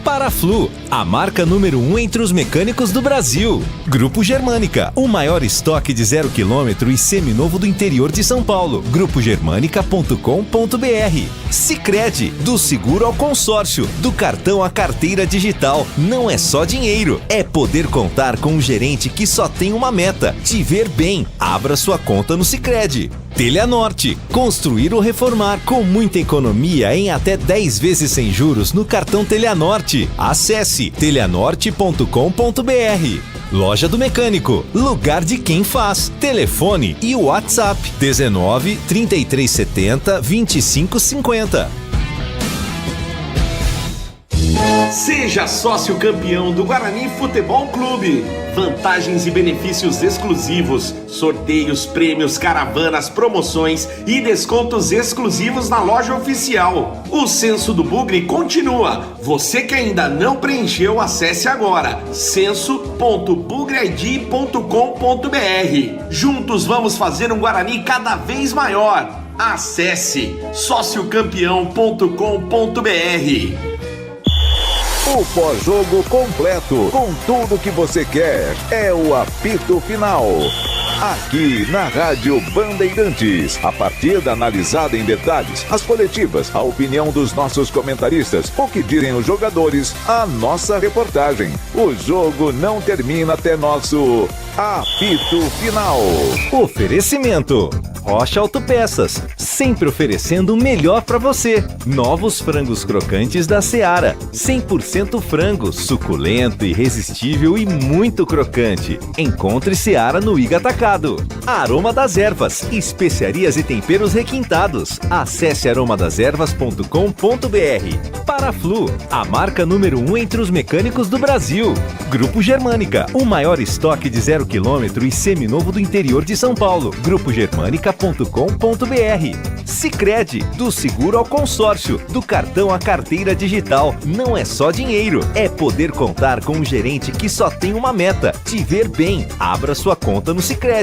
Paraflu, a marca número 1 entre os mecânicos do Brasil. Grupo Germânica, o maior estoque de 0 km e seminovo do interior de São Paulo. grupogermanica.com.br. Sicredi, do seguro ao consórcio, do cartão à carteira digital. Não é só dinheiro, é poder contar com um gerente que só tem uma meta: te ver bem. Abra sua conta no Sicredi. Telhanorte, construir ou reformar com muita economia em até 10 vezes sem juros no cartão Telhanorte. Acesse telhanorte.com.br. Loja do Mecânico, lugar de quem faz. Telefone e WhatsApp 19 3370 2550. Seja sócio campeão do Guarani Futebol Clube. Vantagens e benefícios exclusivos, sorteios, prêmios, caravanas, promoções e descontos exclusivos na loja oficial. O Censo do Bugre continua. Você que ainda não preencheu, acesse agora censo.bugreid.com.br. Juntos vamos fazer um Guarani cada vez maior. Acesse sociocampeão.com.br. O pós-jogo completo, com tudo que você quer, é o apito final. Aqui na Rádio Bandeirantes, a partida analisada em detalhes, as coletivas, a opinião dos nossos comentaristas, o que dizem os jogadores, a nossa reportagem. O jogo não termina até nosso apito final. Oferecimento: Rocha Autopeças, sempre oferecendo o melhor para você. Novos frangos crocantes da Seara, 100% frango, suculento, irresistível e muito crocante. Encontre Seara no Iga Atacado. Aroma das Ervas, especiarias e temperos requintados. Acesse aromadeservas.com.br. Paraflu, a marca número 1 entre os mecânicos do Brasil. Grupo Germânica, o maior estoque de 0 km e seminovo do interior de São Paulo. grupogermanica.com.br. Sicredi, do seguro ao consórcio, do cartão à carteira digital. Não é só dinheiro, é poder contar com um gerente que só tem uma meta: te ver bem. Abra sua conta no Sicredi.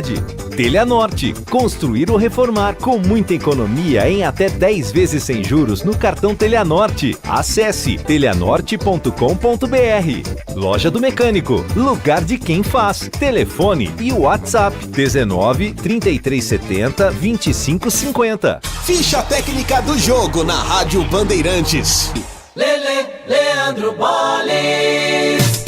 Telhanorte, construir ou reformar com muita economia em até 10 vezes sem juros no cartão Telhanorte. Acesse telhanorte.com.br. Loja do Mecânico, lugar de quem faz. Telefone e WhatsApp 19 3370 2550. Ficha técnica do jogo na Rádio Bandeirantes. Leandro Boles.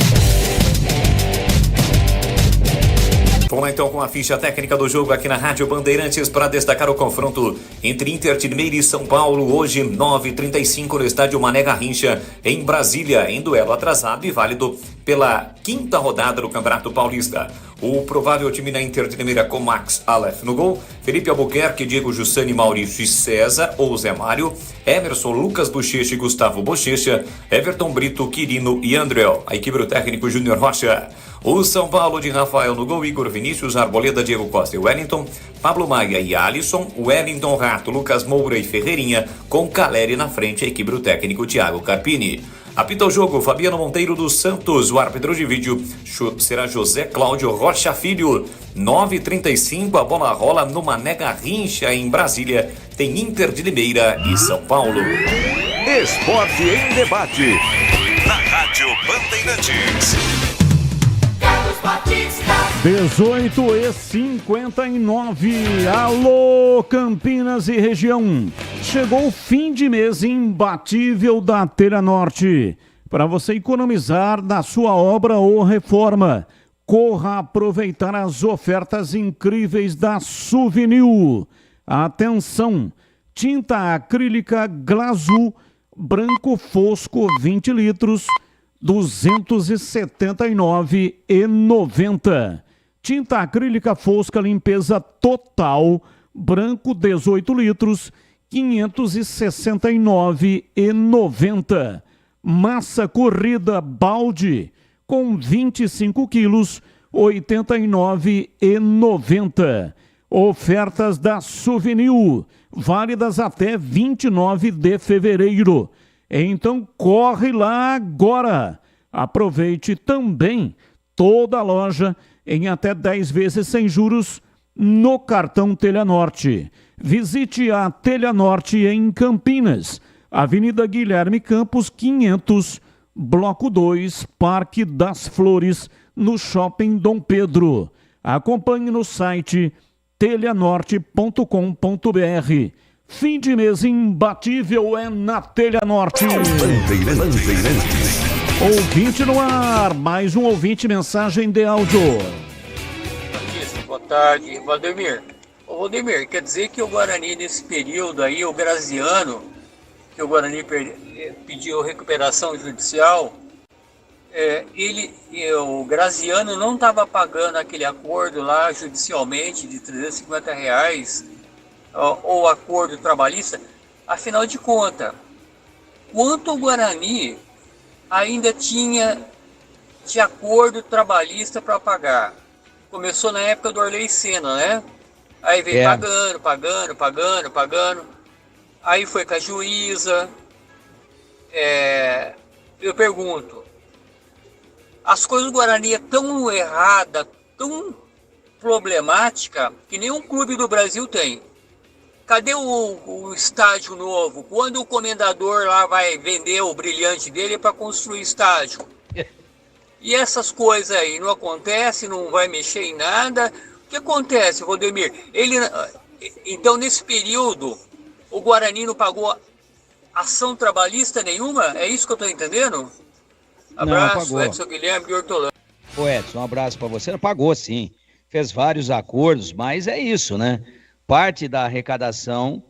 Vamos lá então com a ficha técnica do jogo aqui na Rádio Bandeirantes para destacar o confronto entre Inter de Limeira e São Paulo, hoje 9h35 no estádio Mané Garrincha, em Brasília, em duelo atrasado e válido pela 5ª rodada do Campeonato Paulista. O provável time da Inter de Limeira com Max Aleph no gol, Felipe Albuquerque, Diego Jussani, Maurício e César ou Zé Mário, Emerson, Lucas Bochecha e Gustavo Bochecha, Everton Brito, Quirino e Andréu. A equipe do técnico Júnior Rocha. O São Paulo de Rafael no gol, Igor Vinícius, Arboleda, Diego Costa e Wellington, Pablo Maia e Alisson, Wellington Rato, Lucas Moura e Ferreirinha, com Caleri na frente, a equipe do técnico Thiago Carpini. Apita o jogo, Fabiano Monteiro dos Santos. O árbitro de vídeo será José Cláudio Rocha Filho. 9h35, a bola rola no Mané Garrincha, em Brasília. Tem Inter de Limeira e São Paulo. Esporte em debate. Na Rádio Bandeirantes. 18h59. Alô, Campinas e região. Chegou o fim de mês imbatível da Telha Norte. Para você economizar na sua obra ou reforma, corra aproveitar as ofertas incríveis da Suvinil. Atenção! Tinta acrílica Glazul branco fosco 20 litros, R$ 279,90. Tinta acrílica fosca limpeza total, branco 18 litros, R$ 569,90. Massa corrida balde com 25 quilos, R$ 89,90. Ofertas da Suvinil, válidas até 29 de fevereiro. Então corre lá agora. Aproveite também toda a loja em até 10 vezes sem juros no cartão Telha Norte. Visite a Telha Norte em Campinas, Avenida Guilherme Campos 500, Bloco 2, Parque das Flores, no Shopping Dom Pedro. Acompanhe no site telhanorte.com.br. Fim de mês imbatível é na Telha Norte. Ouvinte no ar, mais um ouvinte, mensagem de áudio. Boa tarde, Valdemir. Ô Valdemir, quer dizer que o Guarani nesse período aí, o Graziano, que o Guarani pediu recuperação judicial, o Graziano não estava pagando aquele acordo lá judicialmente de R$350, ou acordo trabalhista. Afinal de contas, quanto o Guarani ainda tinha de acordo trabalhista para pagar? Começou na época do Orley Senna, né? Aí veio pagando. Aí foi com a juíza. Eu pergunto, as coisas do Guarani é tão errada, tão problemática, que nenhum clube do Brasil tem. Cadê o estádio novo? Quando o comendador lá vai vender o brilhante dele para construir estádio? E essas coisas aí não acontecem, não vai mexer em nada. O que acontece, Valdemir? Então, nesse período, o Guarani não pagou ação trabalhista nenhuma? É isso que eu estou entendendo? Abraço, Edson Guilherme de Hortolândia. Ô Edson, um abraço para você. Pagou sim, fez vários acordos, mas é isso, né? Parte da arrecadação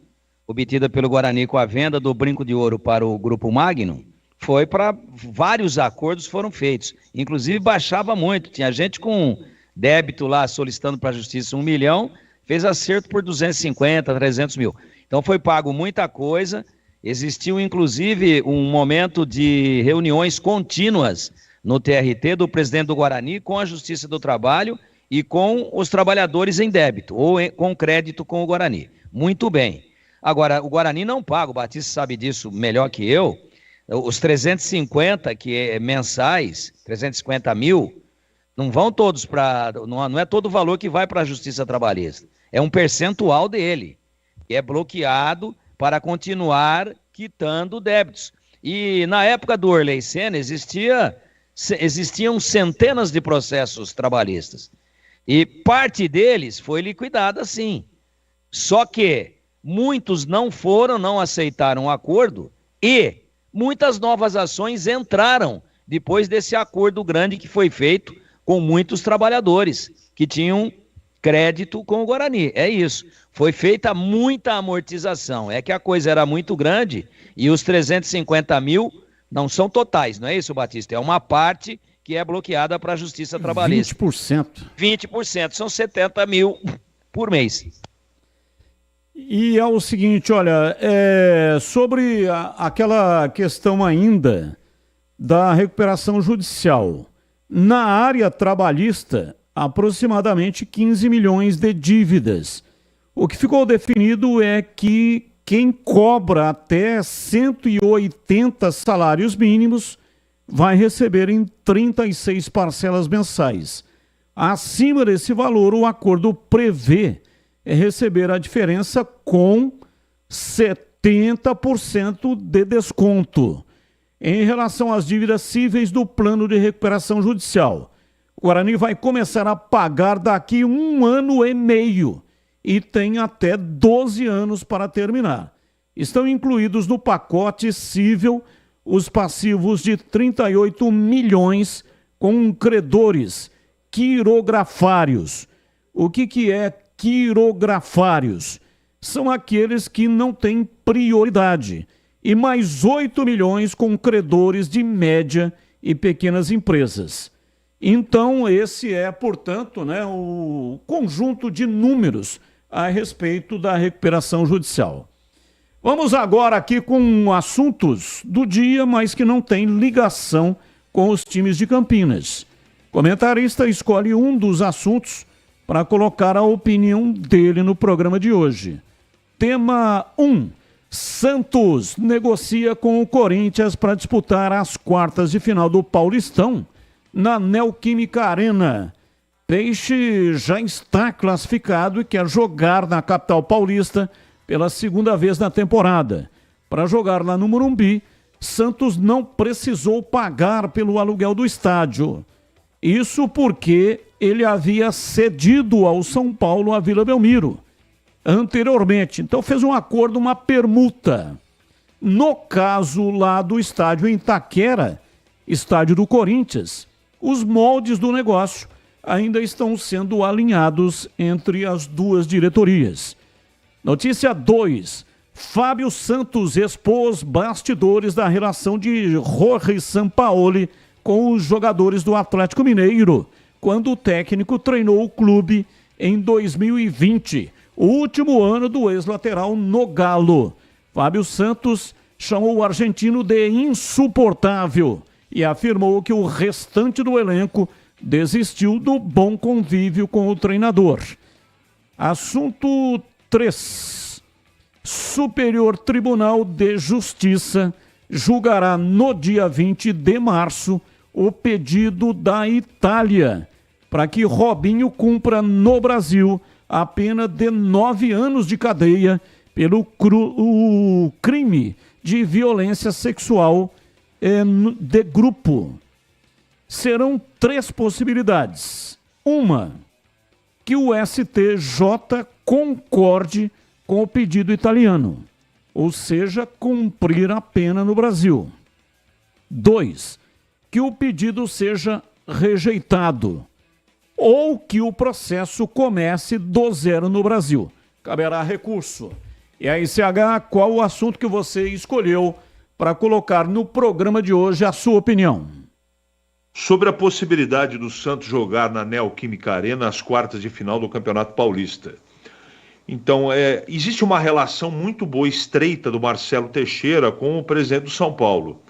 obtida pelo Guarani com a venda do Brinco de Ouro para o Grupo Magnum foi para vários acordos foram feitos. Inclusive baixava muito. Tinha gente com débito lá solicitando para a Justiça 1 milhão, fez acerto por 250, 300 mil. Então foi pago muita coisa. Existiu inclusive um momento de reuniões contínuas no TRT do presidente do Guarani com a Justiça do Trabalho e com os trabalhadores em débito, ou com crédito com o Guarani. Muito bem. Agora, o Guarani não paga, o Batista sabe disso melhor que eu, os 350 mensais, 350 mil, não vão todos para... Não é todo o valor que vai para a Justiça Trabalhista. É um percentual dele, que é bloqueado para continuar quitando débitos. E na época do Orley Senna existiam centenas de processos trabalhistas. E parte deles foi liquidada, sim. Só que muitos não aceitaram o acordo e muitas novas ações entraram depois desse acordo grande que foi feito com muitos trabalhadores que tinham crédito com o Guarani. É isso. Foi feita muita amortização. É que a coisa era muito grande e os 350 mil não são totais, não é isso, Batista? É uma parte que é bloqueada para a Justiça Trabalhista. 20%. 20%, são 70 mil por mês. E é o seguinte, olha, sobre aquela questão ainda da recuperação judicial. Na área trabalhista, aproximadamente 15 milhões de dívidas. O que ficou definido é que quem cobra até 180 salários mínimos vai receber em 36 parcelas mensais. Acima desse valor, o acordo prevê receber a diferença com 70% de desconto. Em relação às dívidas cíveis do plano de recuperação judicial, o Guarani vai começar a pagar daqui 1 ano e meio e tem até 12 anos para terminar. Estão incluídos no pacote cível os passivos de 38 milhões com credores quirografários. O que é quirografários? São aqueles que não têm prioridade. E mais 8 milhões com credores de média e pequenas empresas. Então, esse é, portanto, o conjunto de números a respeito da recuperação judicial. Vamos agora aqui com assuntos do dia, mas que não tem ligação com os times de Campinas. O comentarista escolhe um dos assuntos para colocar a opinião dele no programa de hoje. Tema 1. Santos negocia com o Corinthians para disputar as quartas de final do Paulistão na Neoquímica Arena. Peixe já está classificado e quer jogar na capital paulista pela segunda vez na temporada. Para jogar lá no Morumbi, Santos não precisou pagar pelo aluguel do estádio. Isso porque ele havia cedido ao São Paulo a Vila Belmiro anteriormente. Então fez um acordo, uma permuta. No caso lá do estádio em Itaquera, estádio do Corinthians, os moldes do negócio ainda estão sendo alinhados entre as duas diretorias. Notícia 2. Fábio Santos expôs bastidores da relação de Jorge Sampaoli com os jogadores do Atlético Mineiro, quando o técnico treinou o clube em 2020, o último ano do ex-lateral no Galo. Fábio Santos chamou o argentino de insuportável e afirmou que o restante do elenco desistiu do bom convívio com o treinador. Assunto 3. Superior Tribunal de Justiça julgará no dia 20 de março o pedido da Itália para que Robinho cumpra no Brasil a pena de 9 anos de cadeia pelo crime de violência sexual de grupo. Serão 3 possibilidades. Uma, que o STJ concorde com o pedido italiano, ou seja, cumprir a pena no Brasil. 2, que o pedido seja rejeitado, ou que o processo comece do zero no Brasil. Caberá recurso. E aí, CH, qual o assunto que você escolheu para colocar no programa de hoje a sua opinião? Sobre a possibilidade do Santos jogar na Neoquímica Arena as quartas de final do Campeonato Paulista. Então, existe uma relação muito boa, estreita do Marcelo Teixeira com o presidente do São Paulo,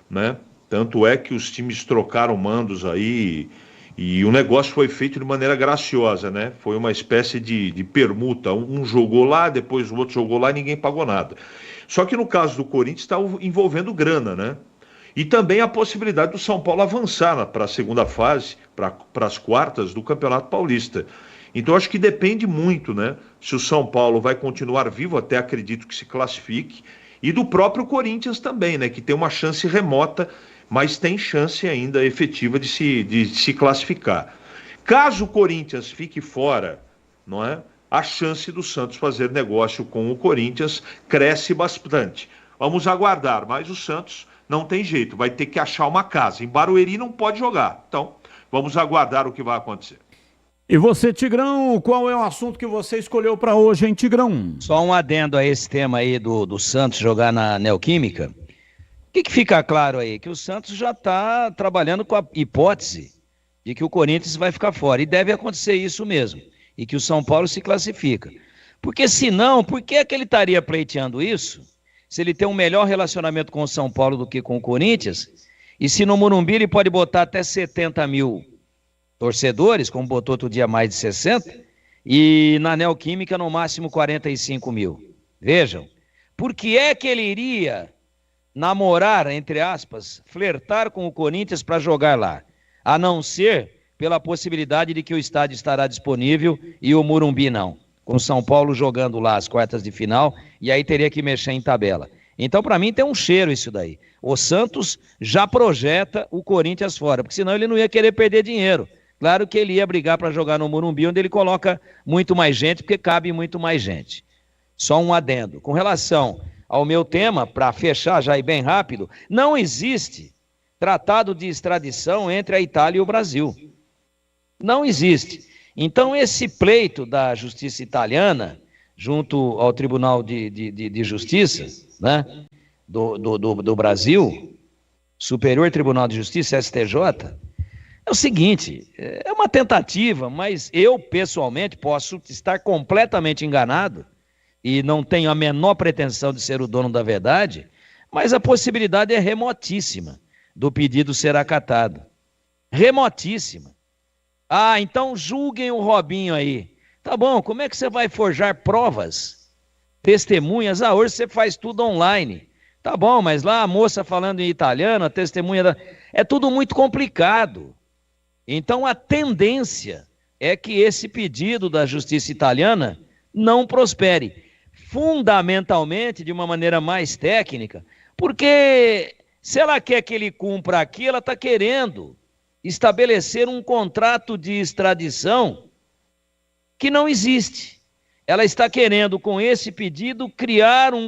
né? Tanto é que os times trocaram mandos aí e o negócio foi feito de maneira graciosa, né? Foi uma espécie de permuta. Um jogou lá, depois o outro jogou lá e ninguém pagou nada. Só que no caso do Corinthians está envolvendo grana, né? E também a possibilidade do São Paulo avançar para a segunda fase, para as quartas do Campeonato Paulista. Então acho que depende muito, né? Se o São Paulo vai continuar vivo, até acredito que se classifique, e do próprio Corinthians também, né? Que tem uma chance remota, mas tem chance ainda efetiva de se classificar. Caso o Corinthians fique fora, não é? A chance do Santos fazer negócio com o Corinthians cresce bastante. Vamos aguardar, mas o Santos não tem jeito, vai ter que achar uma casa. Em Barueri não pode jogar. Então, vamos aguardar o que vai acontecer. E você, Tigrão, qual é o assunto que você escolheu para hoje, hein, Tigrão? Só um adendo a esse tema aí do Santos jogar na Neoquímica, que fica claro aí? Que o Santos já está trabalhando com a hipótese de que o Corinthians vai ficar fora. E deve acontecer isso mesmo. E que o São Paulo se classifica. Porque senão, por que é que ele estaria pleiteando isso? Se ele tem um melhor relacionamento com o São Paulo do que com o Corinthians, e se no Morumbi ele pode botar até 70 mil torcedores, como botou outro dia mais de 60, e na Neoquímica no máximo 45 mil. Vejam, por que é que ele iria namorar, entre aspas, flertar com o Corinthians para jogar lá? A não ser pela possibilidade de que o estádio estará disponível e o Morumbi não. Com o São Paulo jogando lá as quartas de final, e aí teria que mexer em tabela. Então, para mim, tem um cheiro isso daí. O Santos já projeta o Corinthians fora, porque senão ele não ia querer perder dinheiro. Claro que ele ia brigar para jogar no Morumbi, onde ele coloca muito mais gente, porque cabe muito mais gente. Só um adendo. Com relação ao meu tema, para fechar já e bem rápido, não existe tratado de extradição entre a Itália e o Brasil. Não existe. Então, esse pleito da justiça italiana, junto ao Tribunal de Justiça, né, do Brasil, Superior Tribunal de Justiça, STJ, é o seguinte, é uma tentativa, mas eu, pessoalmente, posso estar completamente enganado e não tenho a menor pretensão de ser o dono da verdade, mas a possibilidade é remotíssima do pedido ser acatado. Remotíssima. Ah, então julguem o Robinho aí. Tá bom, como é que você vai forjar provas? Testemunhas? Ah, hoje você faz tudo online. Tá bom, mas lá a moça falando em italiano, a testemunha... É tudo muito complicado. Então a tendência é que esse pedido da justiça italiana não prospere. Fundamentalmente, de uma maneira mais técnica, porque se ela quer que ele cumpra aqui, ela está querendo estabelecer um contrato de extradição que não existe. Ela está querendo, com esse pedido, criar um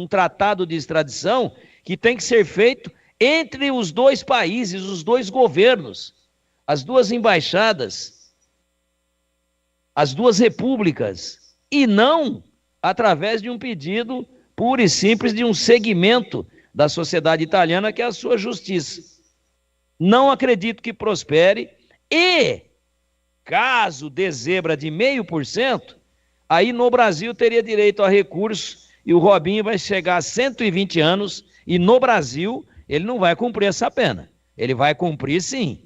tratado de extradição que tem que ser feito entre os dois países, os dois governos, as duas embaixadas, as duas repúblicas, e não através de um pedido puro e simples de um segmento da sociedade italiana, que é a sua justiça. Não acredito que prospere, e caso dê zebra de 0,5%, aí no Brasil teria direito a recurso, e o Robinho vai chegar a 120 anos, e no Brasil ele não vai cumprir essa pena. Ele vai cumprir sim,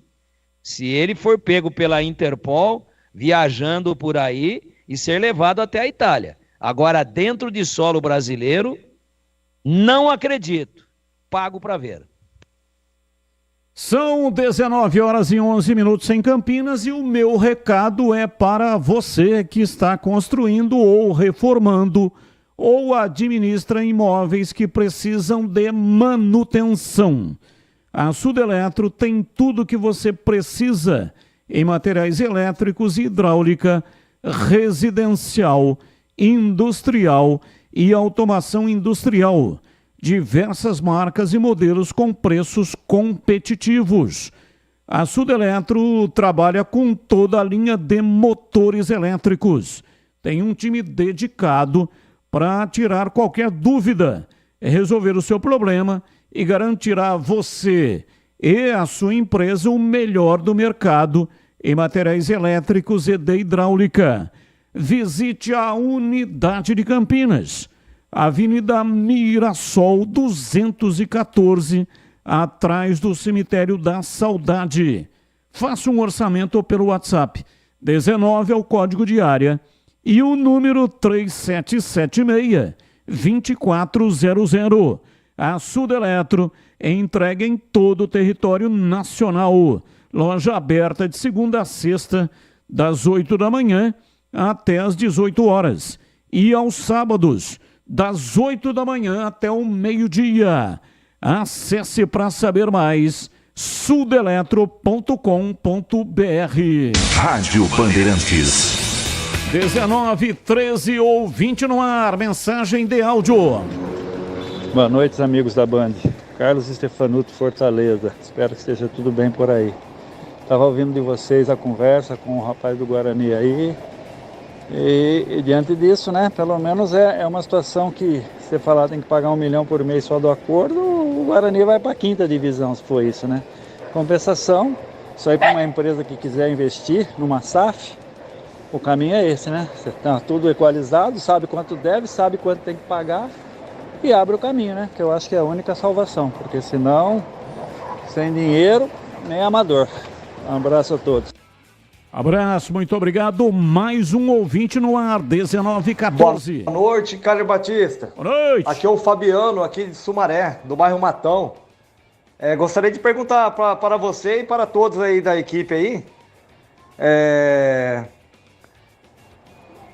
se ele for pego pela Interpol, viajando por aí e ser levado até a Itália. Agora, dentro de solo brasileiro, não acredito. Pago para ver. São 19 horas e 11 minutos em Campinas, e o meu recado é para você que está construindo ou reformando ou administra imóveis que precisam de manutenção. A Sudeletro tem tudo que você precisa em materiais elétricos e hidráulica, residencial, industrial e automação industrial. Diversas marcas e modelos com preços competitivos. A Sudeletro trabalha com toda a linha de motores elétricos. Tem um time dedicado para tirar qualquer dúvida, resolver o seu problema e garantir a você e a sua empresa o melhor do mercado em materiais elétricos e de hidráulica. Visite a unidade de Campinas, Avenida Mirassol 214, atrás do Cemitério da Saudade. Faça um orçamento pelo WhatsApp. 19 é o código de área e o número 3776-2400. A Sudeletro entrega em todo o território nacional. Loja aberta de segunda a sexta, das 8 da manhã até as 18 horas. E aos sábados, das 8 da manhã até o meio-dia. Acesse para saber mais, sudeletro.com.br. Rádio Bandeirantes. 19, 13 ou 20 no ar. Mensagem de áudio. Boa noite, amigos da Band. Carlos Stefanuto, Fortaleza. Espero que esteja tudo bem por aí. Estava ouvindo de vocês a conversa com o rapaz do Guarani aí. E diante disso, né, pelo menos é uma situação que você falar tem que pagar 1 milhão por mês só do acordo, o Guarani vai para a 5ª divisão, se for isso, né? Compensação, isso aí para uma empresa que quiser investir numa SAF, o caminho é esse, né? Você tá tudo equalizado, sabe quanto deve, sabe quanto tem que pagar e abre o caminho, né? Que eu acho que é a única salvação, porque senão, sem dinheiro, nem amador. Um abraço a todos. Abraço, muito obrigado. Mais um ouvinte no ar, 1914. Boa noite, Carlos Batista. Boa noite. Aqui é o Fabiano, aqui de Sumaré, do bairro Matão. Gostaria de perguntar para você e para todos aí da equipe aí.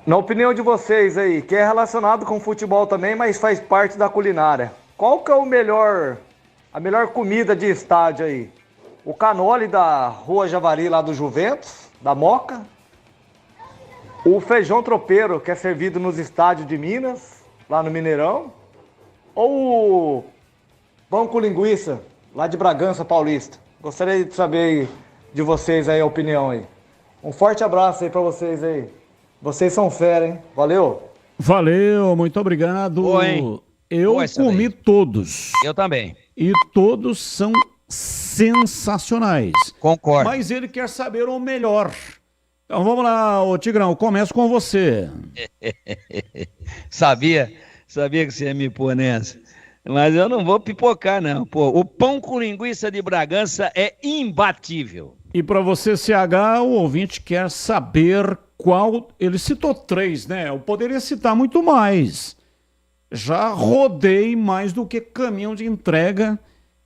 Na opinião de vocês aí, que é relacionado com futebol também, mas faz parte da culinária. Qual que é a melhor comida de estádio aí? O canole da Rua Javari lá do Juventus, da Moca? O feijão tropeiro, que é servido nos estádios de Minas, lá no Mineirão? Ou o pão com linguiça, lá de Bragança Paulista? Gostaria de saber de vocês aí a opinião aí. Um forte abraço aí pra vocês aí. Vocês são fera, hein? Valeu! Valeu, muito obrigado. Eu comi todos. Eu também. E todos são sensacionais. Concordo. Mas ele quer saber o melhor. Então vamos lá, ô Tigrão, começo com você. Sabia que você ia me pôr nessa. Mas eu não vou pipocar, não. Pô, o pão com linguiça de Bragança é imbatível. E para você, CH, o ouvinte quer saber qual... Ele citou 3, né? Eu poderia citar muito mais. Já rodei mais do que caminhão de entrega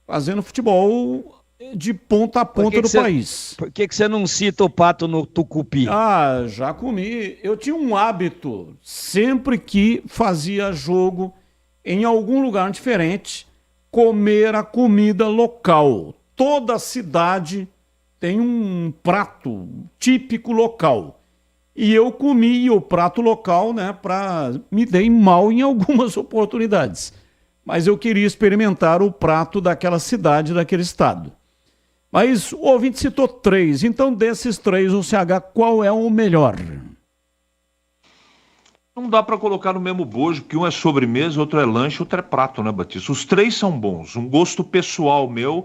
fazendo futebol de ponta a ponta do país. Por que você não cita o pato no tucupi? Ah, já comi. Eu tinha um hábito, sempre que fazia jogo em algum lugar diferente, comer a comida local. Toda cidade tem um prato típico local. E eu comi o prato local, né, me dei mal em algumas oportunidades. Mas eu queria experimentar o prato daquela cidade, daquele estado. Mas o ouvinte citou 3, então desses 3, o CH, qual é o melhor? Não dá para colocar no mesmo bojo, porque um é sobremesa, outro é lanche, outro é prato, né, Batista? Os 3 são bons. Um gosto pessoal meu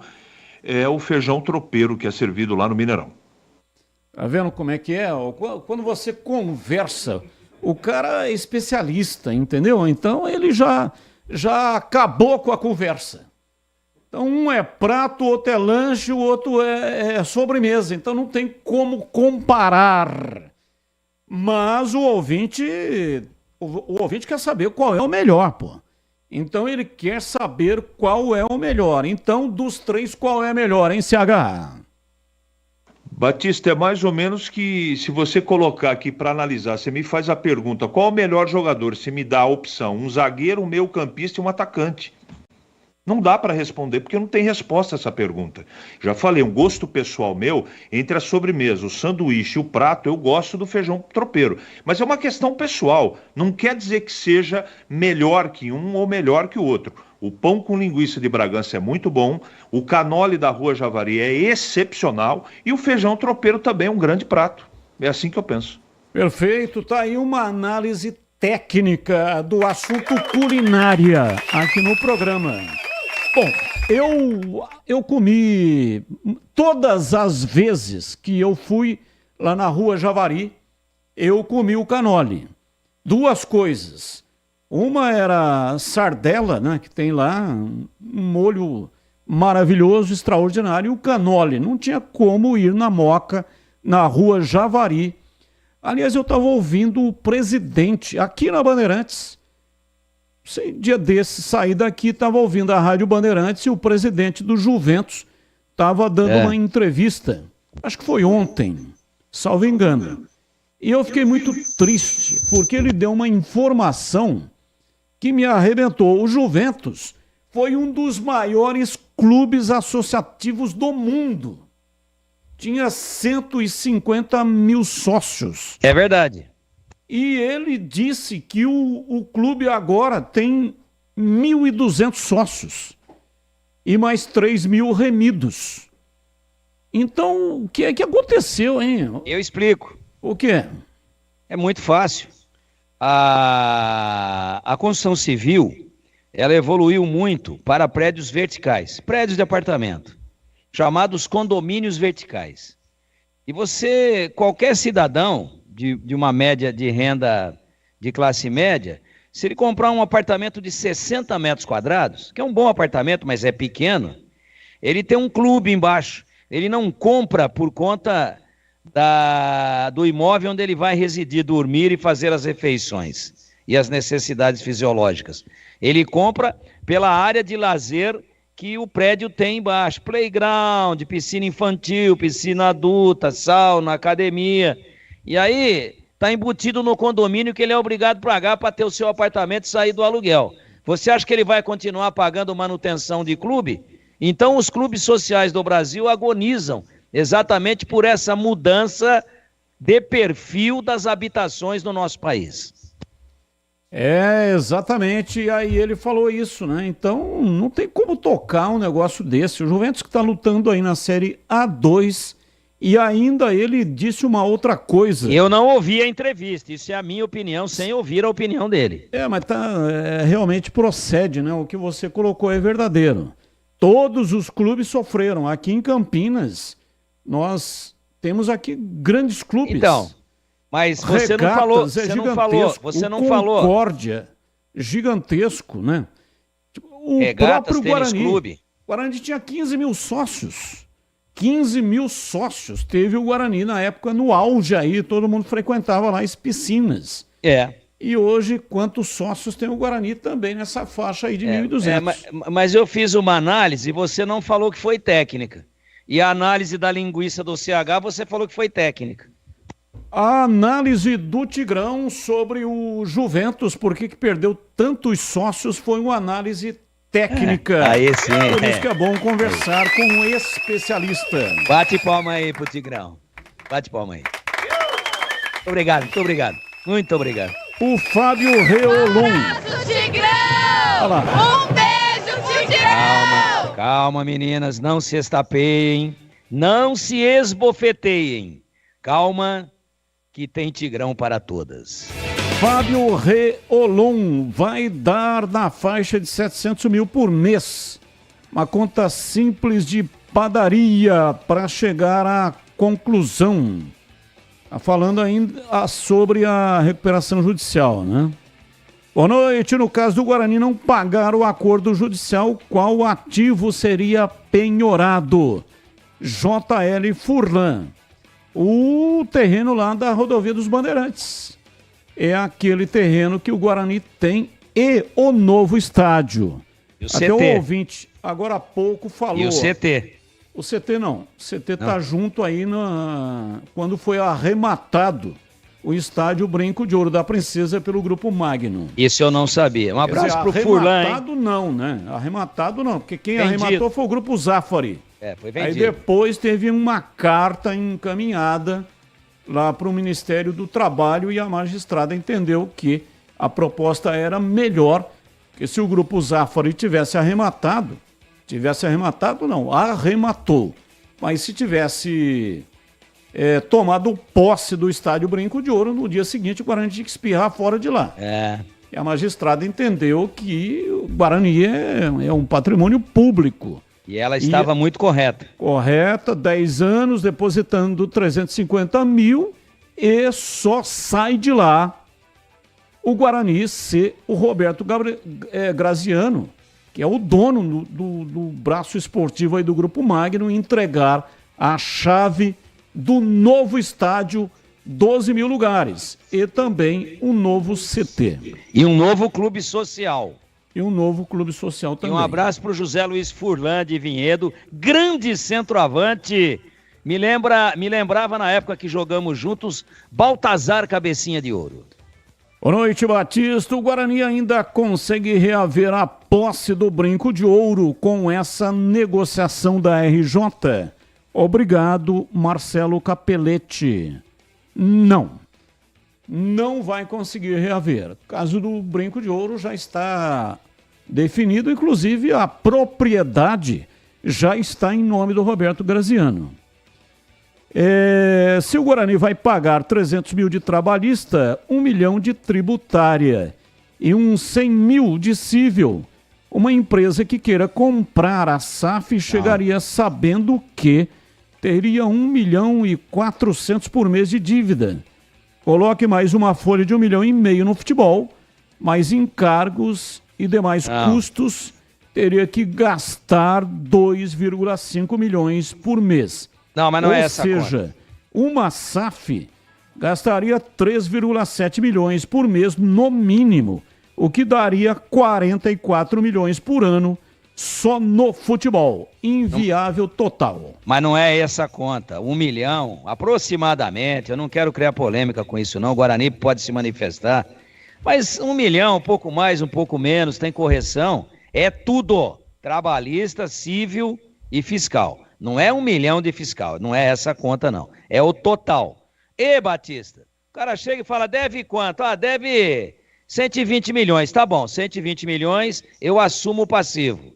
é o feijão tropeiro, que é servido lá no Mineirão. Tá vendo como é que é? Quando você conversa, o cara é especialista, entendeu? Então ele já acabou com a conversa. Então um é prato, o outro é lanche, o outro é sobremesa. Então não tem como comparar. Mas o ouvinte quer saber qual é o melhor, pô. Então ele quer saber qual é o melhor. Então dos 3, qual é o melhor, hein, CH? Batista, é mais ou menos que se você colocar aqui para analisar, você me faz a pergunta, qual é o melhor jogador? Você me dá a opção, um zagueiro, um meio-campista e um atacante. Não dá para responder, porque não tem resposta a essa pergunta. Já falei, um gosto pessoal meu, entre a sobremesa, o sanduíche e o prato, eu gosto do feijão tropeiro. Mas é uma questão pessoal, não quer dizer que seja melhor que um ou melhor que o outro. O pão com linguiça de Bragança é muito bom, o canole da Rua Javari é excepcional e o feijão tropeiro também é um grande prato. É assim que eu penso. Perfeito, tá aí uma análise técnica do assunto culinária aqui no programa. Bom, eu comi todas as vezes que eu fui lá na Rua Javari, eu comi o canole. 2 coisas. Uma era sardela, né, que tem lá um molho maravilhoso, extraordinário, e o canole. Não tinha como ir na Moca, na Rua Javari. Aliás, eu estava ouvindo o presidente aqui na Bandeirantes. Dia desses, saí daqui, estava ouvindo a Rádio Bandeirantes e o presidente do Juventus estava dando uma entrevista. Acho que foi ontem, salvo engano. E eu fiquei muito triste, porque ele deu uma informação que me arrebentou. O Juventus foi um dos maiores clubes associativos do mundo. Tinha 150 mil sócios. É verdade. E ele disse que o clube agora tem 1.200 sócios e mais 3 mil remidos. Então, o que é que aconteceu, hein? Eu explico. O quê? É muito fácil. A construção civil, ela evoluiu muito para prédios verticais, prédios de apartamento, chamados condomínios verticais. E qualquer cidadão de uma média de renda de classe média, se ele comprar um apartamento de 60 metros quadrados, que é um bom apartamento, mas é pequeno, ele tem um clube embaixo. Ele não compra por conta do imóvel onde ele vai residir, dormir e fazer as refeições e as necessidades fisiológicas. Ele compra pela área de lazer que o prédio tem embaixo. Playground, piscina infantil, piscina adulta, sauna, academia. E aí está embutido no condomínio que ele é obrigado a pagar para ter o seu apartamento e sair do aluguel. Você acha que ele vai continuar pagando manutenção de clube? Então os clubes sociais do Brasil agonizam exatamente por essa mudança de perfil das habitações no nosso país. Exatamente, e aí ele falou isso, né? Então não tem como tocar um negócio desse. O Juventus que está lutando aí na Série A2 e ainda ele disse uma outra coisa. Eu não ouvi a entrevista, isso é a minha opinião, sem ouvir a opinião dele. Mas realmente procede, né? O que você colocou é verdadeiro. Todos os clubes sofreram. Aqui em Campinas, nós temos aqui grandes clubes. Então, mas você não falou, você não falou. Concórdia, gigantesco, né? O Regatas, próprio Guarani. Clube. O Guarani tinha 15 mil sócios. 15 mil sócios teve o Guarani na época, no auge aí, todo mundo frequentava lá as piscinas. E hoje, quantos sócios tem o Guarani também nessa faixa aí de 1.200? Mas eu fiz uma análise e você não falou que foi técnica. E a análise da linguiça do CH, você falou que foi técnica. A análise do Tigrão sobre o Juventus, por que perdeu tantos sócios, foi uma análise técnica. Aí sim. Por isso que é bom conversar com um especialista. Bate palma aí pro Tigrão. Bate palma aí. Muito obrigado, muito obrigado. Muito obrigado. O Fábio Reolum. Tigrão! Um beijo, Tigrão! Calma, meninas, não se estapeiem, não se esbofeteiem. Calma, que tem Tigrão para todas. Fábio Reolum vai dar na faixa de 700 mil por mês. Uma conta simples de padaria para chegar à conclusão. Falando ainda sobre a recuperação judicial, né? Boa noite. No caso do Guarani não pagar o acordo judicial, qual ativo seria penhorado? JL Furlan. O terreno lá da rodovia dos Bandeirantes. É aquele terreno que o Guarani tem e o novo estádio. E o Até CT? O ouvinte agora há pouco falou. E o CT? O CT não. O CT está junto aí quando foi arrematado o estádio Brinco de Ouro da Princesa pelo Grupo Magno. Isso eu não sabia. Um abraço pro Furlan, hein? Arrematado não, né? Arrematado não, porque quem Vendido. arrematou foi o Grupo Zafari. Foi Aí vendido. depois teve uma carta encaminhada lá para o Ministério do Trabalho e a magistrada entendeu que a proposta era melhor, que se o Grupo Zafari tivesse arrematado não, arrematou, mas se tivesse tomado posse do estádio Brinco de Ouro, no dia seguinte o Guarani tinha que espirrar fora de lá. E a magistrada entendeu que o Guarani é um patrimônio público. E ela estava muito correta. Correta, 10 anos, depositando 350 mil e só sai de lá o Guarani ser o Roberto Graziano, que é o dono do braço esportivo aí do Grupo Magno, entregar a chave do novo estádio, 12 mil lugares, e também um novo CT. E um novo clube social. E um novo clube social também. E um abraço para o José Luiz Furlan de Vinhedo, grande centroavante. Me lembrava na época que jogamos juntos, Baltazar Cabecinha de Ouro. Boa noite, Batista. O Guarani ainda consegue reaver a posse do Brinco de Ouro com essa negociação da RJ? Obrigado, Marcelo Capelletti. Não vai conseguir reaver. O caso do Brinco de Ouro já está definido, inclusive a propriedade já está em nome do Roberto Graziano. Se o Guarani vai pagar 300 mil de trabalhista, 1 milhão de tributária e uns 100 mil de cível, uma empresa que queira comprar a SAF chegaria sabendo que teria 1.400.000 por mês de dívida. Coloque mais uma folha de 1,5 milhão no futebol, mais encargos e demais custos, teria que gastar 2,5 milhões por mês. Não, mas não é essa conta. Ou seja, uma SAF gastaria 3,7 milhões por mês no mínimo, o que daria 44 milhões por ano só no futebol. Inviável total. Mas não é essa a conta. 1 milhão, aproximadamente, eu não quero criar polêmica com isso não, o Guarani pode se manifestar, mas 1 milhão, um pouco mais, um pouco menos, tem correção, é tudo, trabalhista, civil e fiscal. Não é 1 milhão de fiscal, não é essa a conta não, é o total. E Batista, o cara chega e fala, deve quanto? Deve 120 milhões, tá bom, 120 milhões, eu assumo o passivo.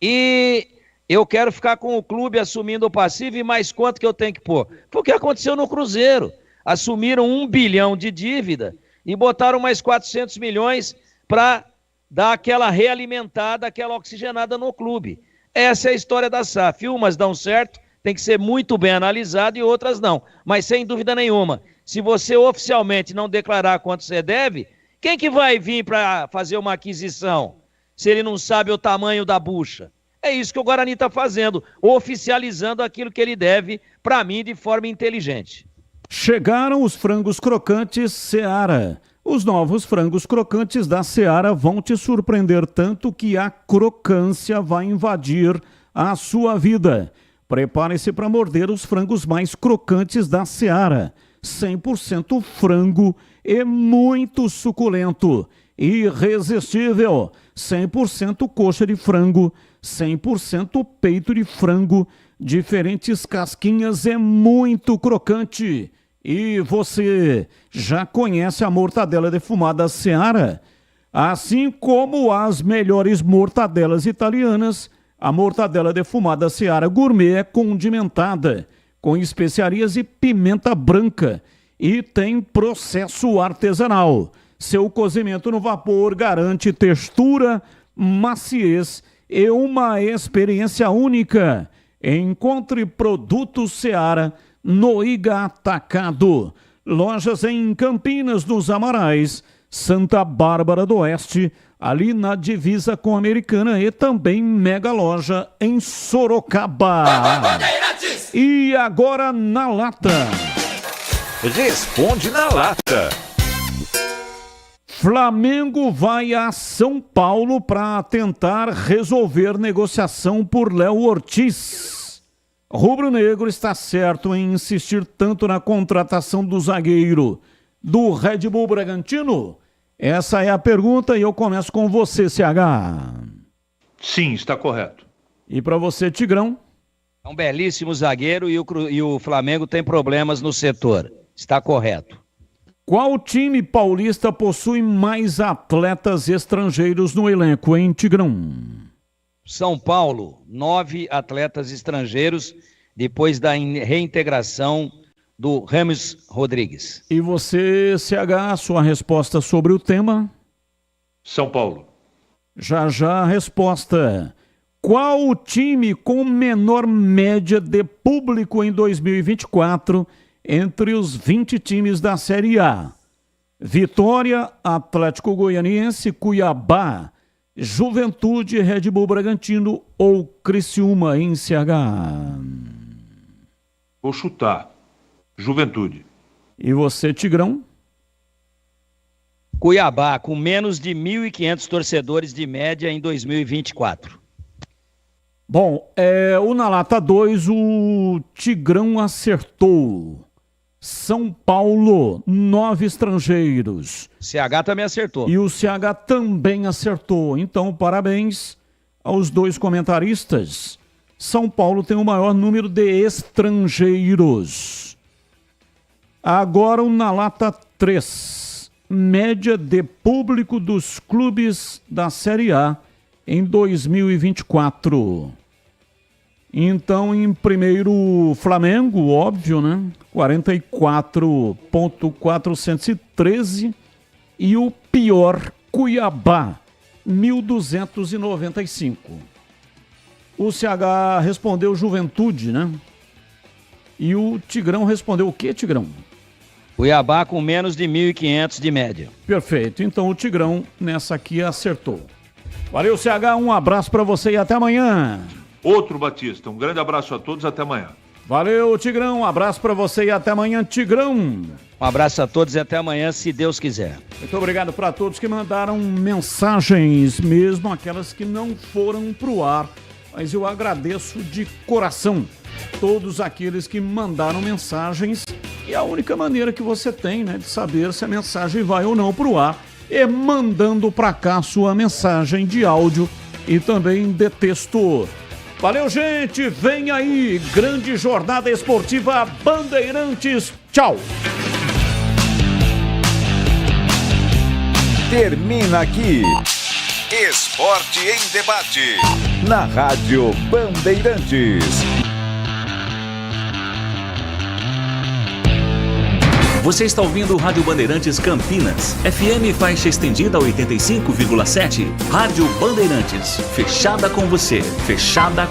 E eu quero ficar com o clube assumindo o passivo e mais quanto que eu tenho que pôr? Foi o que aconteceu no Cruzeiro. Assumiram 1 bilhão de dívida e botaram mais 400 milhões para dar aquela realimentada, aquela oxigenada no clube. Essa é a história da SAF. Umas dão certo, tem que ser muito bem analisado e outras não. Mas sem dúvida nenhuma, se você oficialmente não declarar quanto você deve, quem que vai vir para fazer uma aquisição se ele não sabe o tamanho da bucha? É isso que o Guarani está fazendo, oficializando aquilo que ele deve, para mim, de forma inteligente. Chegaram os frangos crocantes Seara. Os novos frangos crocantes da Seara vão te surpreender tanto que a crocância vai invadir a sua vida. Prepare-se para morder os frangos mais crocantes da Seara. 100% frango e muito suculento. Irresistível. 100% coxa de frango, 100% peito de frango, diferentes casquinhas, é muito crocante. E você já conhece a mortadela defumada Seara? Assim como as melhores mortadelas italianas, a mortadela defumada Seara Gourmet é condimentada com especiarias e pimenta branca e tem processo artesanal. Seu cozimento no vapor garante textura, maciez e uma experiência única. Encontre produtos Seara no Iga Atacado. Lojas em Campinas, nos Amarais, Santa Bárbara do Oeste, ali na divisa com a Americana, e também mega loja em Sorocaba. E agora na lata. Responde na lata. Flamengo vai a São Paulo para tentar resolver negociação por Léo Ortiz. Rubro-negro está certo em insistir tanto na contratação do zagueiro do Red Bull Bragantino? Essa é a pergunta e eu começo com você, CH. Sim, está correto. E para você, Tigrão? É um belíssimo zagueiro e o Flamengo tem problemas no setor. Está correto. Qual time paulista possui mais atletas estrangeiros no elenco, hein, Tigrão? São Paulo, 9 atletas estrangeiros depois da reintegração do Rames Rodrigues. E você, CH, sua resposta sobre o tema? São Paulo. Já a resposta. Qual o time com menor média de público em 2024 entre os 20 times da Série A? Vitória, Atlético Goianiense, Cuiabá, Juventude, Red Bull Bragantino ou Criciúma em CH? Vou chutar. Juventude. E você, Tigrão? Cuiabá, com menos de 1.500 torcedores de média em 2024. Bom, o na lata 2, o Tigrão acertou. São Paulo, 9 estrangeiros. CH também acertou. E o CH também acertou. Então, parabéns aos dois comentaristas. São Paulo tem o maior número de estrangeiros. Agora o na lata 3. Média de público dos clubes da Série A em 2024. Então, em primeiro, Flamengo, óbvio, né? 44.413. E o pior, Cuiabá, 1.295. O CH respondeu Juventude, né? E o Tigrão respondeu o quê, Tigrão? Cuiabá com menos de 1.500 de média. Perfeito. Então o Tigrão nessa aqui acertou. Valeu, CH. Um abraço para você e até amanhã. Outro Batista. Um grande abraço a todos. Até amanhã. Valeu, Tigrão. Um abraço para você e até amanhã, Tigrão. Um abraço a todos e até amanhã, se Deus quiser. Muito obrigado para todos que mandaram mensagens, mesmo aquelas que não foram pro ar. Mas eu agradeço de coração todos aqueles que mandaram mensagens. E a única maneira que você tem, né, de saber se a mensagem vai ou não pro ar é mandando para cá sua mensagem de áudio e também de texto. Valeu, gente! Vem aí, grande jornada esportiva Bandeirantes. Tchau! Termina aqui Esporte em Debate na Rádio Bandeirantes. Você está ouvindo Rádio Bandeirantes Campinas, FM faixa estendida 85,7. Rádio Bandeirantes, fechada com você, fechada